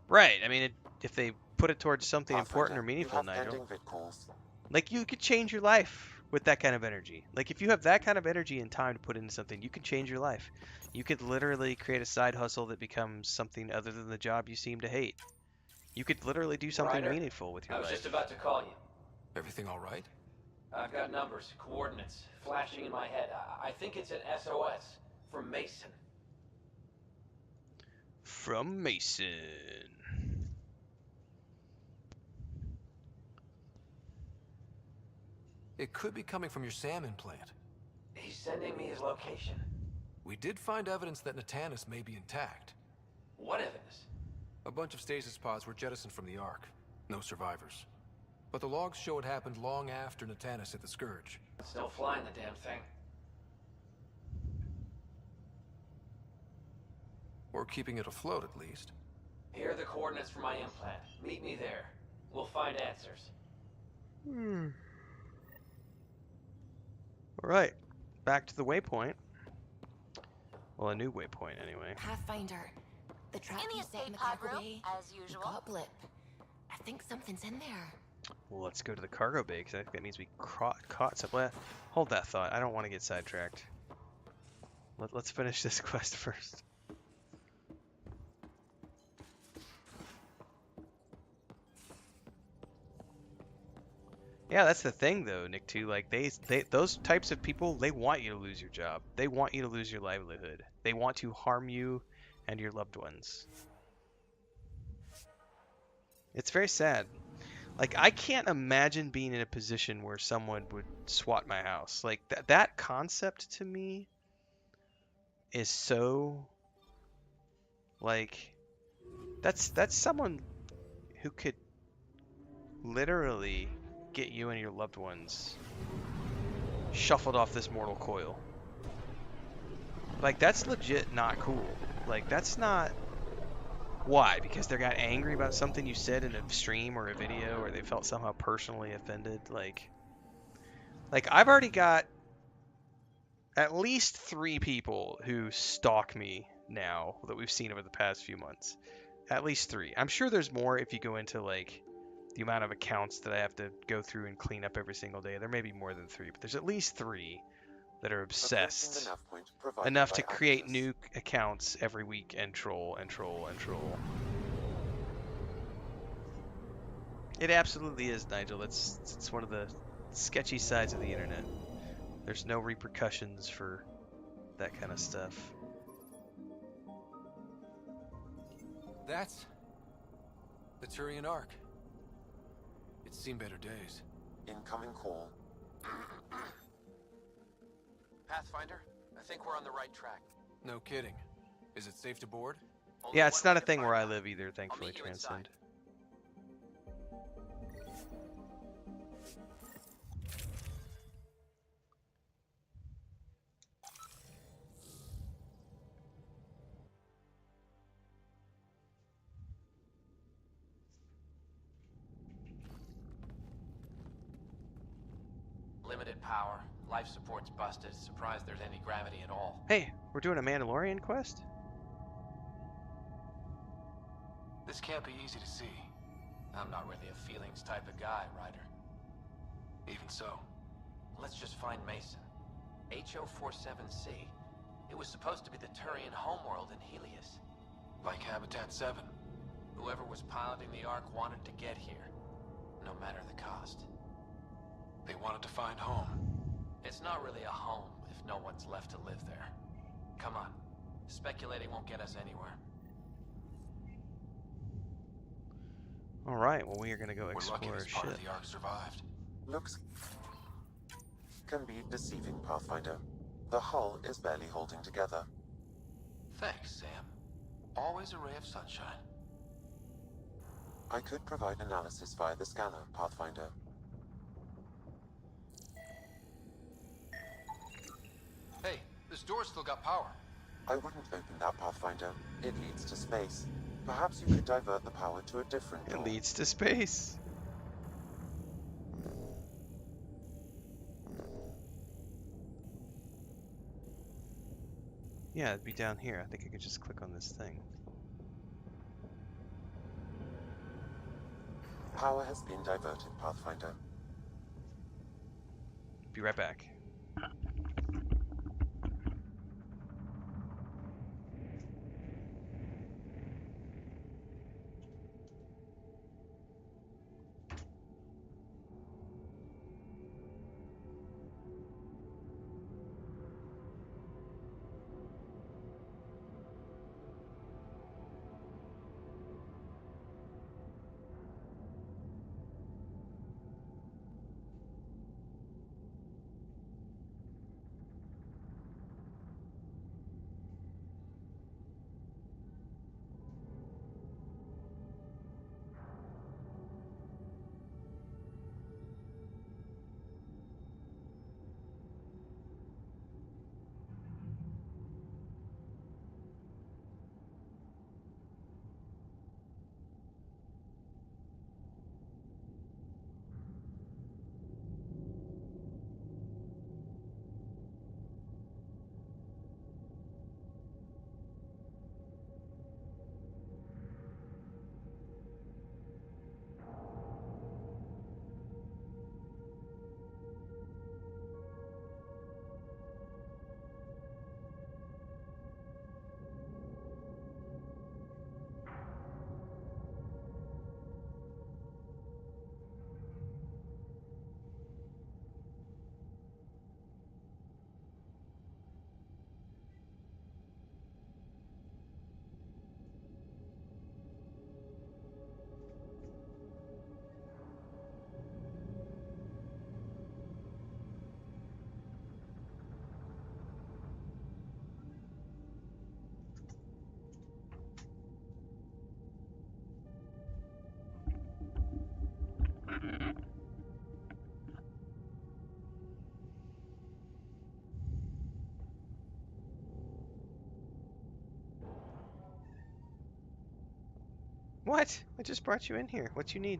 Right, I mean, if they put it towards something important or meaningful, Nigel, like, you could change your life with that kind of energy. Like, if you have that kind of energy and time to put into something, you can change your life. You could literally create a side hustle that becomes something other than the job you seem to hate. You could literally do something meaningful with your life.
I was just about to call you.
Everything all right?
I've got numbers, coordinates, flashing in my head. I think it's an SOS from Mason.
From Mason.
It could be coming from your salmon plant.
He's sending me his location.
We did find evidence that Natanis may be intact.
What evidence?
A bunch of stasis pods were jettisoned from the Ark. No survivors. But the logs show it happened long after Natanis hit the Scourge.
Still flying the damn thing.
Or keeping it afloat, at least.
Here are the coordinates for my implant. Meet me there. We'll find answers.
Alright, back to the waypoint. Well, a new waypoint, anyway.
Pathfinder, the trap
In the
you set in the
escape pod
cargo
room,
bay,
as usual.
got blip. I think something's in there.
Well, let's go to the cargo bay, because I think that means we caught some... Well, hold that thought. I don't want to get sidetracked. Let's finish this quest first. Yeah, that's the thing, though, Nick, too. Like, those types of people, they want you to lose your job. They want you to lose your livelihood. They want to harm you and your loved ones. It's very sad. Like, I can't imagine being in a position where someone would SWAT my house. Like, that concept to me is so... Like, that's someone who could literally get you and your loved ones shuffled off this mortal coil. Like, that's legit not cool. Like, that's not... Why? Because they got angry about something you said in a stream or a video, or they felt somehow personally offended? Like I've already got at least 3 people who stalk me now that we've seen over the past few months. At least 3. I'm sure there's more if you go into, like, the amount of accounts that I have to go through and clean up every single day. There may be more than 3, but there's at least 3 that are obsessed enough to create new accounts every week and troll and troll and troll. It absolutely is, Nigel. It's one of the sketchy sides of the internet. There's no repercussions for that kind of stuff.
That's the Turian Ark. It's seen better days.
Incoming call.
Pathfinder, I think we're on the right track.
No kidding. Is it safe to board?
Yeah, it's not a thing where I live either, thankfully, Transcend.
Limited power. Life support's busted. Surprised there's any gravity at all.
Hey, we're doing a Mandalorian quest?
This can't be easy to see.
I'm not really a feelings type of guy, Ryder.
Even so.
Let's just find Mason. HO47C. It was supposed to be the Turian homeworld in Helios.
Like Habitat 7.
Whoever was piloting the Ark wanted to get here, no matter the cost.
They wanted to find home.
It's not really a home if no one's left to live there. Come on. Speculating won't get us anywhere.
Alright, well, we are going to go explore
We're lucky this part of the Ark survived.
Looks can be deceiving, Pathfinder. The hull is barely holding together.
Thanks, Sam. Always a ray of sunshine.
I could provide analysis via the scanner, Pathfinder.
Hey, this door's still got power.
I wouldn't open that, Pathfinder. It leads to space. Perhaps you could divert the power to a different door.
It leads to space. Yeah, it'd be down here. I think I could just click on this thing.
Power has been diverted, Pathfinder.
Be right back. What? I just brought you in here. What you need?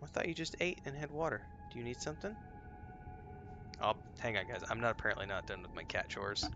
I thought you just ate and had water. Do you need something? Oh, hang on, guys. I'm apparently not done with my cat chores.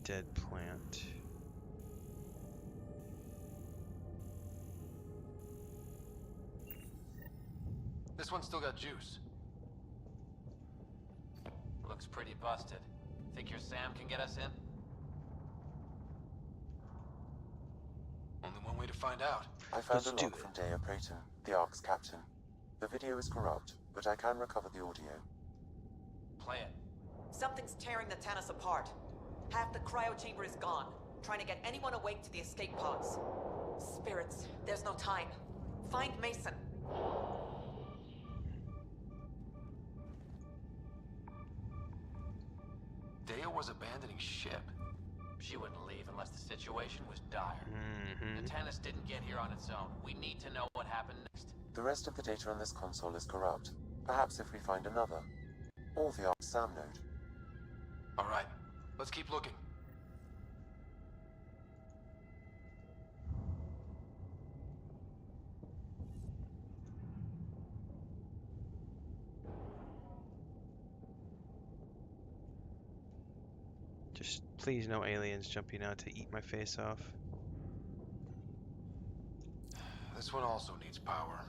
Dead plant.
This one's still got juice.
Looks pretty busted. Think your Sam can get us in?
Only one way to find out.
I found a log from Dea Praetor, the Ark's captain. The video is corrupt, but I can recover the audio.
Play it.
Something's tearing the Tannis apart. Half the cryo chamber is gone, trying to get anyone awake to the escape pods. Spirits, there's no time. Find Mason.
Dea was abandoning ship.
She wouldn't leave unless the situation was dire. The Tannis didn't get here on its own. We need to know what happened next.
The rest of the data on this console is corrupt. Perhaps if we find another. Or the Ark's SAM node.
Alright, let's keep looking.
Just please no aliens jumping out to eat my face off.
This one also needs power.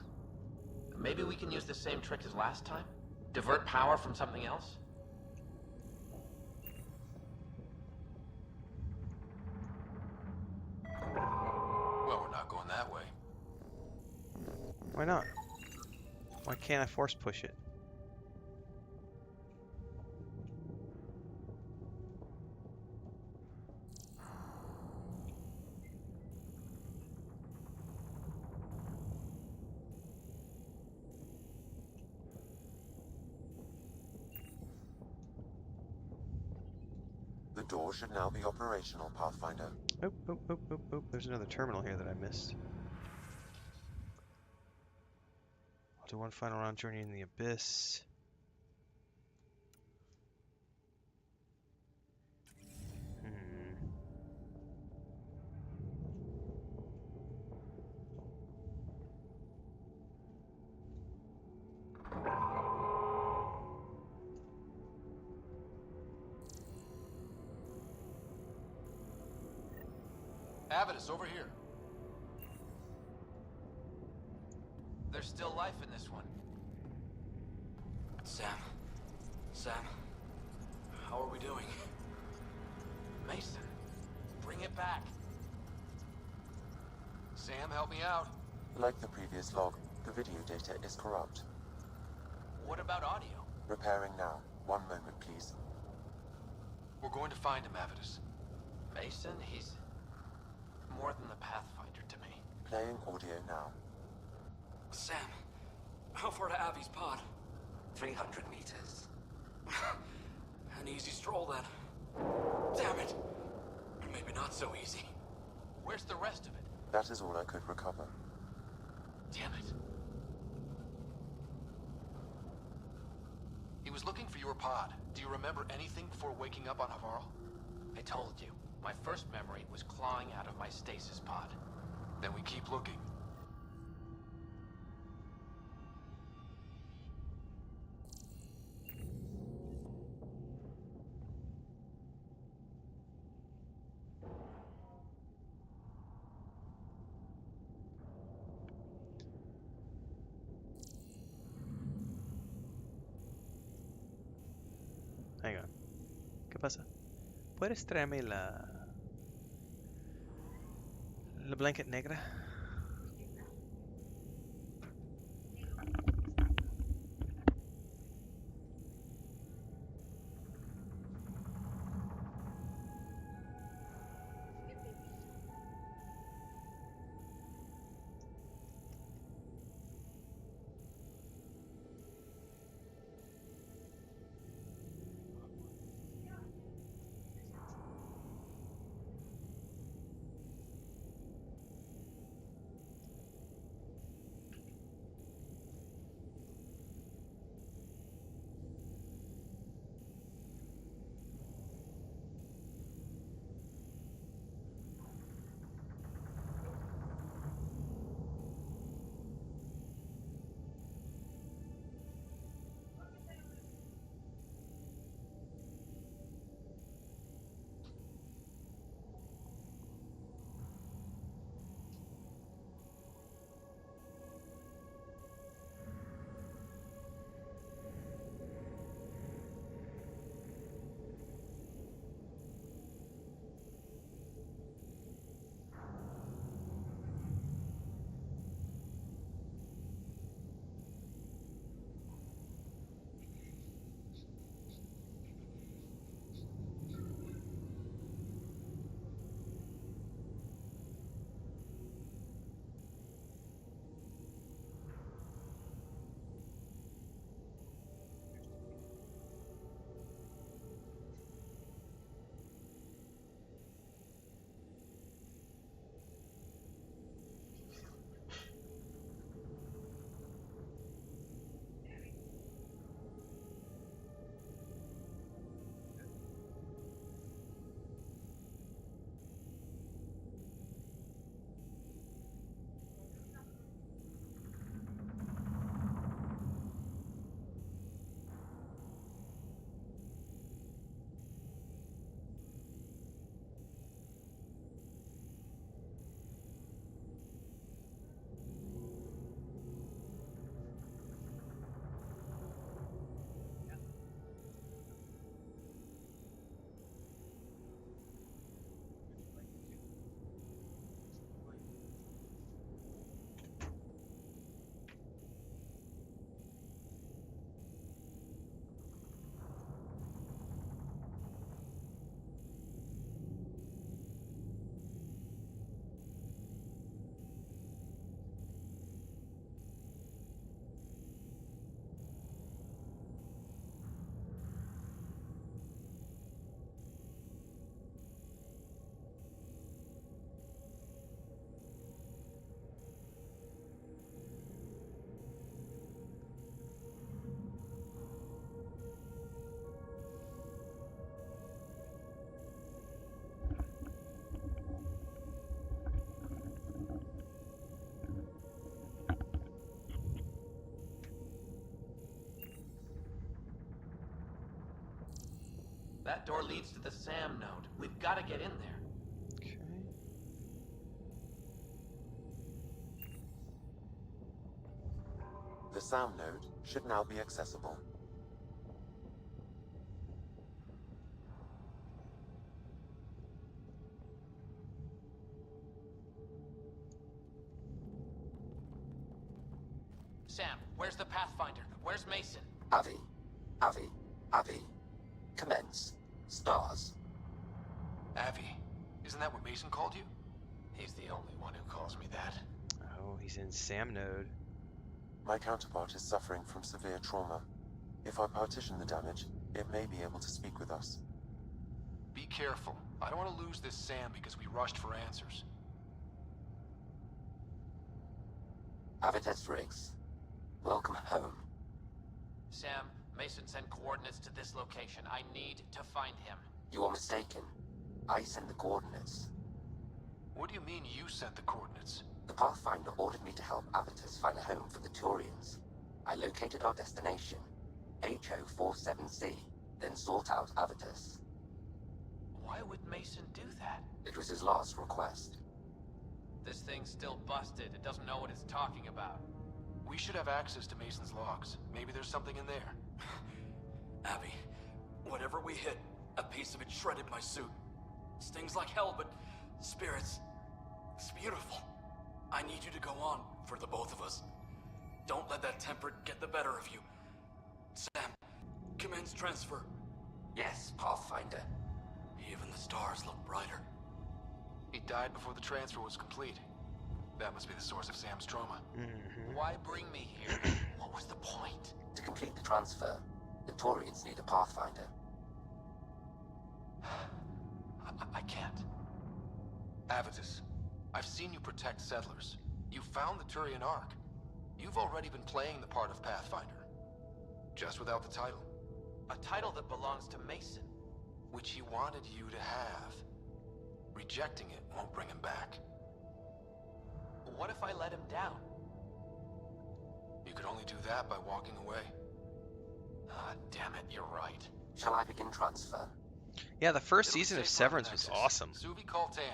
Maybe we can use the same trick as last time? Divert power from something else?
Well, we're not going that way.
Why not? Why can't I force push it?
The door should now be operational, Pathfinder.
Oh, oh, oh, oh, oh. There's another terminal here that I missed. I'll do one final round journey in the abyss.
Avidus, over here.
There's still life in this one.
Sam, how are we doing?
Mason, bring it back.
Sam, help me out.
Like the previous log, the video data is corrupt.
What about audio?
Repairing now. One moment, please.
We're going to find him, Avidus.
Mason, he's more than the Pathfinder to me.
Playing audio now.
Sam, how far to Avi's pod?
300 meters.
An easy stroll then. Damn it! Maybe not so easy.
Where's the rest of it?
That is all I could recover.
Damn it.
He was looking for your pod. Do you remember anything before waking up on Havarl?
I told you. My first memory was clawing out of my stasis pod.
Then we keep looking.
pasa? ¿Puedes traerme la blanket negra?
That door leads to the SAM node. We've got to get in there.
Okay.
The sound node should now be accessible.
Sam, where's the Pathfinder? Where's Mason?
Avi. Commence. Stars.
Avi, isn't that what Mason called you? He's the only one who calls me that.
Oh, he's in Sam node.
My counterpart is suffering from severe trauma. If I partition the damage, it may be able to speak with us.
Be careful. I don't want to lose this Sam because we rushed for answers.
Avitus Riggs. Welcome home.
Sam, Mason sent coordinates to this location. I need to find him.
You are mistaken. I sent the coordinates.
What do you mean you sent the coordinates?
The Pathfinder ordered me to help Avitus find a home for the Turians. I located our destination, HO47C, then sought out Avitus.
Why would Mason do that?
It was his last request.
This thing's still busted. It doesn't know what it's talking about.
We should have access to Mason's logs. Maybe there's something in there.
Abby, whatever we hit, A piece of it shredded my suit. Stings like hell, but spirits, it's beautiful. I need you to go on for the both of us. Don't let that temper get the better of you. Sam, commence transfer.
Yes, Pathfinder.
Even the stars look brighter.
He died before the transfer was complete. That must be the source of Sam's trauma. Why bring me here? What was the point?
To complete the transfer, the Turians need a Pathfinder.
I can't. Avitus, I've seen you protect settlers. You found the Turian Ark. You've already been playing the part of Pathfinder. Just without the title.
A title that belongs to Mason.
Which he wanted you to have. Rejecting it won't bring him back.
What if I let him down?
You could only do that by walking away. Ah, damn it, you're right.
Shall I begin transfer?
Yeah, the first season of Severance was awesome.
Suvi, call Tan.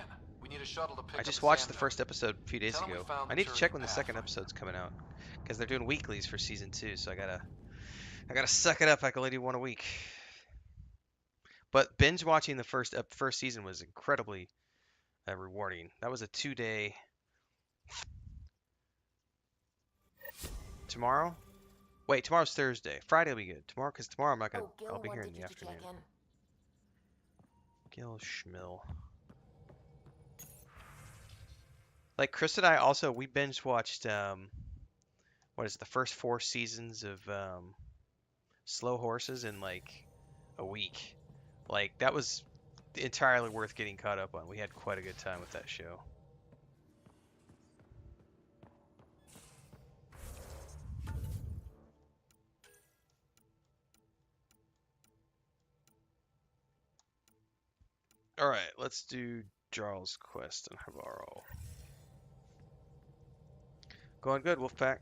We need a shuttle to pick
I
up
just
the
watched
Sam
the first episode a few days
Tell 'em we
ago.
found
I
the
need to check
Turian
when the second
Pathfinder.
episode's coming out, because they're doing weeklies for season 2. So I gotta suck it up. I can only do one a week. But binge watching the first season was incredibly rewarding. That was a 2-day. Tomorrow? Wait, tomorrow's Thursday. Friday will be good. Tomorrow, because tomorrow I'm not gonna.
Gil
I'll be here
wanted
in the
you to
afternoon.
check in.
Gil Schmill. Like Chris and I also we binge watched what is it, the first 4 seasons of Slow Horses in like a week. Like that was entirely worth getting caught up on. We had quite a good time with that show. All right, let's do Jarl's quest and Havaro. Going good, Wolfpack.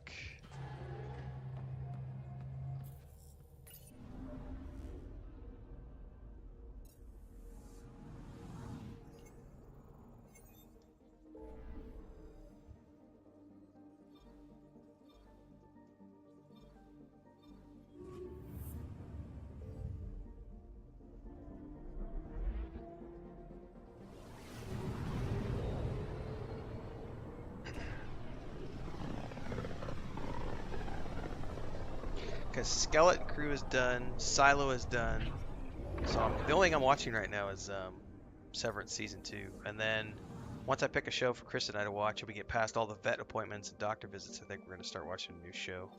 Because Skeleton Crew is done, Silo is done. So the only thing I'm watching right now is Severance Season 2. And then once I pick a show for Chris and I to watch, and we get past all the vet appointments and doctor visits, I think we're going to start watching a new show.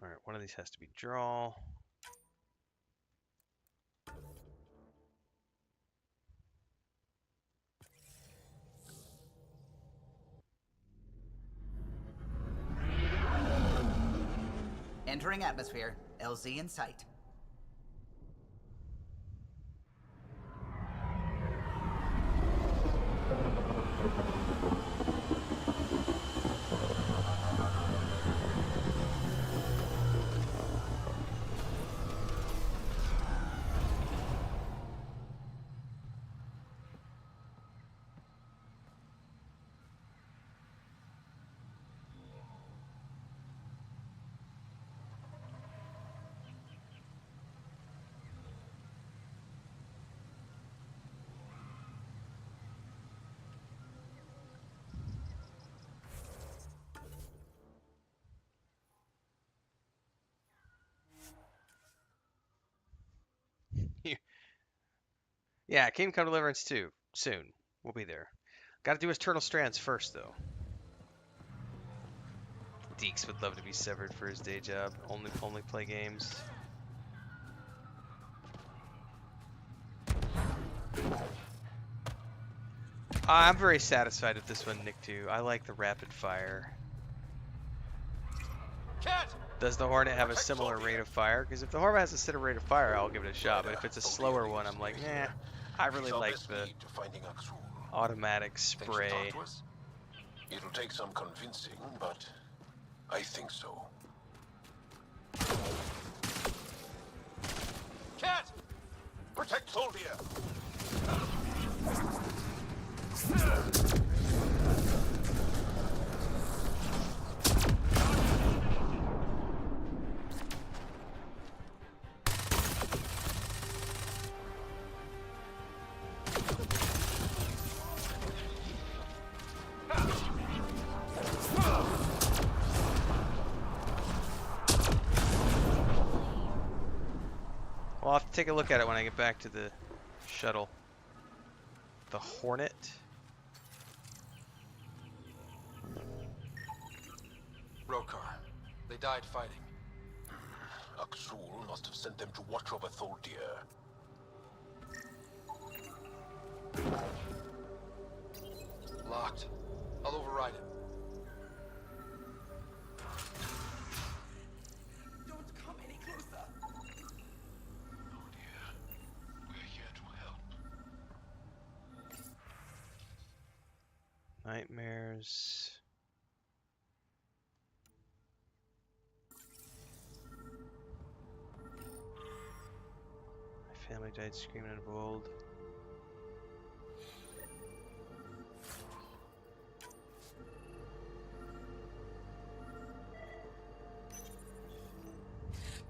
Alright, one of these has to be draw.
Entering atmosphere. LZ in sight.
Yeah, Kingdom Come Deliverance 2. Soon. We'll be there. Gotta do Eternal Strands first, though. Deeks would love to be severed for his day job. Only play games. I'm very satisfied with this one, Nick, too. I like the rapid fire.
Kett!
Does the Hornet have a similar rate of fire? Because if the Hornet has a similar rate of fire, I'll give it a shot. But if it's a slower one, I'm like, nah. I really like the automatic spray.
It'll take some convincing, but I think so.
Kett! Protect Soldier!
Well, I'll have to take a look at it when I get back to the shuttle. The Hornet.
Rokar. They died fighting. Aksul must have sent them to watch over Tholdir. Locked. I'll override it.
Don't come any closer. Oh dear. We're here to help.
Nightmares. My family died screaming in Voeld.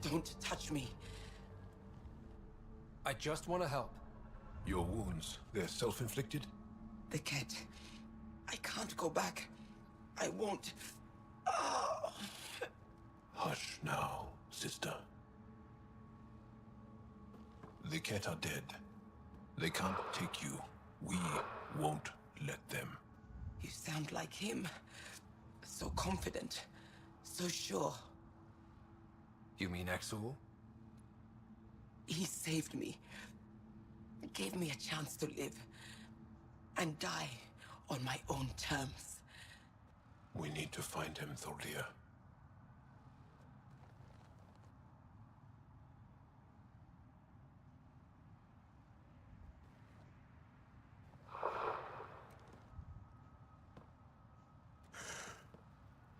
Don't touch me.
I just want to help. Your wounds, they're self-inflicted?
The Kett. I can't go back. I won't. Oh.
Hush now, sister. The Kett are dead. They can't take you. We won't let them.
You sound like him. So confident. So sure.
You mean Axel?
He saved me. Gave me a chance to live. And die on my own terms.
We need to find him, Tholdir.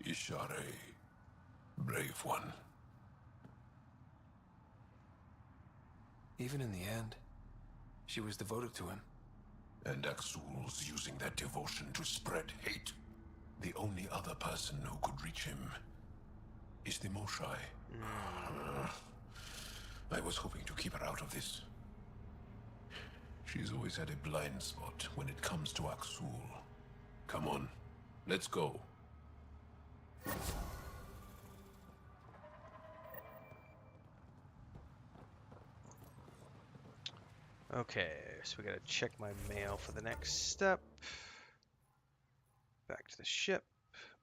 Ishare, brave one.
Even in the end, she was devoted to him.
And Axul's using that devotion to spread hate. The only other person who could reach him is the Moshai. I was hoping to keep her out of this. She's always had a blind spot when it comes to Axul. Come on, let's go.
Okay, so we gotta check my mail for the next step. Back to the ship.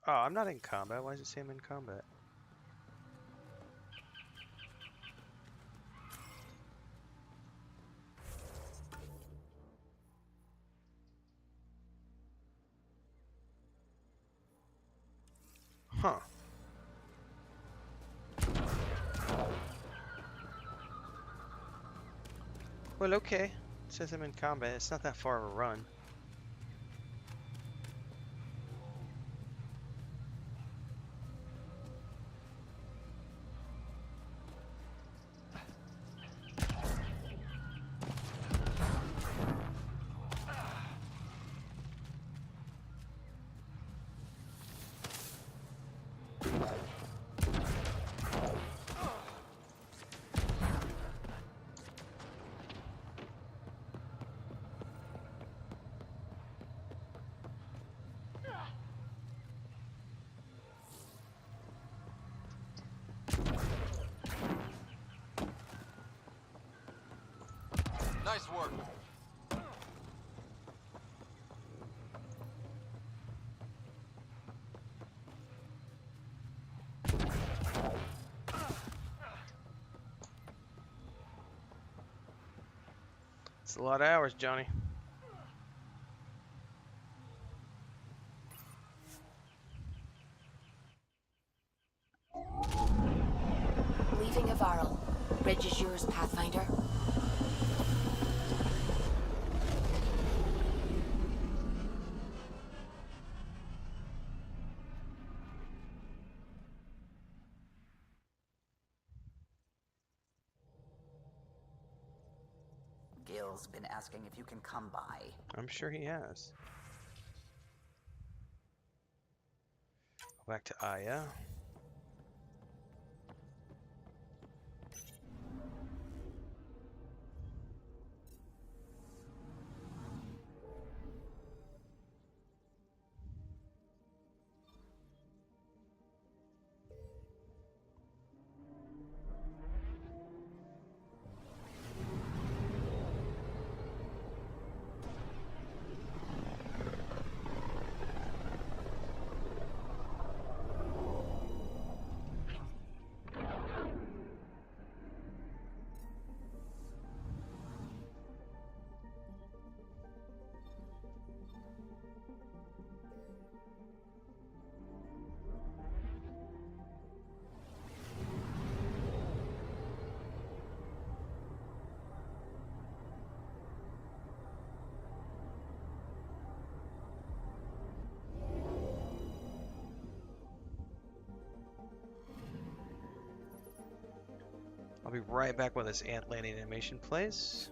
Oh, I'm not in combat. Why does it say I'm in combat? Huh. Well, okay. It says I'm in combat. It's not that far of a run.
Nice work.
It's a lot of hours, Johnny.
Gil's been asking if you can come by.
I'm sure he has. Go back to Aya. I'll be right back when this ant landing animation plays.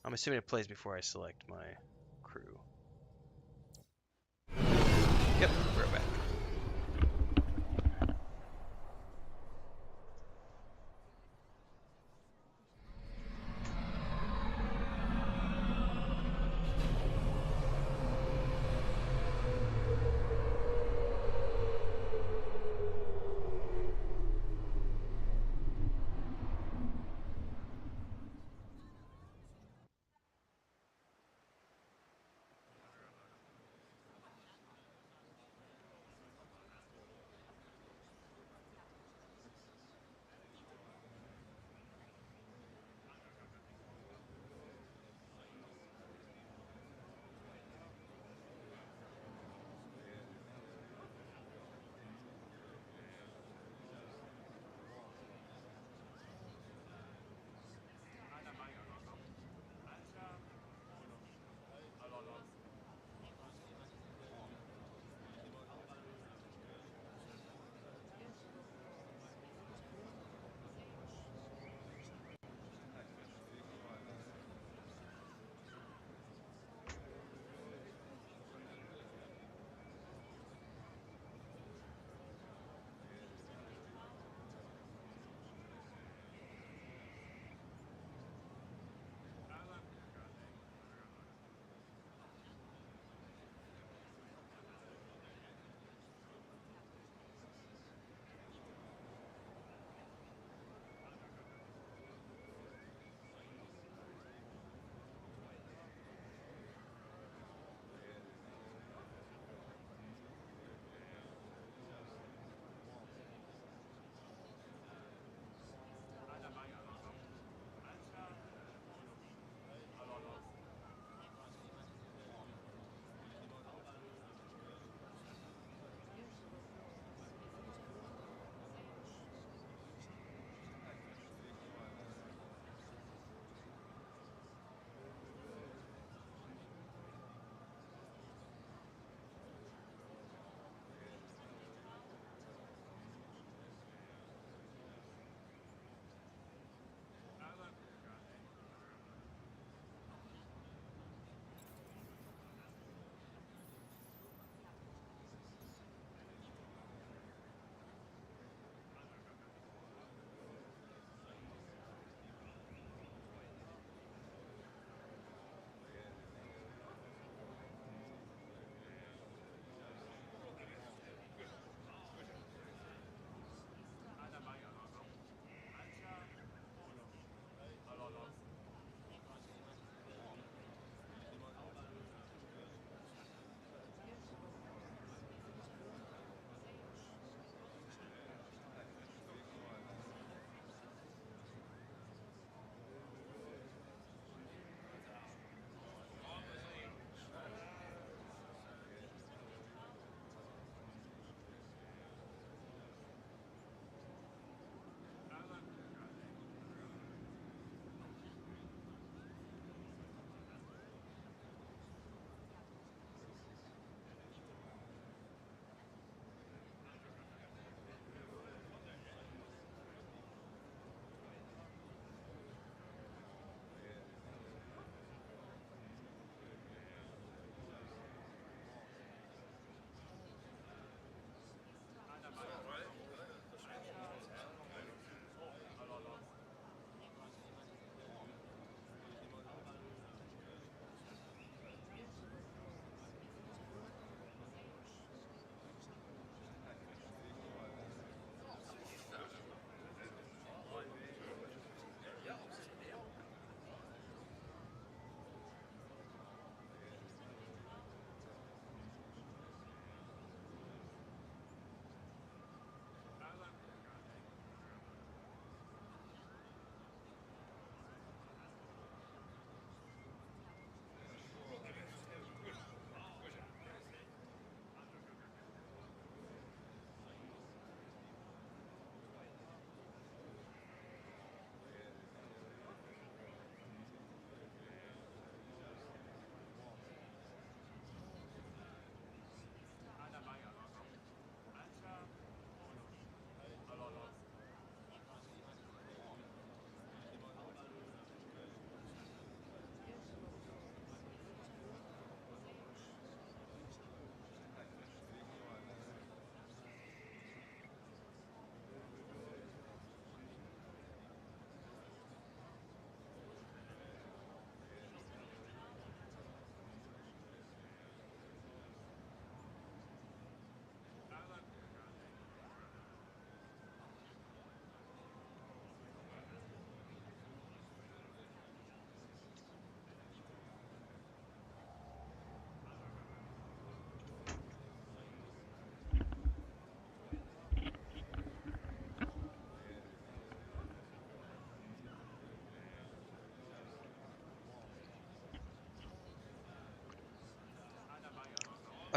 I'm assuming it plays before I select my crew. Yep, we're back.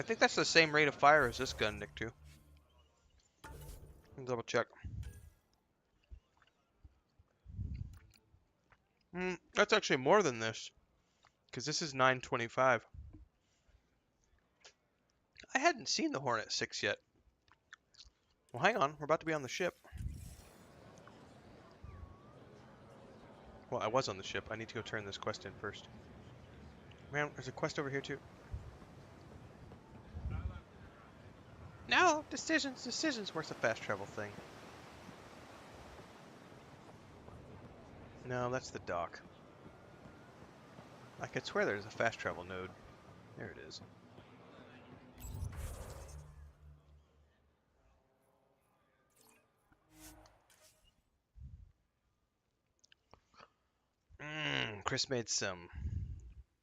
I think that's the same rate of fire as this gun, Nick, too. Double check. That's actually more than this, because this is 925. I hadn't seen the Hornet 6 yet. Well, hang on. We're about to be on the ship. Well, I was on the ship. I need to go turn this quest in first. Man, there's a quest over here, too. No! Decisions. Where's the fast travel thing? No, that's the dock. I could swear there's a fast travel node. There it is. Chris made some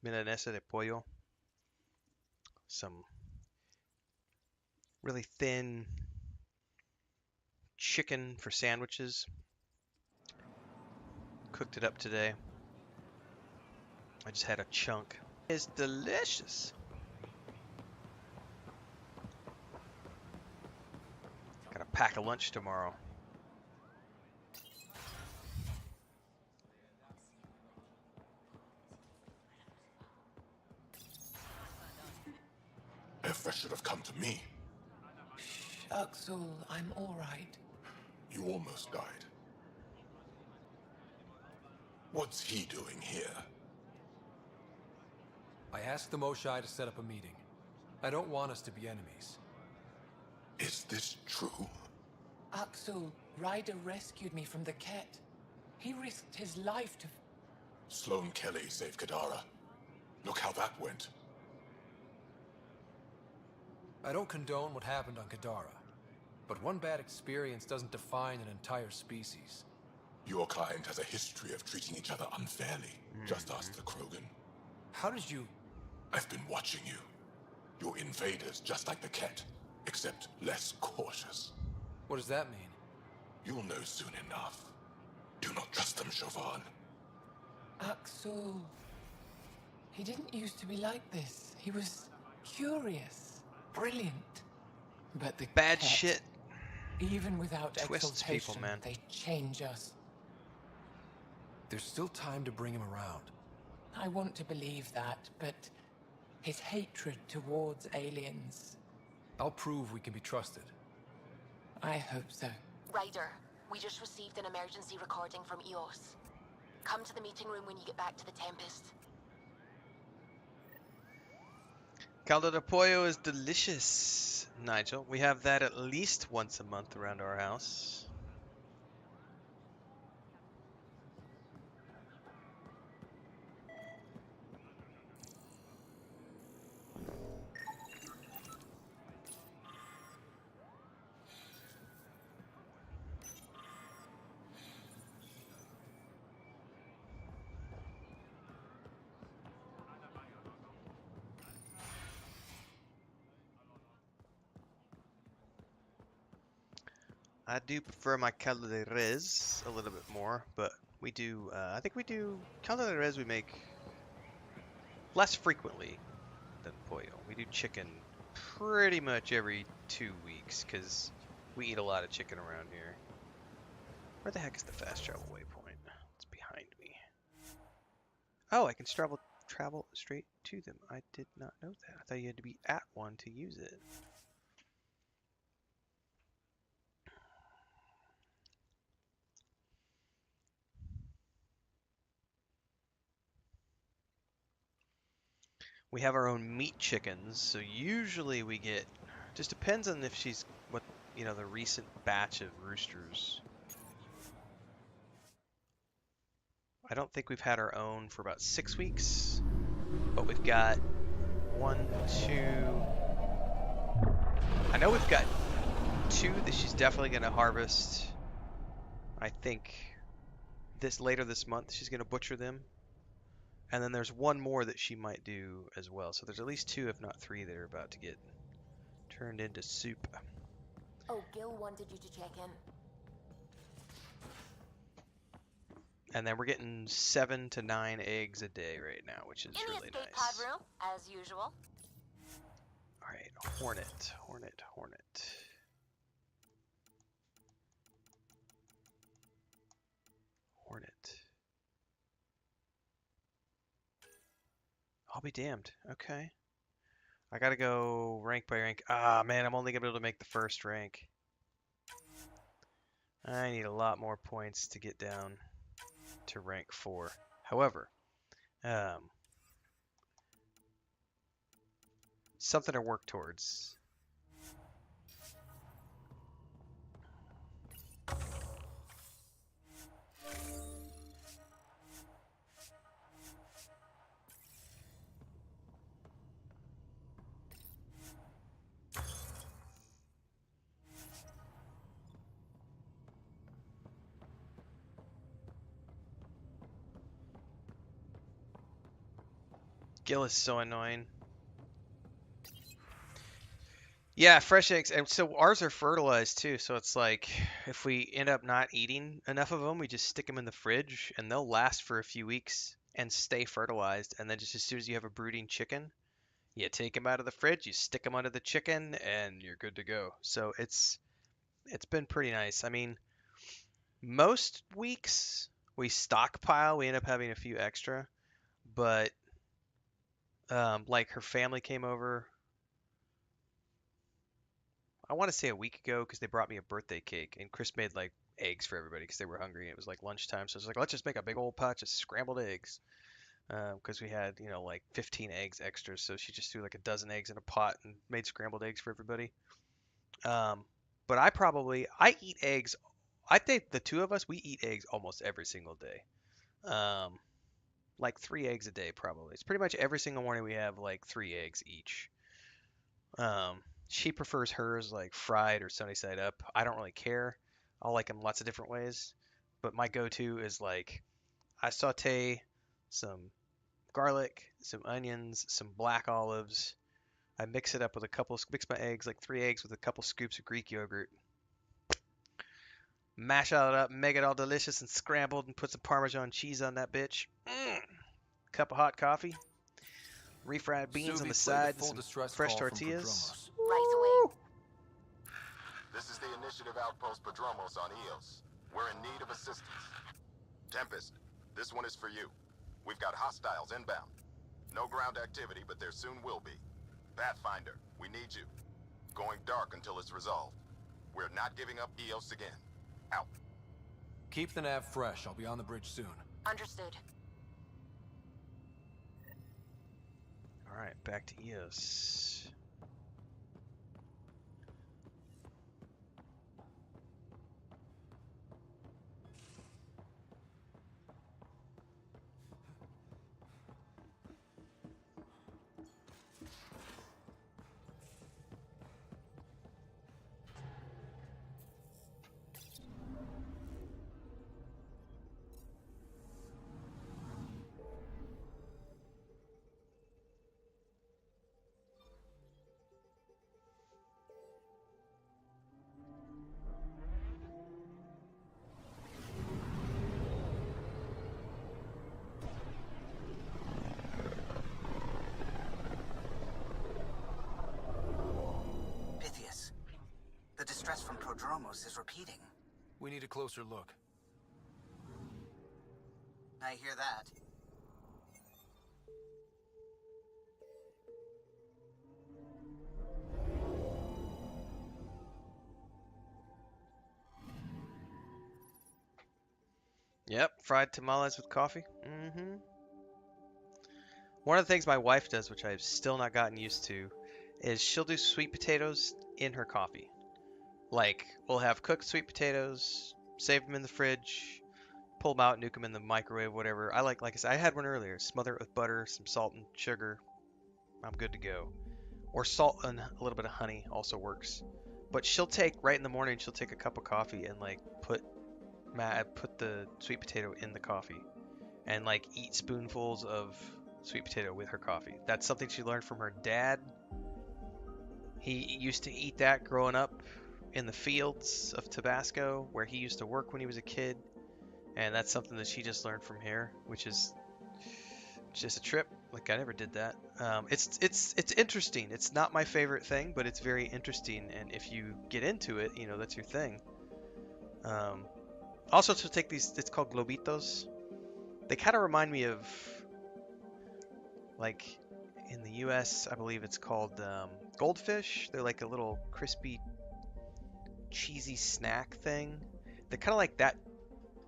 milanesa de pollo. Some really thin chicken for sandwiches. Cooked it up today. I just had a chunk. It's delicious. Gotta pack a lunch tomorrow.
If should have come to me.
Axel, I'm all right.
You almost died. What's he doing here?
I asked the Moshai to set up a meeting. I don't want us to be enemies.
Is this true?
Axel, Ryder rescued me from the Kett. He risked his life to...
Sloane Kelly saved Kadara. Look how that went.
I don't condone what happened on Kadara, but one bad experience doesn't define an entire species.
Your kind has a history of treating each other unfairly. Just ask the Krogan.
How did you...
I've been watching you. You're invaders just like the Kett, except less cautious.
What does that mean?
You'll know soon enough. Do not trust them, Chauvin.
Axel... He didn't used to be like this. He was curious, brilliant. But the
bad
Kett,
shit.
Even without
Twists
exaltation,
people, man.
they change us.
There's still time to bring him around.
I want to believe that, but his hatred towards aliens...
I'll prove we can be trusted.
I hope so.
Ryder, we just received an emergency recording from EOS. Come to the meeting room when you get back to the Tempest.
Caldo de pollo is delicious, Nigel. We have that at least once a month around our house. I do prefer my caldo de res a little bit more, but we do, I think we do, caldo de res we make less frequently than pollo. We do chicken pretty much every 2 weeks, because we eat a lot of chicken around here. Where the heck is the fast travel waypoint? It's behind me. Oh, I can travel straight to them. I did not know that. I thought you had to be at one to use it. We have our own meat chickens, so usually we get, just depends on if she's, what, you know, the recent batch of roosters. I don't think we've had our own for about 6 weeks, but we've got 1, 2, I know we've got 2 that she's definitely going to harvest. I think later this month she's going to butcher them. And then there's 1 more that she might do as well. So there's at least 2, if not 3, that are about to get turned into soup.
Oh, Gil wanted you to check in.
And then we're getting 7 to 9 eggs a day right now, which is really nice.
In the escape pod room, as usual.
Alright, Hornet. I'll be damned. Okay. I gotta go rank by rank. Ah, man, I'm only gonna be able to make the first rank. I need a lot more points to get down to rank 4. However, something to work towards. Gill is so annoying. Yeah, fresh eggs. And so ours are fertilized too. So it's like if we end up not eating enough of them, we just stick them in the fridge and they'll last for a few weeks and stay fertilized. And then just as soon as you have a brooding chicken, you take them out of the fridge, you stick them under the chicken, and you're good to go. So it's been pretty nice. I mean, most weeks we stockpile, we end up having a few extra, but like her family came over, I want to say a week ago, because they brought me a birthday cake, and Chris made like eggs for everybody because they were hungry. And it was like lunchtime, so it's like, let's just make a big old patch of scrambled eggs, because we had, you know, like 15 eggs extra. So she just threw like a dozen eggs in a pot and made scrambled eggs for everybody. But I eat eggs. I think the two of us, we eat eggs almost every single day. Like 3 eggs a day probably. It's pretty much every single morning we have like 3 eggs each. She prefers hers like fried or sunny side up. I don't really care. I'll like them lots of different ways. But my go-to is like I saute some garlic, some onions, some black olives. I mix it up with mix my eggs, like 3 eggs with a couple scoops of Greek yogurt. Mash all it up, make it all delicious and scrambled, and put some Parmesan cheese on that bitch. Cup of hot coffee. Refried beans on the side, and some fresh tortillas.
Right away.
This is the Initiative Outpost Padromos on Eos. We're in need of assistance. Tempest, this one is for you. We've got hostiles inbound. No ground activity, but there soon will be. Pathfinder, we need you. Going dark until it's resolved. We're not giving up Eos again. Out.
Keep the nav fresh. I'll be on the bridge soon.
Understood.
Alright, back to Eos.
The distress from Prodromos is repeating.
We need a closer look.
I hear that.
Yep, fried tamales with coffee. Mm-hmm. One of the things my wife does, which I've still not gotten used to, is she'll do sweet potatoes in her coffee. Like, we'll have cooked sweet potatoes, save them in the fridge, pull them out, nuke them in the microwave, whatever. Like I said, I had one earlier. Smother it with butter, some salt and sugar. I'm good to go. Or salt and a little bit of honey also works. But she'll take, right in the morning, she'll take a cup of coffee and like put the sweet potato in the coffee. And like eat spoonfuls of sweet potato with her coffee. That's something she learned from her dad. He used to eat that growing up in the fields of Tabasco, where he used to work when he was a kid, and that's something that she just learned from here, which is just a trip. Like I never did that. It's interesting. It's not my favorite thing, but it's very interesting. And if you get into it, you know that's your thing. Also, to take these, it's called globitos. They kind of remind me of, like, in the U.S., I believe it's called goldfish. They're like a little crispy, cheesy snack thing. They're kind of like that,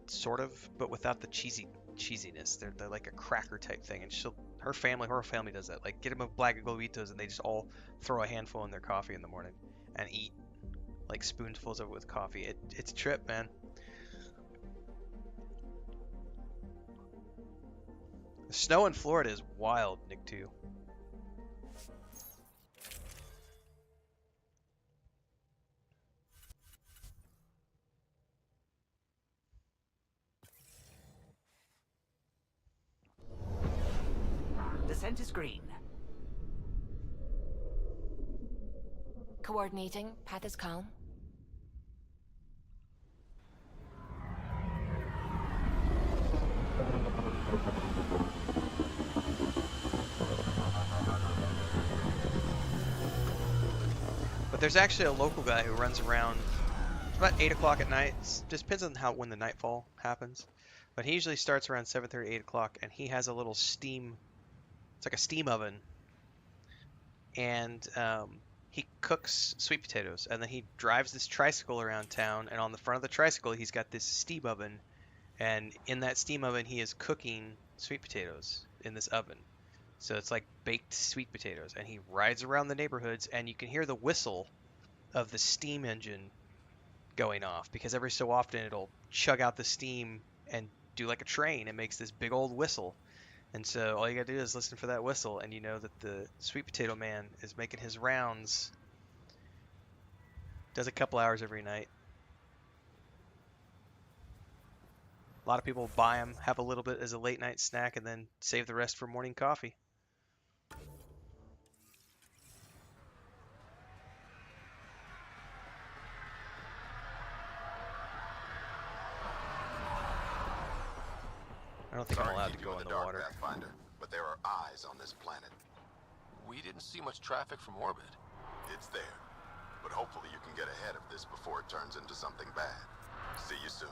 sort of, but without the cheesiness. They're like a cracker type thing, and her family does that. Like, get them a bag of globitos, and they just all throw a handful in their coffee in the morning and eat like spoonfuls of it with coffee. It's a trip, man. The snow in Florida is wild, Nick, too.
Descent is green.
Coordinating. Path is calm.
But there's actually a local guy who runs around. It's about 8 o'clock at night. It just depends on when the nightfall happens. But he usually starts around 7:30, 8 o'clock, and he has a little steam. It's like a steam oven, and he cooks sweet potatoes, and then he drives this tricycle around town, and on the front of the tricycle he's got this steam oven, and in that steam oven he is cooking sweet potatoes in this oven. So it's like baked sweet potatoes, and he rides around the neighborhoods, and you can hear the whistle of the steam engine going off, because every so often it'll chug out the steam and do like a train. It makes this big old whistle. And so all you gotta do is listen for that whistle, and you know that the sweet potato man is making his rounds. Does a couple hours every night. A lot of people buy them, have a little bit as a late night snack, and then save the rest for morning coffee. I don't think I'm allowed to go in the water.
Pathfinder, but there are eyes on this planet.
We didn't see much traffic from orbit.
It's there. But hopefully you can get ahead of this before it turns into something bad. See you soon.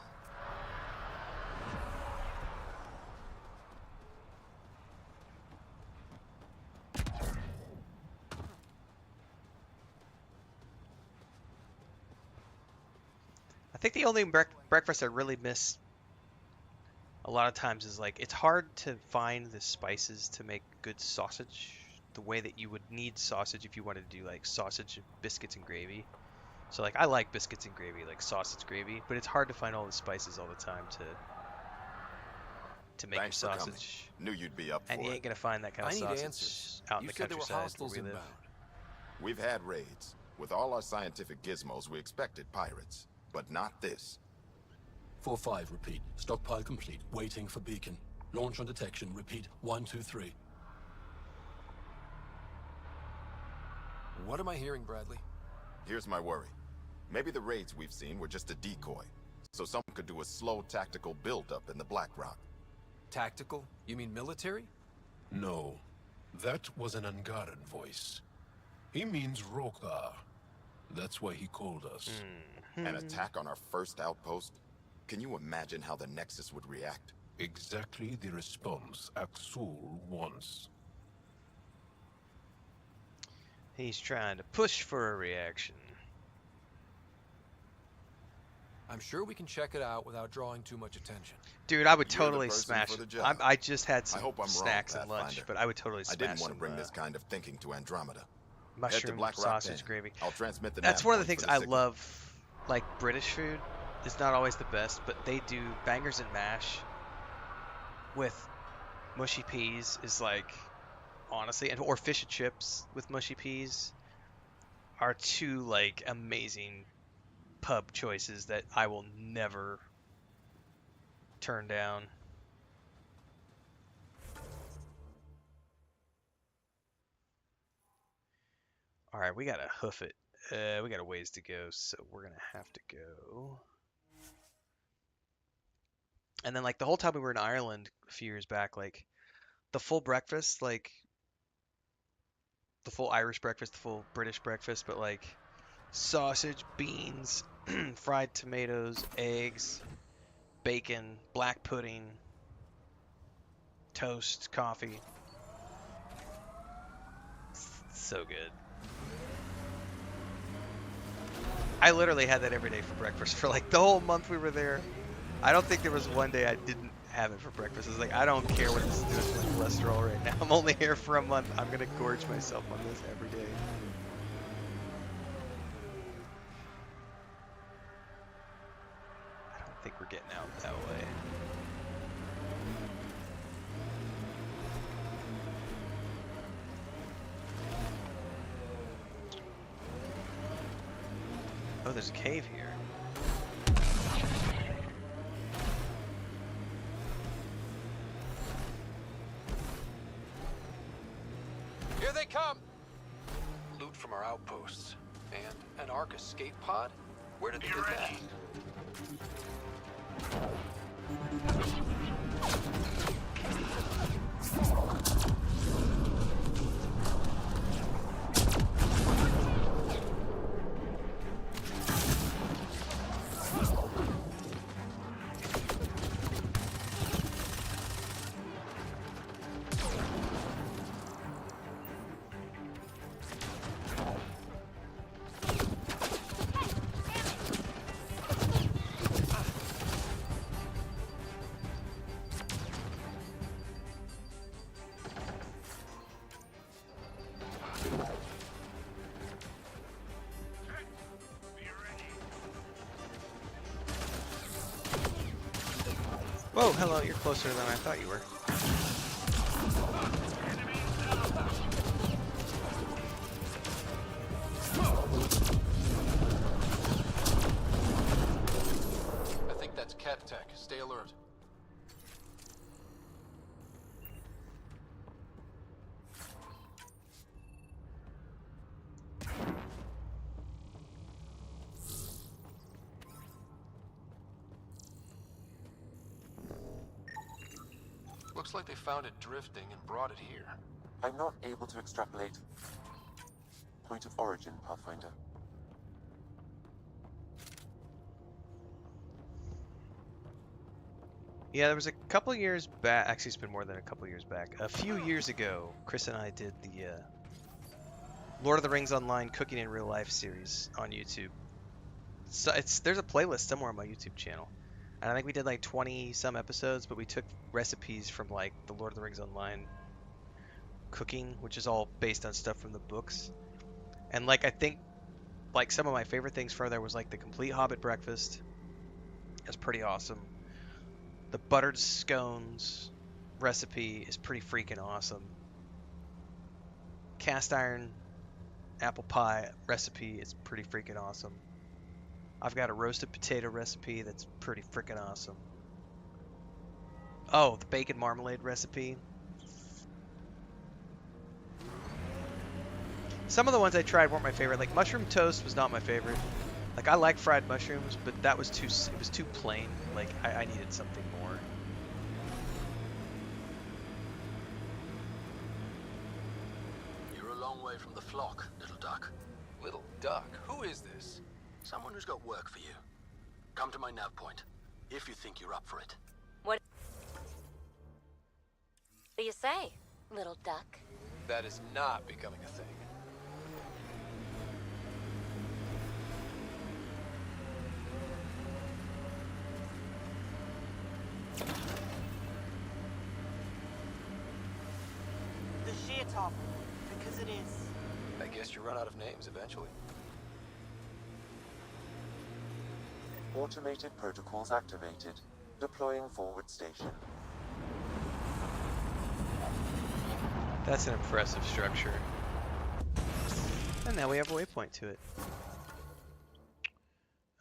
I think the only breakfast I really miss a lot of times is like it's hard to find the spices to make good sausage the way that you would need sausage if you wanted to do like sausage, biscuits, and gravy. So like I like biscuits and gravy, like sausage gravy, but it's hard to find all the spices all the time to make your sausage.
Knew you'd be up for it.
And you ain't gonna find that kind of sausage
answers.
out in
You
the
said there were
countryside where
hostiles
we live.
inbound.
We've had raids. With all our scientific gizmos, we expected pirates. But not this.
4-5, repeat. Stockpile complete. Waiting for beacon. Launch on detection. Repeat. 1, 2, 3. What am I hearing, Bradley?
Here's my worry. Maybe the raids we've seen were just a decoy, so someone could do a slow tactical build-up in the Black Rock.
Tactical? You mean military?
No. That was an Angaran voice. He means Rokar. That's why he called us.
An attack on our first outpost? Can you imagine how the Nexus would react?
Exactly the response Axul wants.
He's trying to push for a reaction.
I'm sure we can check it out without drawing too much attention.
Dude, I would
You're the
totally
person
smash
for the
it.
job.
I just had some
I hope I'm
snacks
wrong,
and lunch,
Pathfinder.
but I would totally smash
I didn't want to
some,
bring this kind of thinking to Andromeda. Head to
mushroom
Black Rock
sausage
10.
gravy.
I'll transmit the
That's
nav
one of the
point
things
for
I
signal.
love. Like British food is not always the best, but they do bangers and mash with mushy peas is like honestly, or fish and chips with mushy peas are two like amazing pub choices that I will never turn down. All right, we gotta hoof it. We got a ways to go, so we're gonna have to go. And then like the whole time we were in Ireland a few years back, like the full breakfast, like the full Irish breakfast, the full British breakfast, but like sausage, beans, fried tomatoes, eggs, bacon, black pudding, toast, coffee. So good. I literally had that every day for breakfast for like the whole month we were there. I don't think there was one day I didn't have it for breakfast. It's like, I don't care what this is doing to my cholesterol right now. I'm only here for a month. I'm going to gorge myself on this every day. I don't think we're getting out that way. Oh, there's a cave here.
Here they come! Loot from our outposts. And an Ark escape pod? Where did they get that?
Whoa, hello, you're closer than I thought you were.
I think that's Kett tech. Stay alert. Looks like they found it drifting and brought it here.
I'm not able to extrapolate. Point of origin, Pathfinder.
Yeah, there was a couple years back. Actually, it's been more than a couple years back. A few years ago, Chris and I did the Lord of the Rings Online Cooking in Real Life series on YouTube. So there's a playlist somewhere on my YouTube channel. And I think we did like 20 some episodes, but we took recipes from like the Lord of the Rings Online cooking, which is all based on stuff from the books. And like, I think like some of my favorite things from there was like the complete Hobbit breakfast. That's pretty awesome. The buttered scones recipe is pretty freaking awesome. Cast iron apple pie recipe is pretty freaking awesome. I've got a roasted potato recipe that's pretty freaking awesome. Oh, the bacon marmalade recipe. Some of the ones I tried weren't my favorite. Like mushroom toast was not my favorite. Like I like fried mushrooms, but that was it was too plain. Like I needed something more.
You're a long way from the flock, little duck.
Little duck? Who is this?
Someone who's got work for you. Come to my nav point, if you think you're up for it.
What do you say, little duck?
That is not becoming a thing.
The sheer top, because it is.
I guess you run out of names eventually.
Automated protocols activated. Deploying forward station.
That's an impressive structure. And now we have a waypoint to it.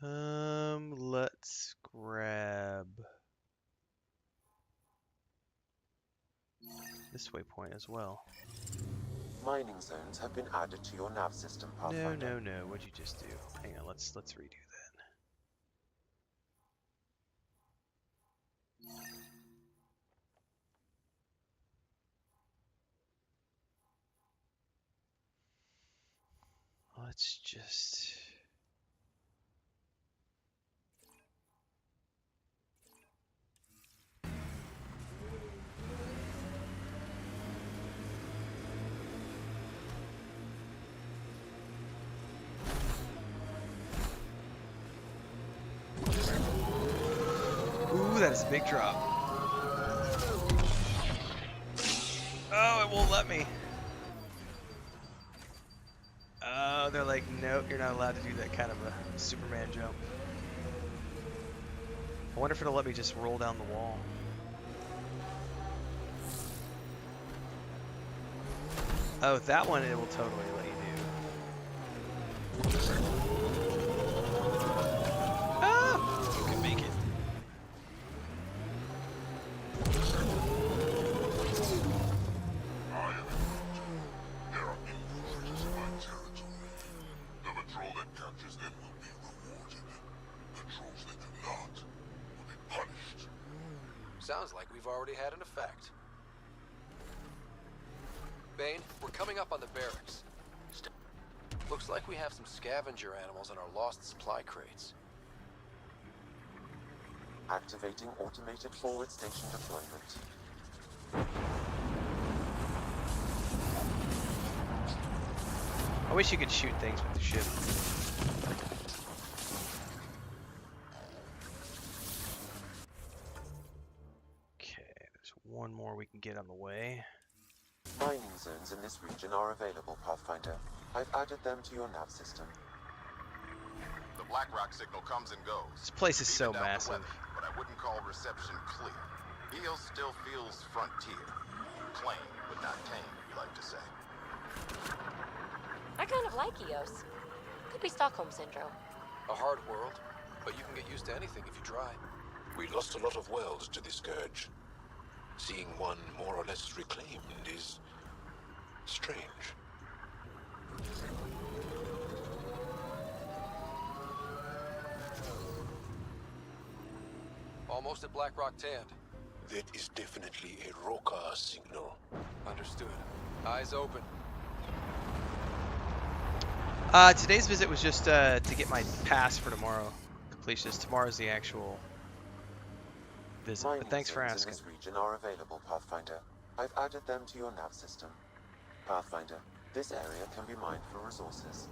Let's grab this waypoint as well.
Mining zones have been added to your nav system,
No,
Pathfinder.
no, no. What'd you just do? Hang on, let's redo that. let's just... Ooh, that is a big drop. Oh, it won't let me. Oh, they're like, nope, you're not allowed to do that kind of a Superman jump. I wonder if it'll let me just roll down the wall. Oh, that one it will totally let you do. Ah! You can make it.
Sounds like we've already had an effect. Bane, we're coming up on the barracks. Looks like we have some scavenger animals in our lost supply crates.
Activating automated forward station deployment.
I wish you could shoot things with the ship. One more we can get on the way.
Mining zones in this region are available, Pathfinder. I've added them to your nav system.
The Black Rock signal comes and goes.
This place is so massive.
Weather, but I wouldn't call reception clear. EOS still feels frontier. Plain, but not tame, we like to say.
I kind of like EOS. Could be Stockholm Syndrome.
A hard world, but you can get used to anything if you try.
We lost a lot of worlds to the Scourge. Seeing one more or less reclaimed is strange.
Almost at Black Rock Tand.
That is definitely a Roka signal.
Understood. Eyes open.
Today's visit was just to get my pass for tomorrow. Completion. Tomorrow's the actual visit.
Mining
But thanks for
zones
asking.
in this region are available, Pathfinder. I've added them to your nav system. Pathfinder, this area can be mined for resources.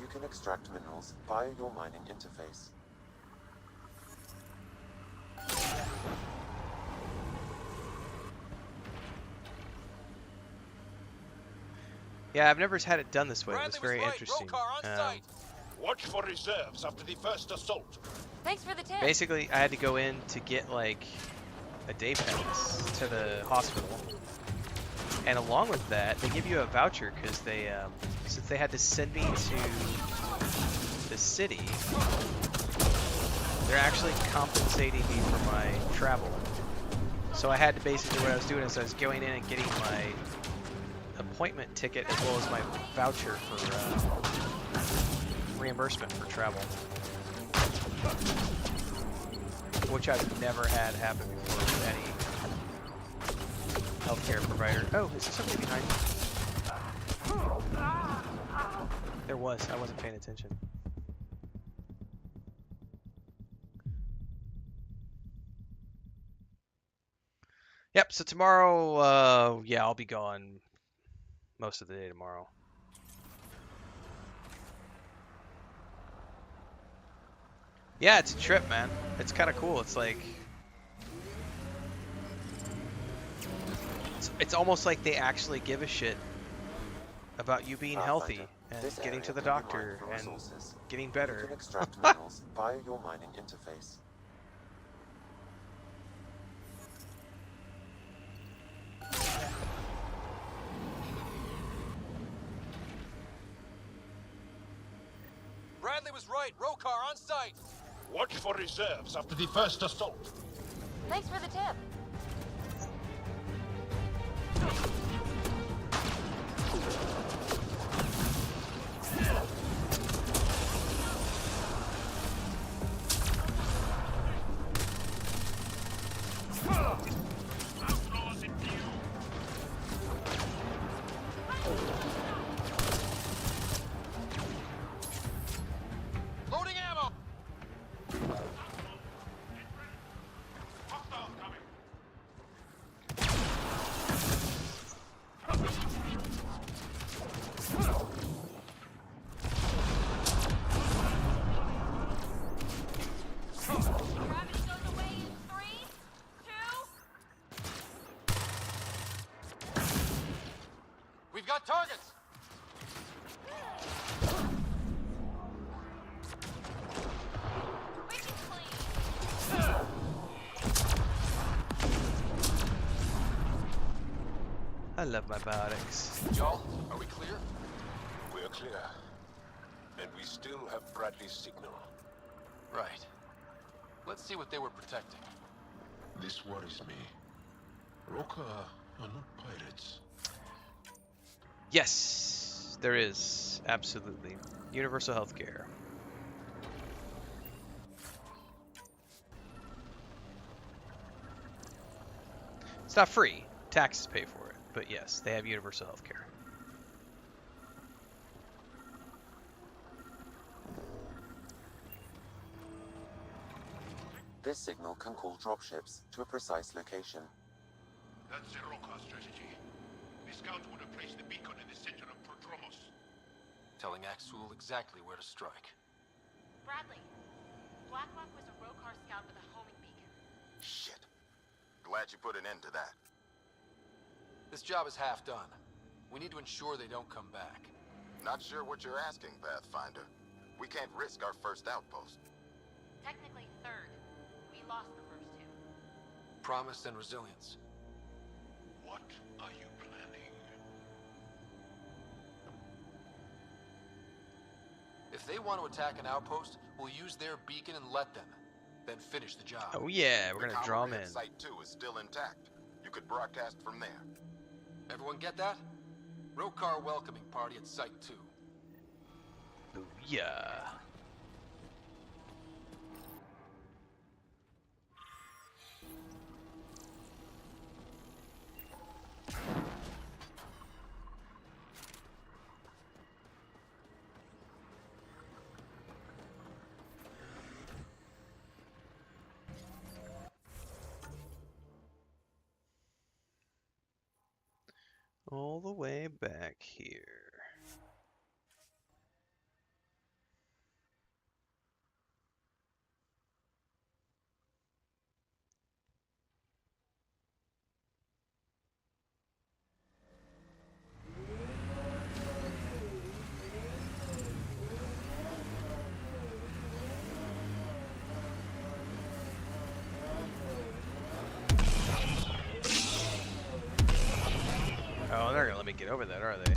You can extract minerals via your mining interface.
Yeah, I've never had it done this way. It was very interesting.
Watch for reserves after the first assault.
Thanks for the tip.
Basically, I had to go in to get like a day pass to the hospital, and along with that, they give you a voucher because they, since they had to send me to the city, they're actually compensating me for my travel. So I had to basically, what I was doing is I was going in and getting my appointment ticket as well as my voucher for reimbursement for travel, which I've never had happen before with any healthcare provider. Oh, is there something behind me? There was. I wasn't paying attention. Yep, so tomorrow, yeah, I'll be gone most of the day tomorrow. Yeah, it's a trip, man. It's kind of cool. It's like... It's almost like they actually give a shit about you being healthy and getting to the doctor and getting better.
You can extract minerals via your mining interface.
Bradley was right. Rokar on site.
Watch for reserves after the first assault.
Thanks for the tip.
got targets!
I love my biotics.
Y'all, are we clear?
We're clear. And we still have Bradley's signal.
Right. Let's see what they were protecting.
This worries me. Roka are not pirates.
Yes, there is. Absolutely. Universal healthcare. It's not free. Taxes pay for it. But yes, they have universal healthcare.
This signal can call dropships to a precise location.
That's the Roka strategy. The scout would have placed the beacon in the center of Prodromos.
Telling Axul exactly where to strike.
Bradley, Blackhawk was a Rokar scout with a homing beacon.
Shit. Glad you put an end to that.
This job is half done. We need to ensure they don't come back.
Not sure what you're asking, Pathfinder. We can't risk our first outpost.
Technically third. We lost the first two.
Promise and resilience.
What are you planning?
If they want to attack an outpost, we'll use their beacon and let them. Then finish the job.
Oh yeah, we're gonna draw them in.
Site 2 is still intact. You could broadcast from there.
Everyone get that? Rokar welcoming party at Site 2.
Oh yeah. All the way back here. Oh, they're gonna let me get over that, are they?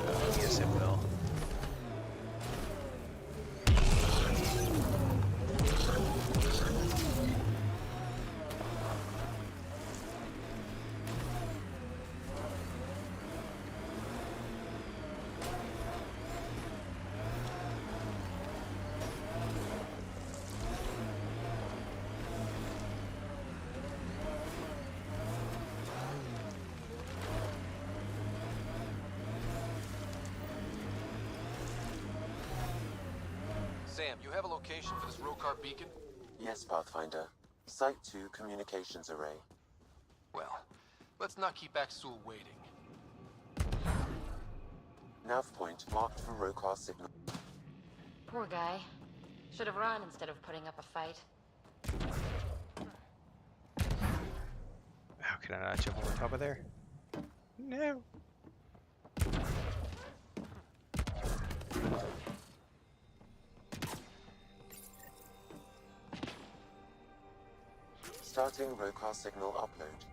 Oh, yes, it will.
Sam, you have a location for this Rokar beacon?
Yes, Pathfinder. Site 2 communications array.
Well, let's not keep Axul waiting.
Nav point marked for Rokar signal.
Poor guy. Should have run instead of putting up a fight.
How can I not jump over top of there? No.
Starting Rokar signal upload.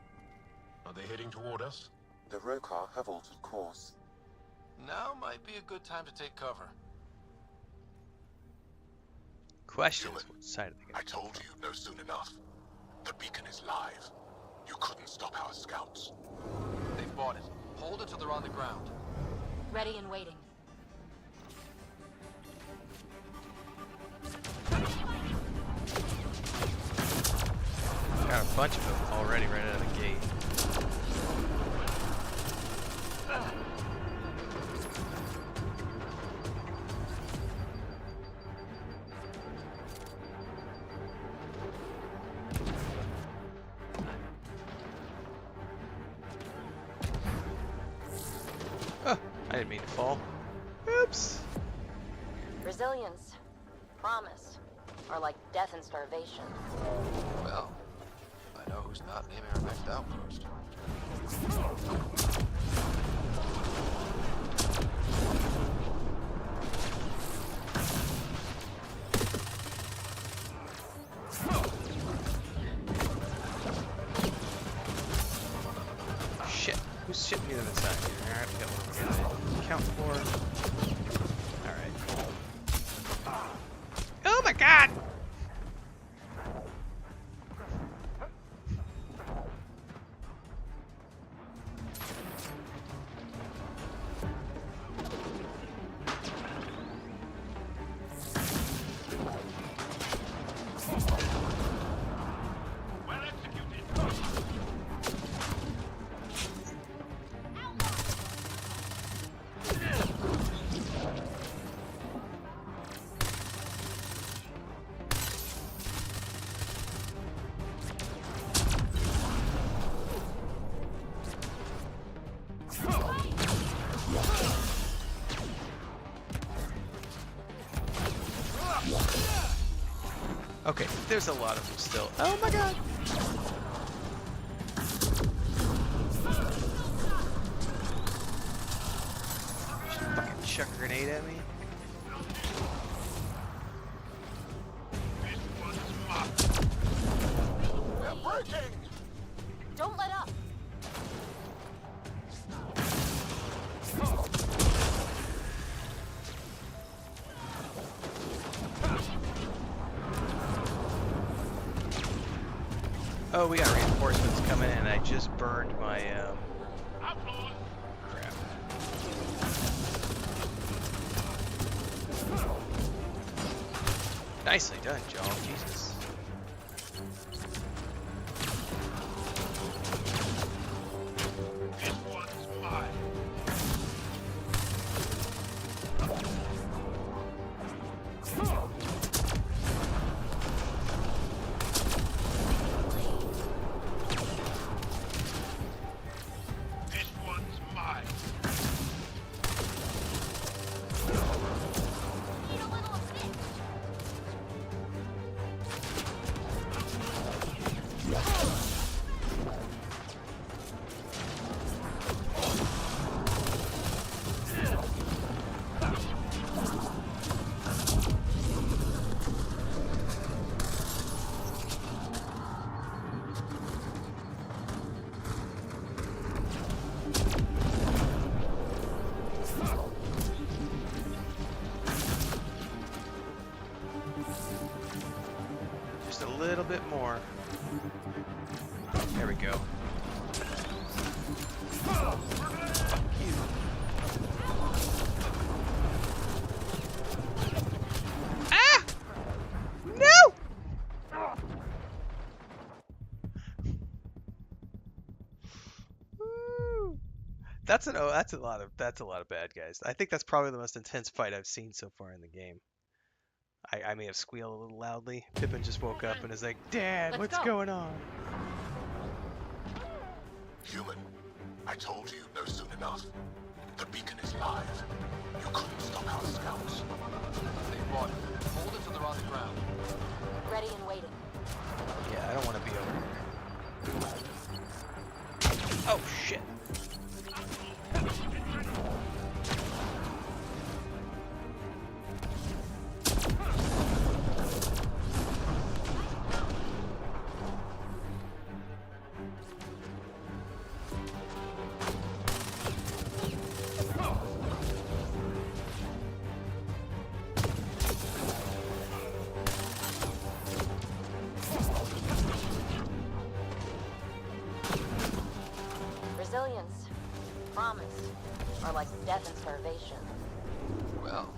Are they heading toward us?
The Rokar have altered course.
Now might be a good time to take cover.
Questions. What side are they
I told you no soon enough. The beacon is live. You couldn't stop our scouts.
They've bought it. Hold it till they're on the ground.
Ready and waiting.
Got a bunch of them already right out of the gate. Oh, I didn't mean to fall. Oops.
Resilience. Promise. Or like death and starvation.
Well, I know who's not naming her next
outpost.
Shit. Who's shitting me to the side here? Alright, we got one we gotta count for. Alright. Oh my god! Okay, there's a lot of them still. Oh my god! Fucking chuck a grenade at me.
They're breaking!
Don't let up.
Oh, we got reinforcements coming in, and I just burned my, crap. Nicely done, Joel. Jesus.
This one's mine. This one's mine.
Need a little assist.
Just a little bit more. There we go. Fuck you. Ah! No! Woo. That's a lot of bad guys. I think that's probably the most intense fight I've seen so far in the game. I may have squealed a little loudly. Pippin just woke up and is like, Dad,
Let's
what's
go."
going on?
Human, I told you you'd know soon enough. The beacon is live. You couldn't stop our scouts.
They brought it. Hold it till they're on the ground.
Ready and waiting.
Yeah, I don't want to be over here. Oh, shit.
Resilience, promise, are like death and starvation.
Well,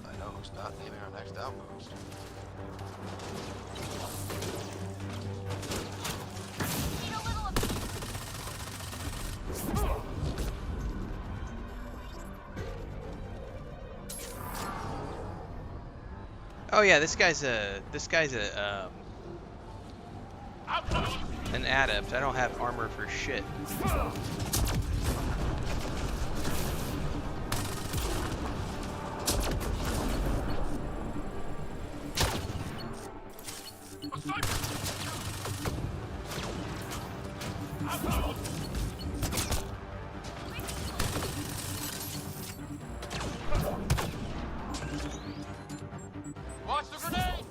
I know who's not leaving our next outpost.
Need a little
Oh yeah, this guy's an adept. I don't have armor for shit.
Watch the grenade!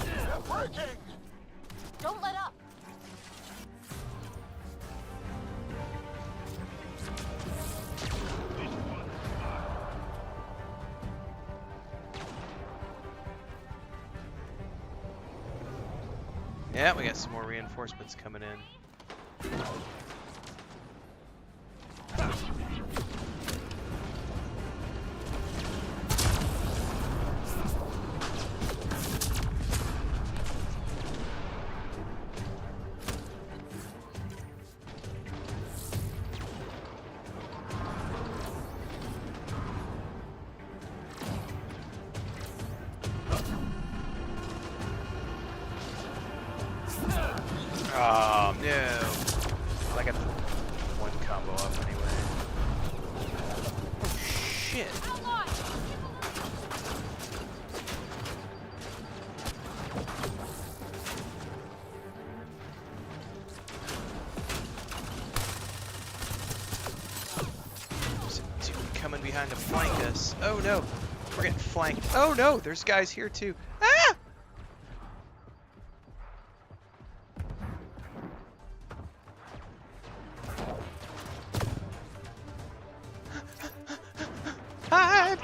They're breaking!
Don't let up.
Yeah, we got some more reinforcements coming in. Oh no! I got one combo up anyway. Oh shit! There's a dude coming behind to flank us. Oh no! We're getting flanked. Oh no! There's guys here too. Ah! Hide!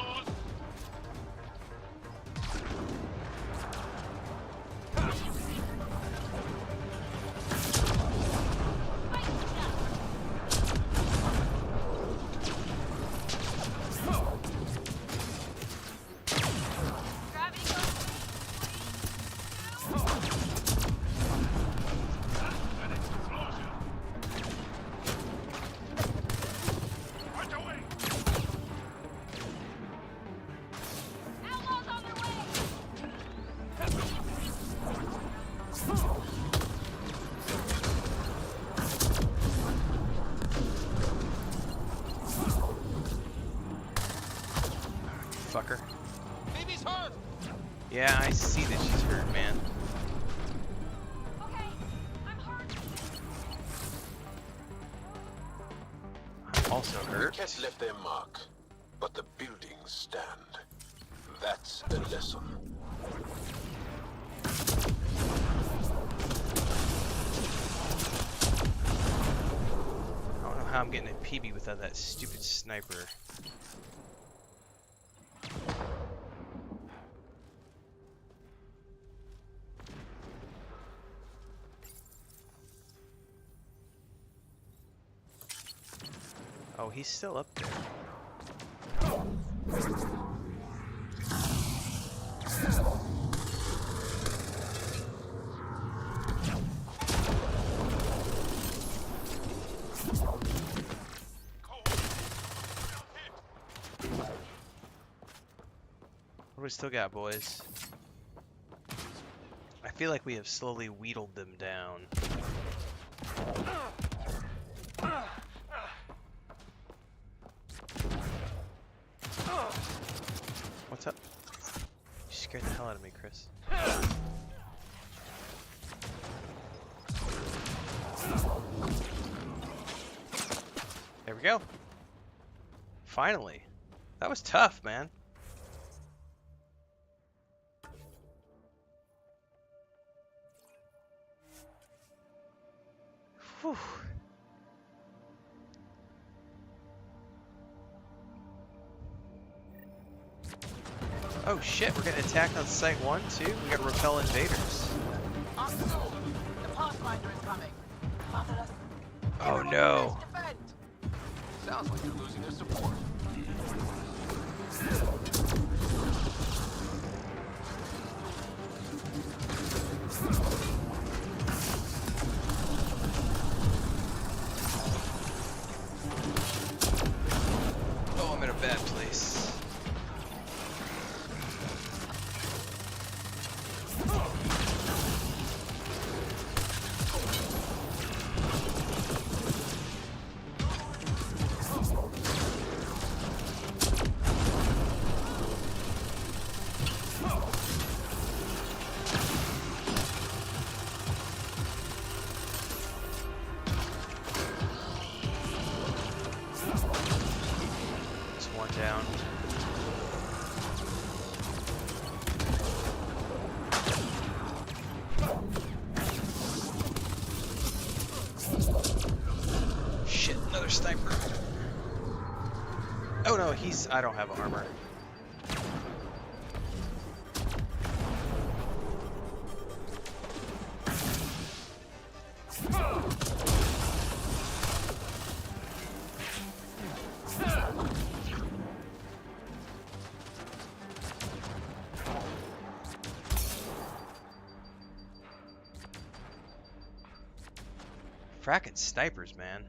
Fucker.
Phoebe's hurt!
Yeah, I see that she's hurt, man. I'm also hurt.
Kett left their mark, but the buildings stand. That's a lesson.
I don't know how I'm getting a PB without that stupid sniper. Oh, he's still up there. What do we still got, boys? I feel like we have slowly wheedled them down. What's up? You scared the hell out of me, Chris. There we go. Finally. That was tough, man. Whew. Oh shit, we're getting attacked on Site 1 too? We gotta repel invaders.
The Pathfinder is coming.
Oh no.
Sounds like you're losing their support.
Oh, I'm in a bad place. one down. Shit, another sniper. Oh no, I don't have armor. Frackin' snipers, man.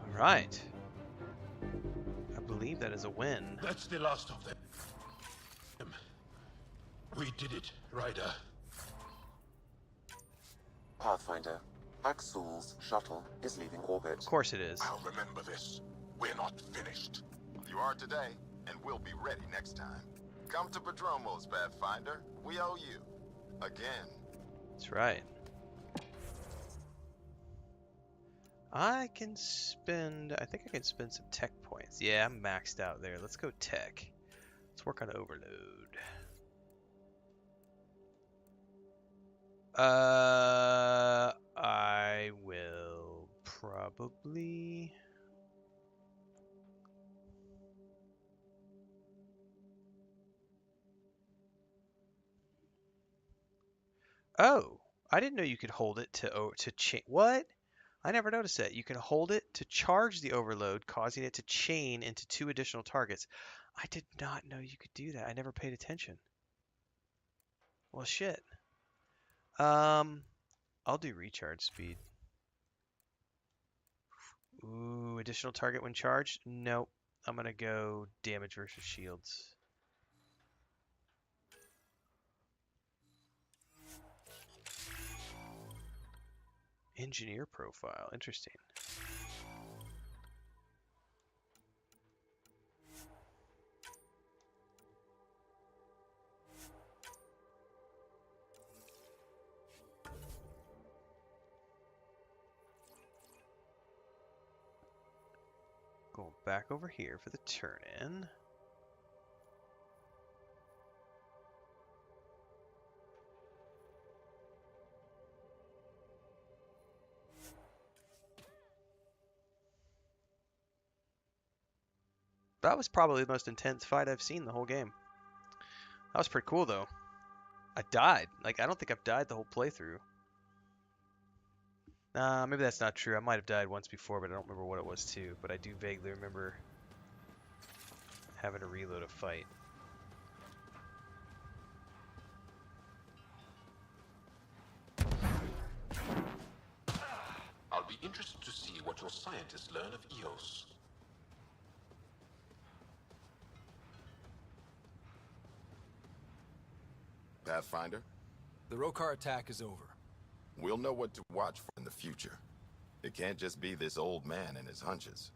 All right. I believe that is a win.
That's the last of them. We did it, Ryder.
Pathfinder, Axul's shuttle is leaving orbit.
Of course it is.
I'll remember this. We're not finished. You are today, and we'll be ready next time. Come to Prodromos, Pathfinder. We owe you. Again.
That's right. I think I can spend some tech points. Yeah, I'm maxed out there. Let's go tech. Let's work on overload. I will probably... Oh, I didn't know you could hold it to chain. What? I never noticed that. You can hold it to charge the overload, causing it to chain into 2 additional targets. I did not know you could do that. I never paid attention. Well, shit. I'll do recharge speed. Ooh, additional target when charged? Nope. I'm gonna go damage versus shields. Engineer profile. Interesting. Going back over here for the turn-in. That was probably the most intense fight I've seen the whole game. That was pretty cool, though. I died. Like, I don't think I've died the whole playthrough. Maybe that's not true. I might have died once before, but I don't remember what it was, too. But I do vaguely remember having to reload a fight.
I'll be interested to see what your scientists learn of EOS.
Pathfinder?
The Rokar attack is over.
We'll know what to watch for in the future. It can't just be this old man and his hunches.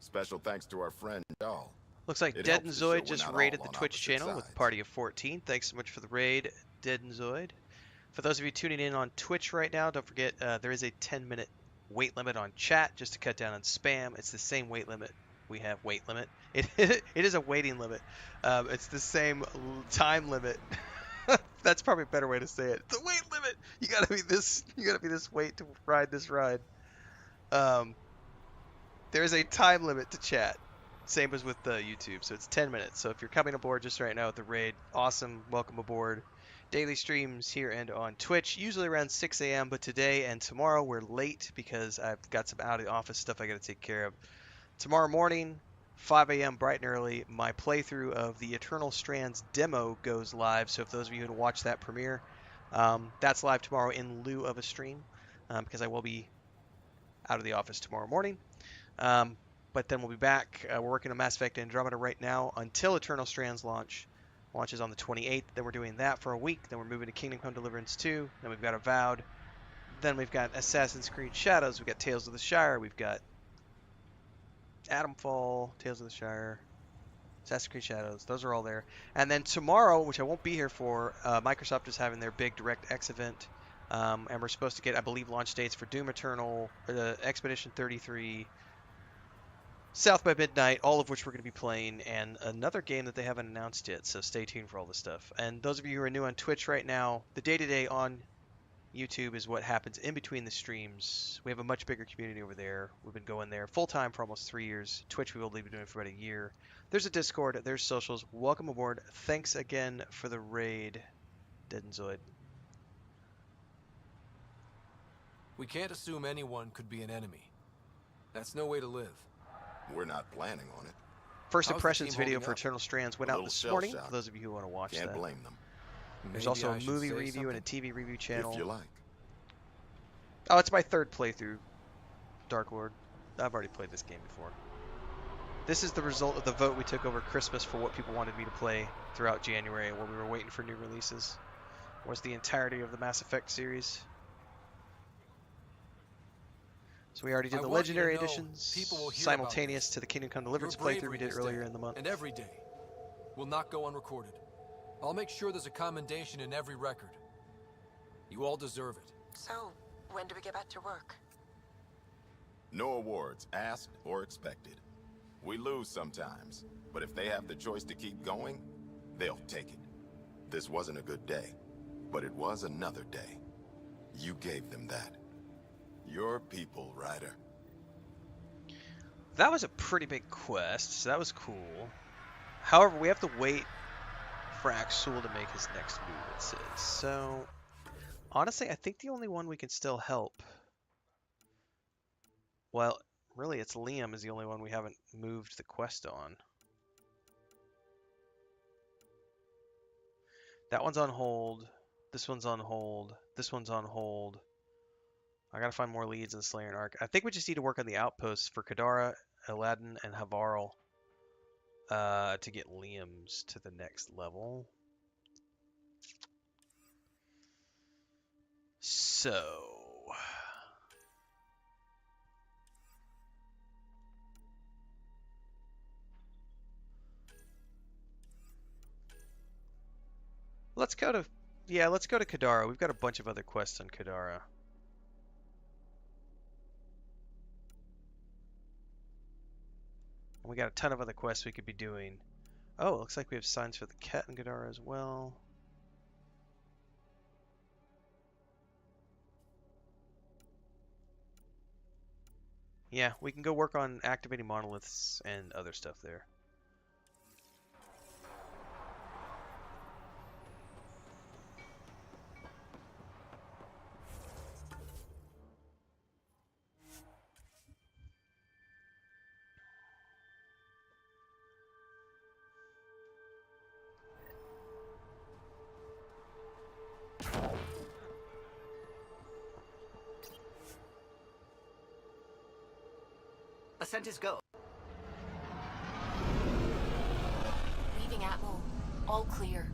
Special thanks to our friend Dahl.
Looks like
It
Dead
helps
and
to show
Zoid
we're
just
not
raided
all
the
on
Twitch
opposite
channel with a
sides.
party of 14. Thanks so much for the raid, Dead and Zoid. For those of you tuning in on Twitch right now, don't forget there is a 10-minute weight limit on chat just to cut down on spam. It's the same weight limit. We have weight limit. It is a waiting limit. It's the same time limit. That's probably a better way to say it. It's a weight limit. You gotta be this weight to ride this ride. There is a time limit to chat. Same as with YouTube. So it's 10 minutes. So if you're coming aboard just right now with the raid, awesome. Welcome aboard. Daily streams here and on Twitch, usually around 6 a.m. But today and tomorrow we're late because I've got some out of the office stuff I got to take care of. Tomorrow morning, 5 a.m. bright and early, my playthrough of the Eternal Strands demo goes live. So if those of you who watch that premiere, that's live tomorrow in lieu of a stream because I will be out of the office tomorrow morning. But then we'll be back. We're working on Mass Effect Andromeda right now until Eternal Strands launch. Launches on the 28th. Then we're doing that for a week. Then we're moving to Kingdom Come Deliverance 2. Then we've got Avowed. Then we've got Assassin's Creed Shadows. We've got Tales of the Shire. We've got Atomfall, Tales of the Shire, Assassin's Creed Shadows. Those are all there. And then tomorrow, which I won't be here for, Microsoft is having their big DirectX event. And we're supposed to get, I believe, launch dates for Doom Eternal, Expedition 33, South by Midnight, all of which we're going to be playing, and another game that they haven't announced yet, so stay tuned for all this stuff. And those of you who are new on Twitch right now, the day-to-day on YouTube is what happens in between the streams. We have a much bigger community over there. We've been going there full-time for almost 3 years. Twitch we will be doing for about a year. There's a Discord, there's socials. Welcome aboard. Thanks again for the raid, Dead and Zoid.
We can't assume anyone could be an enemy. That's no way to live.
We're not planning on it.
First
How's the
impressions
team
video
holding
for
up?
Eternal Strands went
A
out
little
this
shell
morning,
shock.
for those of you who want to watch
Can't
that.
blame them.
There's
Maybe
also
I
a
should
movie
say
review and a
something.
TV review channel.
If you like.
Oh, it's my third playthrough, Dark Lord. I've already played this game before. This is the result of the vote we took over Christmas for what people wanted me to play throughout January when we were waiting for new releases. Was the entirety of the Mass Effect series. So we already did the Legendary editions, simultaneous to the Kingdom Come Deliverance playthrough we did earlier in the month.
And every day will not go unrecorded. I'll make sure there's a commendation in every record. You all deserve it.
So, when do we get back to work?
No awards, asked or expected. We lose sometimes, but if they have the choice to keep going, they'll take it. This wasn't a good day, but it was another day. You gave them that. Your people, Ryder.
That was a pretty big quest, so that was cool. However, we have to wait for Axul to make his next move, it says. So, honestly, I think the only one we can still help... Well, really, it's Liam is the only one we haven't moved the quest on. That one's on hold. This one's on hold. This one's on hold. I gotta find more leads in Turian Ark. I think we just need to work on the outposts for Kadara, Aladdin, and Havarl to get Liam's to the next level. So... let's go to... yeah, let's go to Kadara. We've got a bunch of other quests on Kadara. And we got a ton of other quests we could be doing. Oh, it looks like we have signs for the Kett and Kadara as well. Yeah, we can go work on activating monoliths and other stuff there.
Ascent is go.
Leaving Atmo. All clear.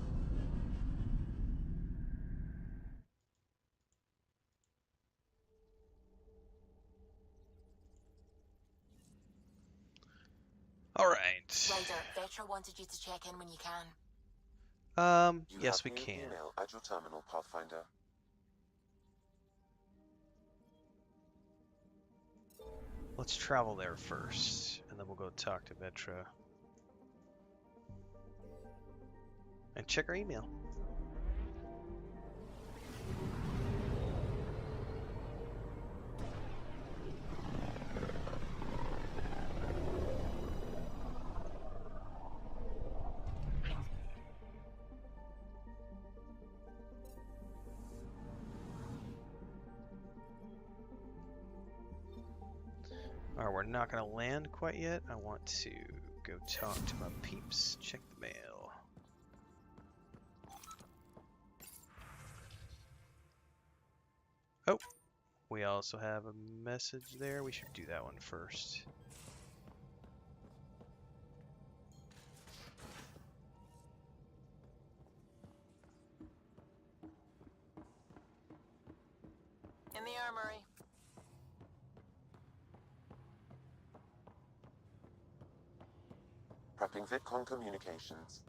All right.
Ryder, Vetra wanted you to check in when you can.
Yes, we
You have
can.
new email at your terminal, Pathfinder.
Let's travel there first, and then we'll go talk to Vetra. And check our email. Alright, we're not going to land quite yet. I want to go talk to my peeps. Check the mail. Oh, we also have a message there. We should do that one first.
In the armory.
Prepping VidCon communications.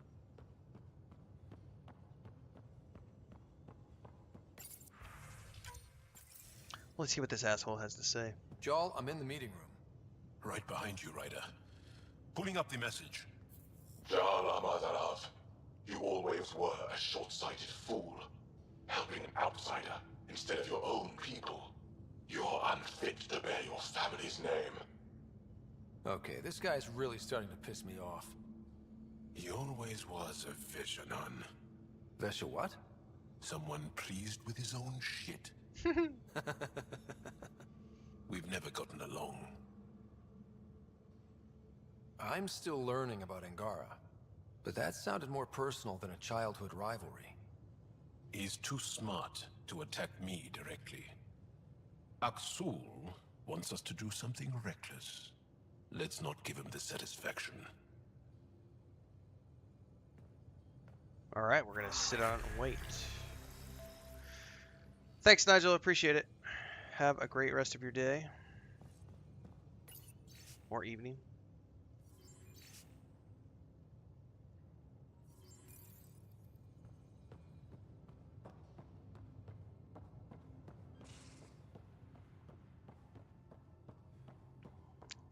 Let's see what this asshole has to say.
Jarl, I'm in the meeting room.
Right behind you, Ryder. Pulling up the message.
Jarl Amadarav, you always were a short-sighted fool. Helping an outsider instead of your own people. You're unfit to bear your family's name.
Okay, this guy's really starting to piss me off.
He always was a Vishanan.
Vesha what?
Someone pleased with his own shit. We've never gotten along.
I'm still learning about Angara, but that sounded more personal than a childhood rivalry.
He's too smart to attack me directly. Aksul wants us to do something reckless. Let's not give him the satisfaction.
Alright, we're gonna sit on it and wait. Thanks, Nigel. Appreciate it. Have a great rest of your day. Or evening.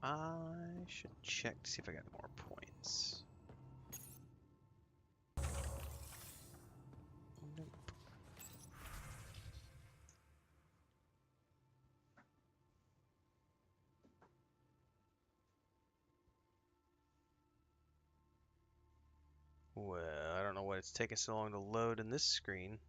I should check to see if I got more points. Nope. Well, I don't know why it's taking so long to load in this screen.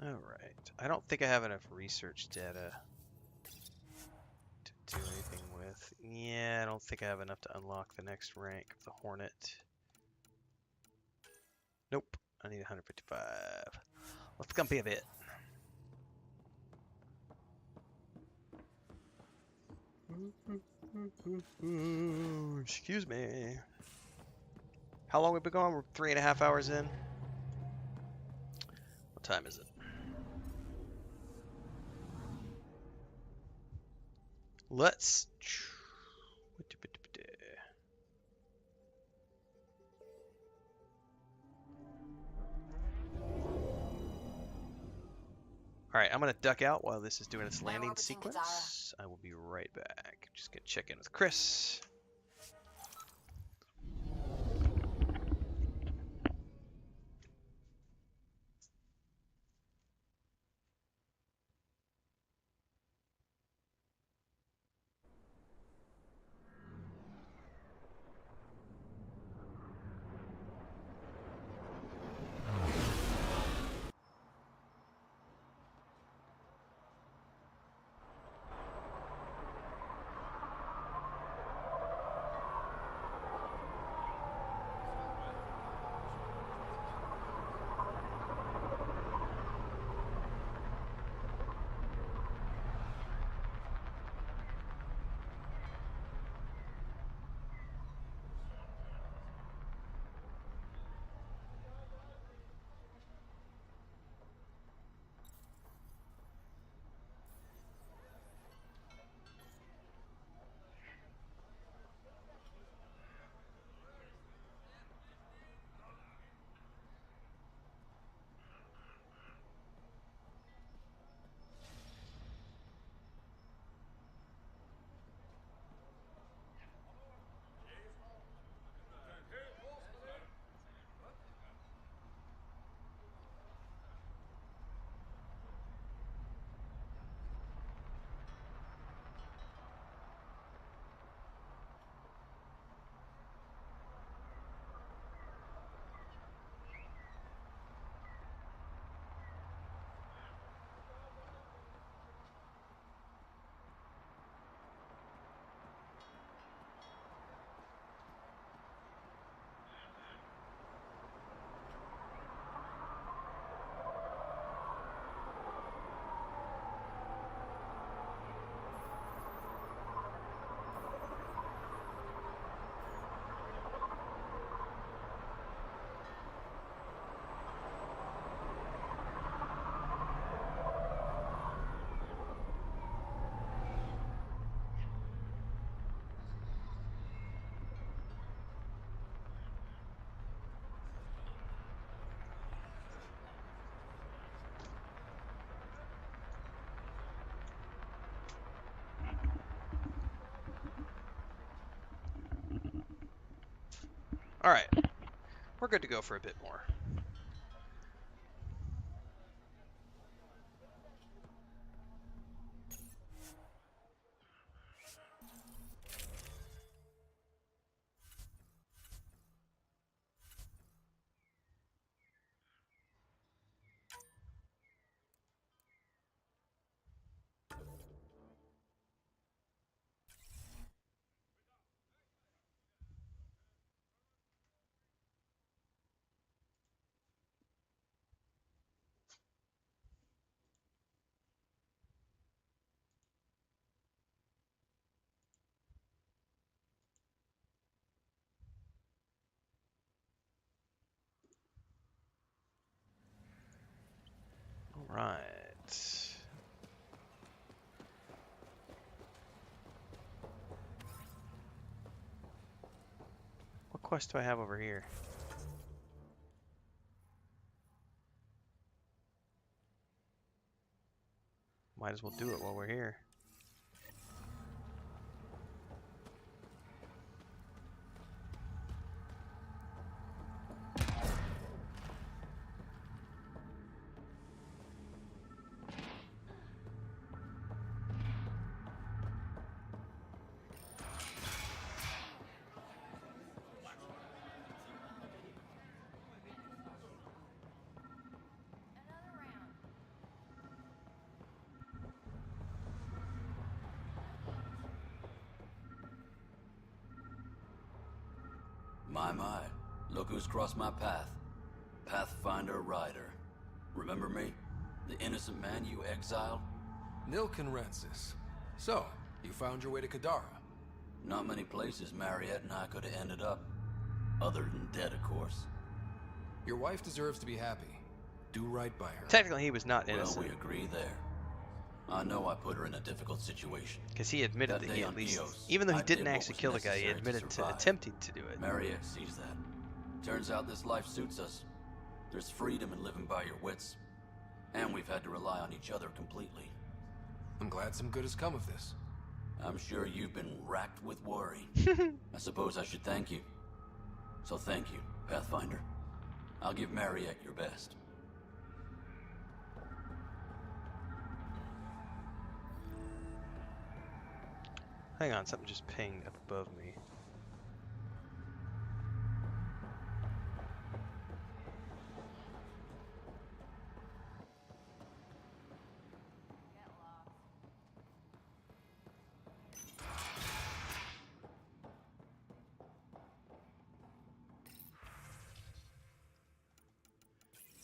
Alright, I don't think I have enough research data to do anything with. Yeah, I don't think I have enough to unlock the next rank of the Hornet. Nope, I need 155. Let's come be a bit. Excuse me. How long have we been going? We're 3.5 hours in. What time is it? Let's. Alright, I'm gonna duck out while this is doing its landing sequence. I will be right back. Just gonna check in with Chris. Alright. We're good to go for a bit more. Alright. What quest do I have over here? Might as well do it while we're here.
My, look who's crossed my path. Pathfinder Rider. Remember me? The innocent man you exiled?
Nilken Rensis. So, you found your way to Kadara?
Not many places Mariette and I could have ended up. Other than dead, of course.
Your wife deserves to be happy. Do right by her.
Technically, he was not innocent.
Well, we agree there. I know I put her in a difficult situation.
Because he admitted that he at least, even though he didn't actually kill the guy, he admitted to attempting to do it.
Mariette sees that. Turns out this life suits us. There's freedom in living by your wits. And we've had to rely on each other completely.
I'm glad some good has come of this.
I'm sure you've been racked with worry. I suppose I should thank you. So thank you, Pathfinder. I'll give Mariette your best.
Hang on, something just pinged up above me.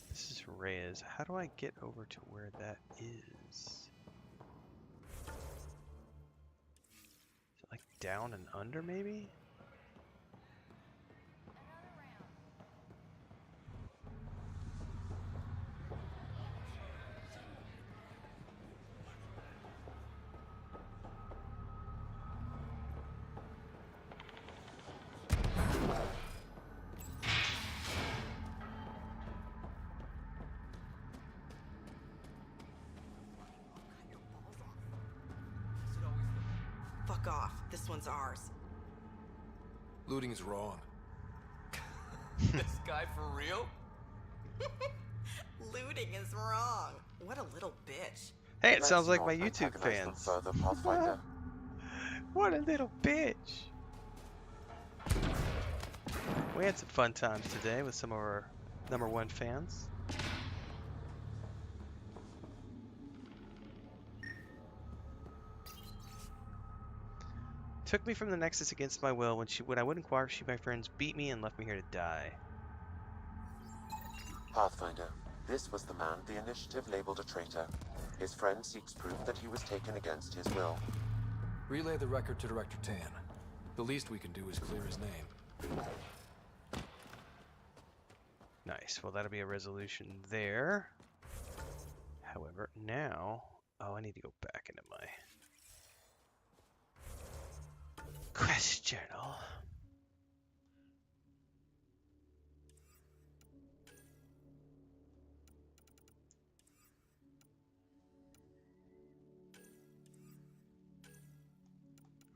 This is Reyes. How do I get over to where that is? Like down and under, maybe?
Fuck off. This one's ours.
Looting is wrong.
This guy for real?
Looting is wrong. What a little bitch.
Hey, it sounds like my YouTube fans.
Further, Pathfinder.
What a little bitch. We had some fun times today with some of our #1 fans. Took me from the Nexus against my will. When I wouldn't cooperate, she, my friends, beat me and left me here to die.
Pathfinder, this was the man the initiative labeled a traitor. His friend seeks proof that he was taken against his will.
Relay the record to Director Tan. The least we can do is clear his name.
Nice. Well, that'll be a resolution there. However, now... Oh, I need to go back into my... quest journal.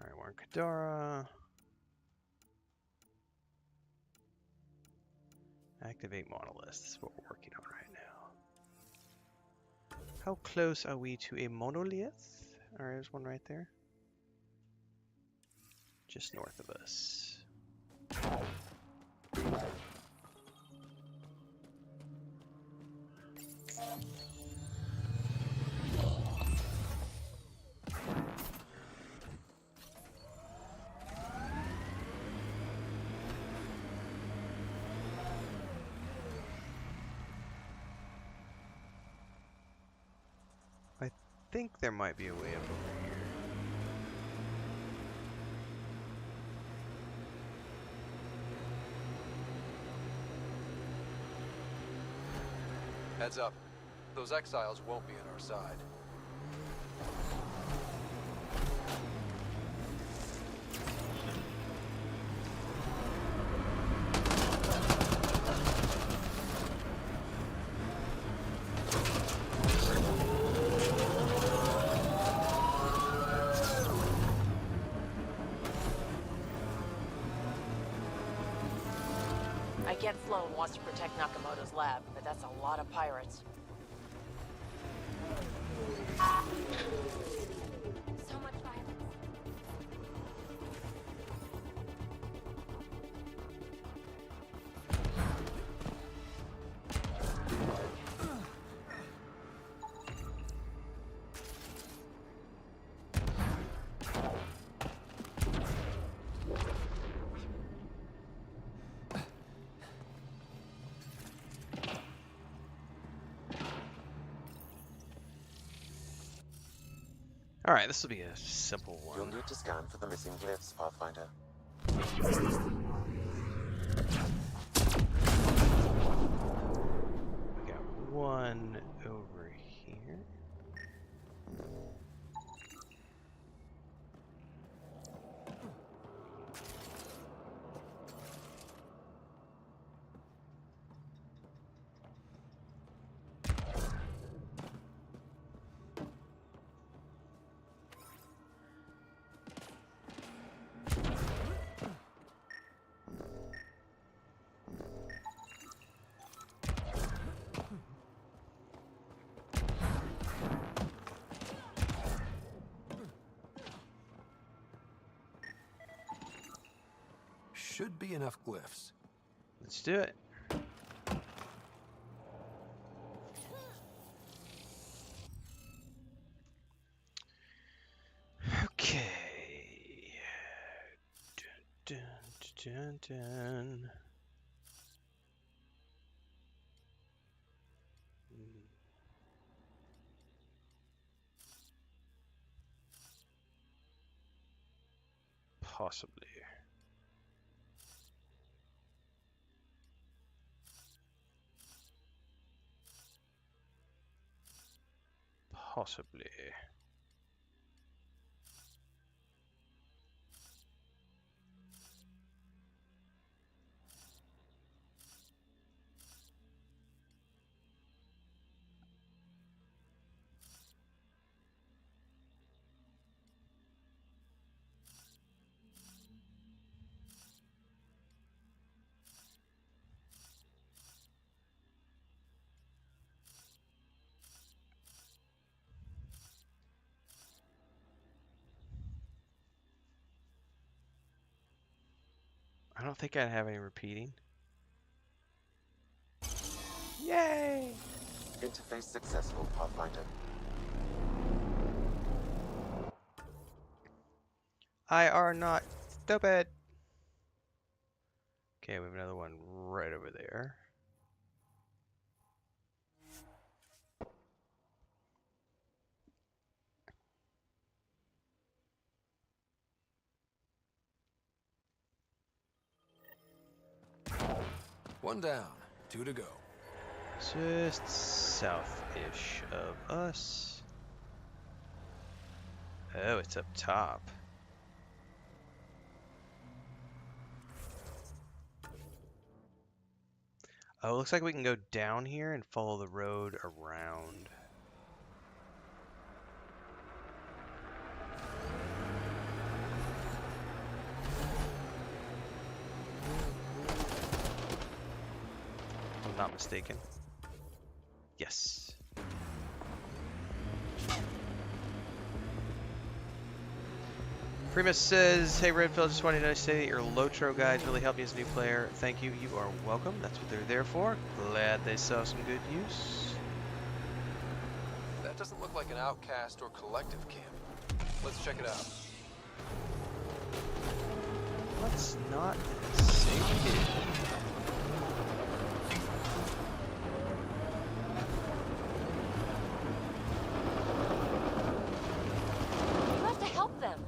Alright, we're in Kadara. Activate monoliths. This is what we're working on right now. How close are we to a monolith? Alright, there's one right there. Just north of us. I think there might be a way up over here.
Heads up. Those exiles won't be on our side.
I get Sloan wants to protect Nakamoto's lab, but that's a lot of pirates.
So much violence.
Alright, this will be a simple one.
You'll need to scan for the missing glyphs, Pathfinder.
We got one over here.
Should be enough glyphs.
Let's do it. Okay. Dun, dun, dun, dun. Possibly. Possibly. I don't think I'd have any repeating. Yay!
Interface successful, Pathfinder.
I are not stupid. Okay, we have another one right over there.
One down, 2 to go.
Just south-ish of us. Oh, it's up top. Oh, it looks like we can go down here and follow the road around. not mistaken. Yes. Primus says, hey Renfail, just wanted to say that your Lotro guides really helped me as a new player. Thank you, you are welcome. That's what they're there for. Glad they saw some good use.
That doesn't look like an outcast or collective camp. Let's check it out.
Let's not sink it.
You have to help them.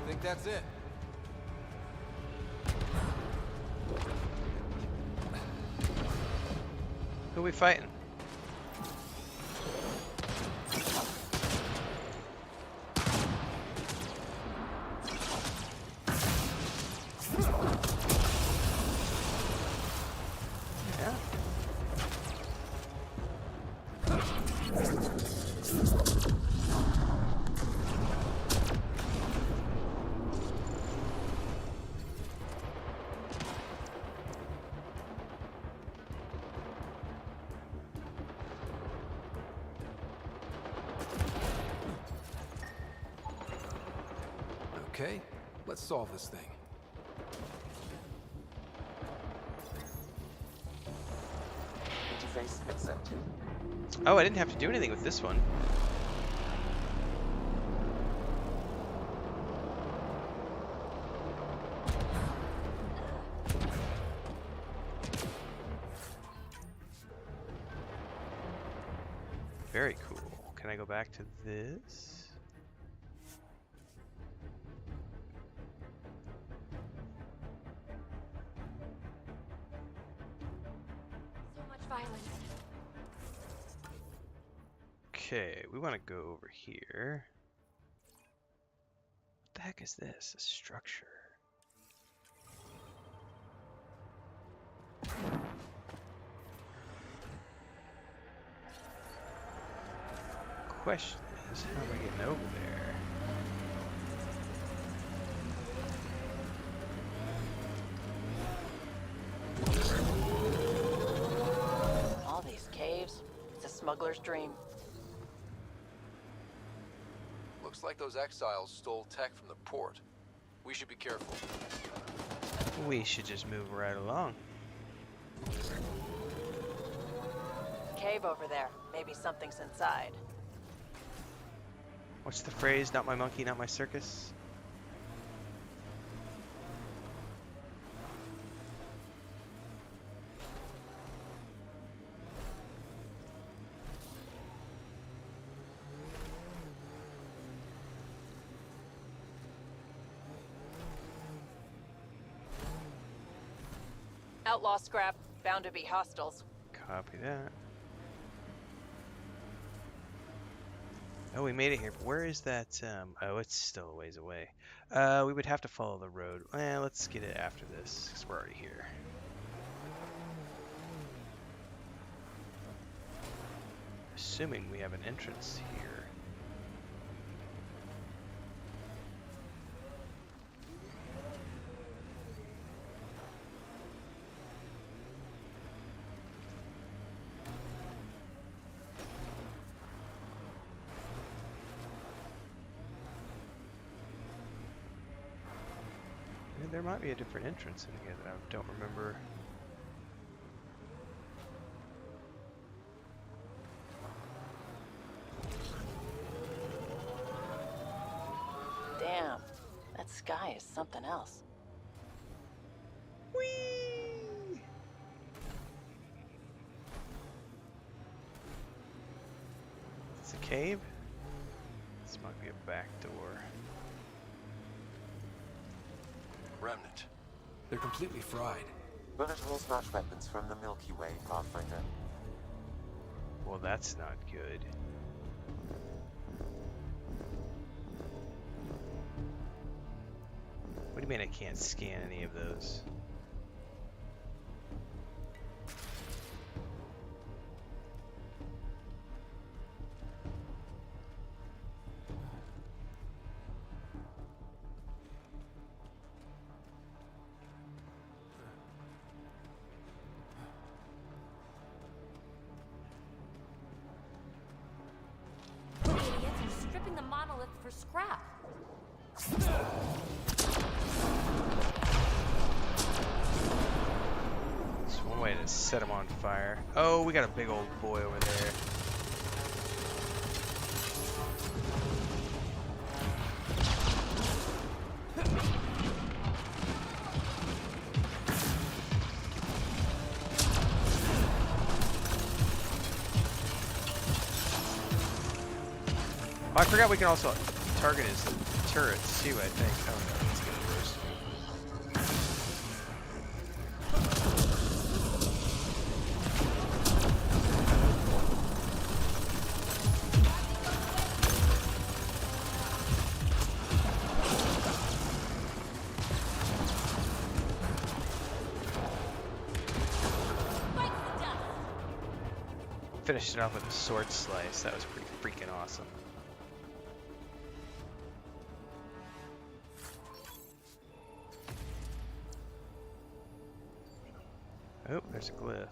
Think that's it?
Who are we fighting? Yeah.
Okay, let's solve this thing.
Interface accepted.
Oh, I didn't have to do anything with this one. Very cool. Can I go back to this?
So much violence.
Okay, we want to go over here. What the heck is this? A structure. Question is, how am I getting over there?
All these caves. It's a smuggler's dream.
Looks like those exiles stole tech from the port. We should be careful.
We should just move right along.
Cave over there. Maybe something's inside.
What's the phrase? Not my monkey, not my circus?
Outlaw scrap. Bound to be hostiles.
Copy that. Oh, we made it here. But where is that? Oh, it's still a ways away. We would have to follow the road. Well, let's get it after this, because we're already here. Assuming we have an entrance here. There might be a different entrance in here that I don't remember.
Damn. That sky is something else.
Whee! It's a cave? This might be a back door.
Remnant. They're completely fried.
Bullet holes match weapons from the Milky Way, Pathfinder.
Well, that's not good. What do you mean I can't scan any of those? That's one way to set him on fire. Oh, we got a big old boy over there. Oh, I forgot we can also target his turrets too, I think. Oh no, let's get it first. Finished it off with a sword slice. That was pretty freaking awesome. Oh, there's a glyph.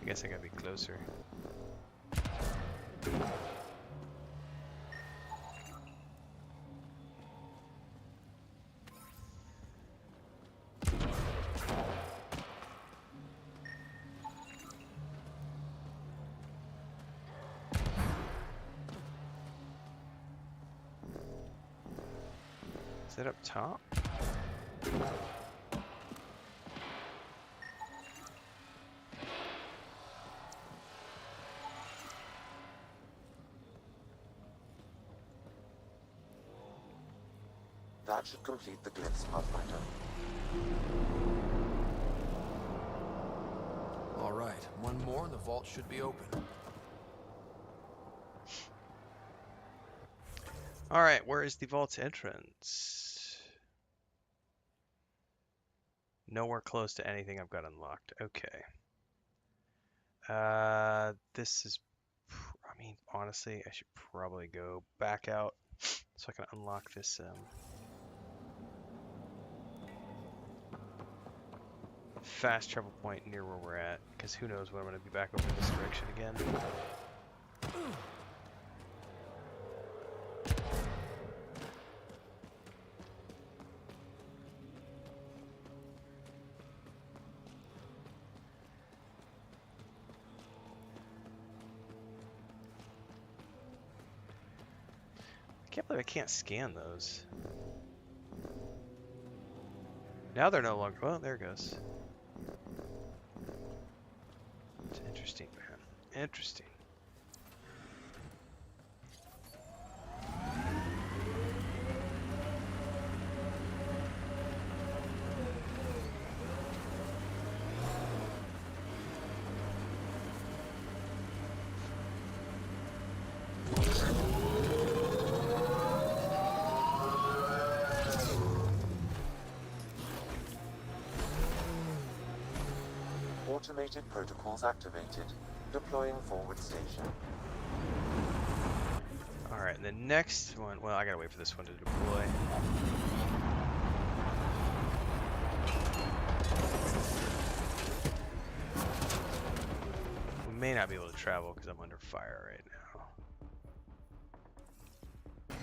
I guess I gotta be closer. Is it up top?
That should complete the glyphs, Pathfinder.
All right, one more and the vault should be open.
Alright, where is the vault's entrance? Nowhere close to anything I've got unlocked. Okay. This is... I mean, honestly, I should probably go back out so I can unlock this, fast travel point near where we're at, because who knows when I'm going to be back over this direction again. I can't believe I can't scan those. Now they're no longer... Well, there it goes. It's interesting, man. Interesting.
Automated protocols activated. Deploying forward station.
Alright, and the next one... Well, I gotta wait for this one to deploy. We may not be able to travel because I'm under fire right now.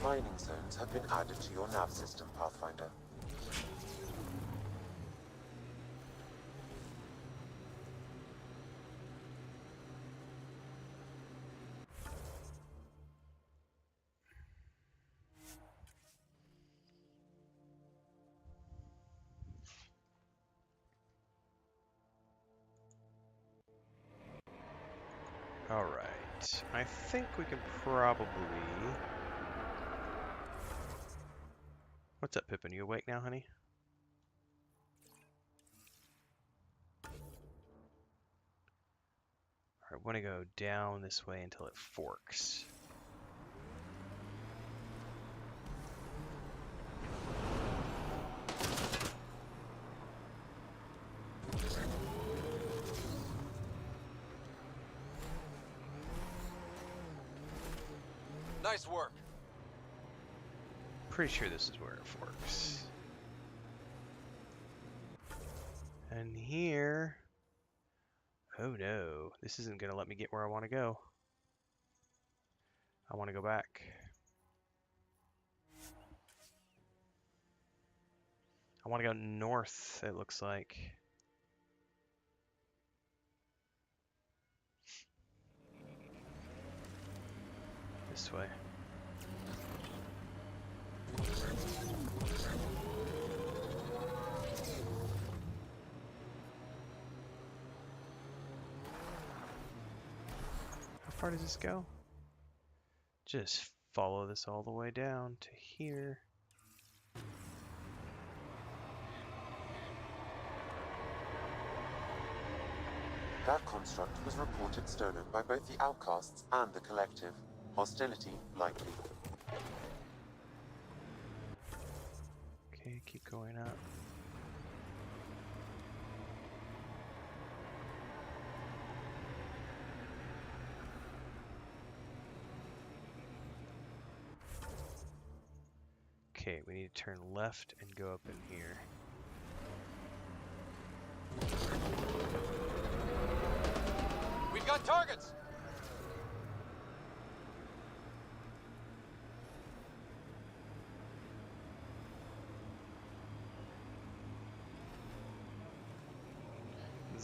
Mining zones have been added to your nav system, Pathfinder.
Alright, I think we can probably... What's up, Pippin? You awake now, honey? Alright, I want to go down this way until it forks.
Nice work.
Pretty sure this is where it forks. And here Oh no, this isn't going to let me get where I want to go. I want to go back. I want to go north, it looks like. This way. How far does this go? Just follow this all the way down to here.
That construct was reported stolen by both the Outcasts and the Collective. Hostility likely.
Okay, keep going up. Okay, we need to turn left and go up in here.
We've got targets!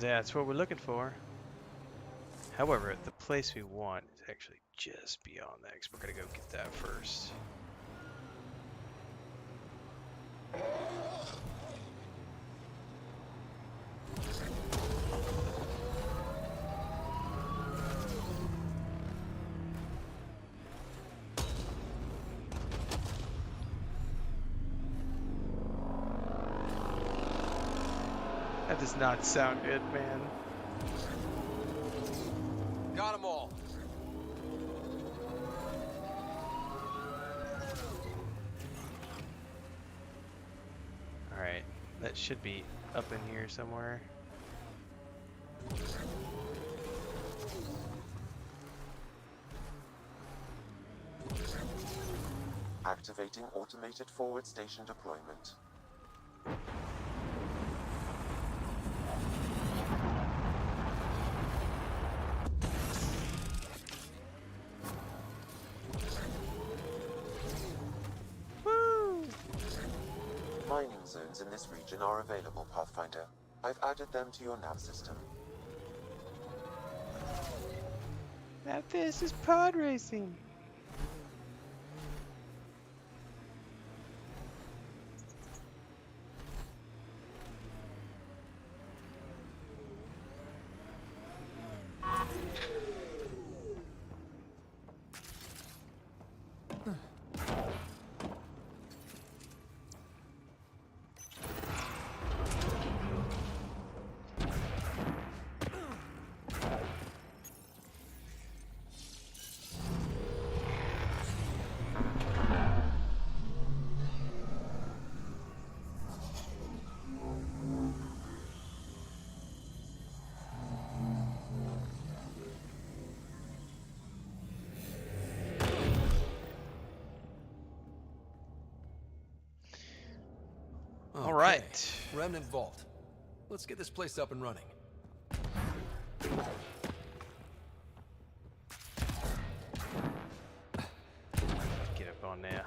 That's what we're looking for. However, the place we want is actually just beyond that, because we're going to go get that first. That does not sound good, man.
Got them all.
Alright, that should be up in here somewhere.
Activating automated forward station deployment. Mining zones in this region are available, Pathfinder. I've added them to your nav system.
Now this is pod racing.
All
right.
Remnant Vault. Let's get this place up and running.
Get up on there.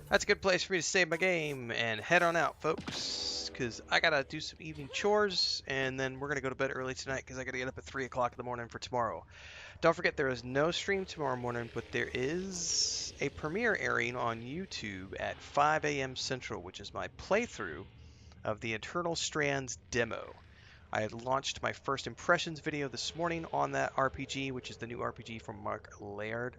That's a good place for me to save my game and head on out, folks, because I gotta do some evening chores, and then we're gonna go to bed early tonight because I gotta get up at 3 o'clock in the morning for tomorrow. Don't forget, there is no stream tomorrow morning, but there is a premiere airing on YouTube at 5 a.m. Central, which is my playthrough of the Eternal Strands demo. I had launched my first impressions video this morning on that RPG, which is the new RPG from Mike Laird,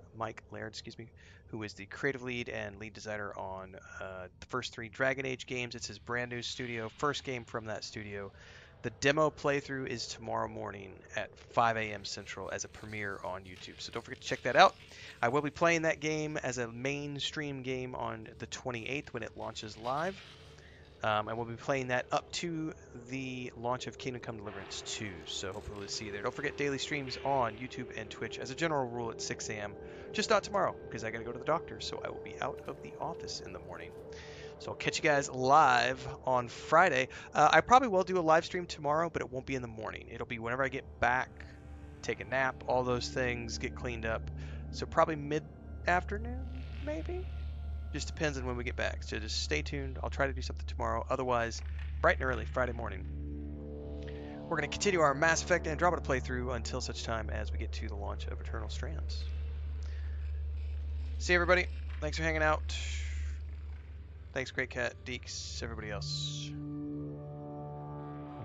who is the creative lead and lead designer on the first 3 Dragon Age games. It's his brand new studio, first game from that studio. The demo playthrough is tomorrow morning at 5 a.m. Central as a premiere on YouTube. So don't forget to check that out. I will be playing that game as a mainstream game on the 28th when it launches live. And we'll be playing that up to the launch of Kingdom Come Deliverance 2. So hopefully we'll see you there. Don't forget daily streams on YouTube and Twitch as a general rule at 6 a.m. Just not tomorrow because I got to go to the doctor. So I will be out of the office in the morning. So I'll catch you guys live on Friday. I probably will do a live stream tomorrow, but it won't be in the morning. It'll be whenever I get back, take a nap, all those things, get cleaned up. So probably mid-afternoon, maybe? Just depends on when we get back. So just stay tuned. I'll try to do something tomorrow. Otherwise, bright and early, Friday morning. We're going to continue our Mass Effect Andromeda playthrough until such time as we get to the launch of Eternal Strands. See you, everybody. Thanks for hanging out. Thanks, Great Cat, Deeks, everybody else.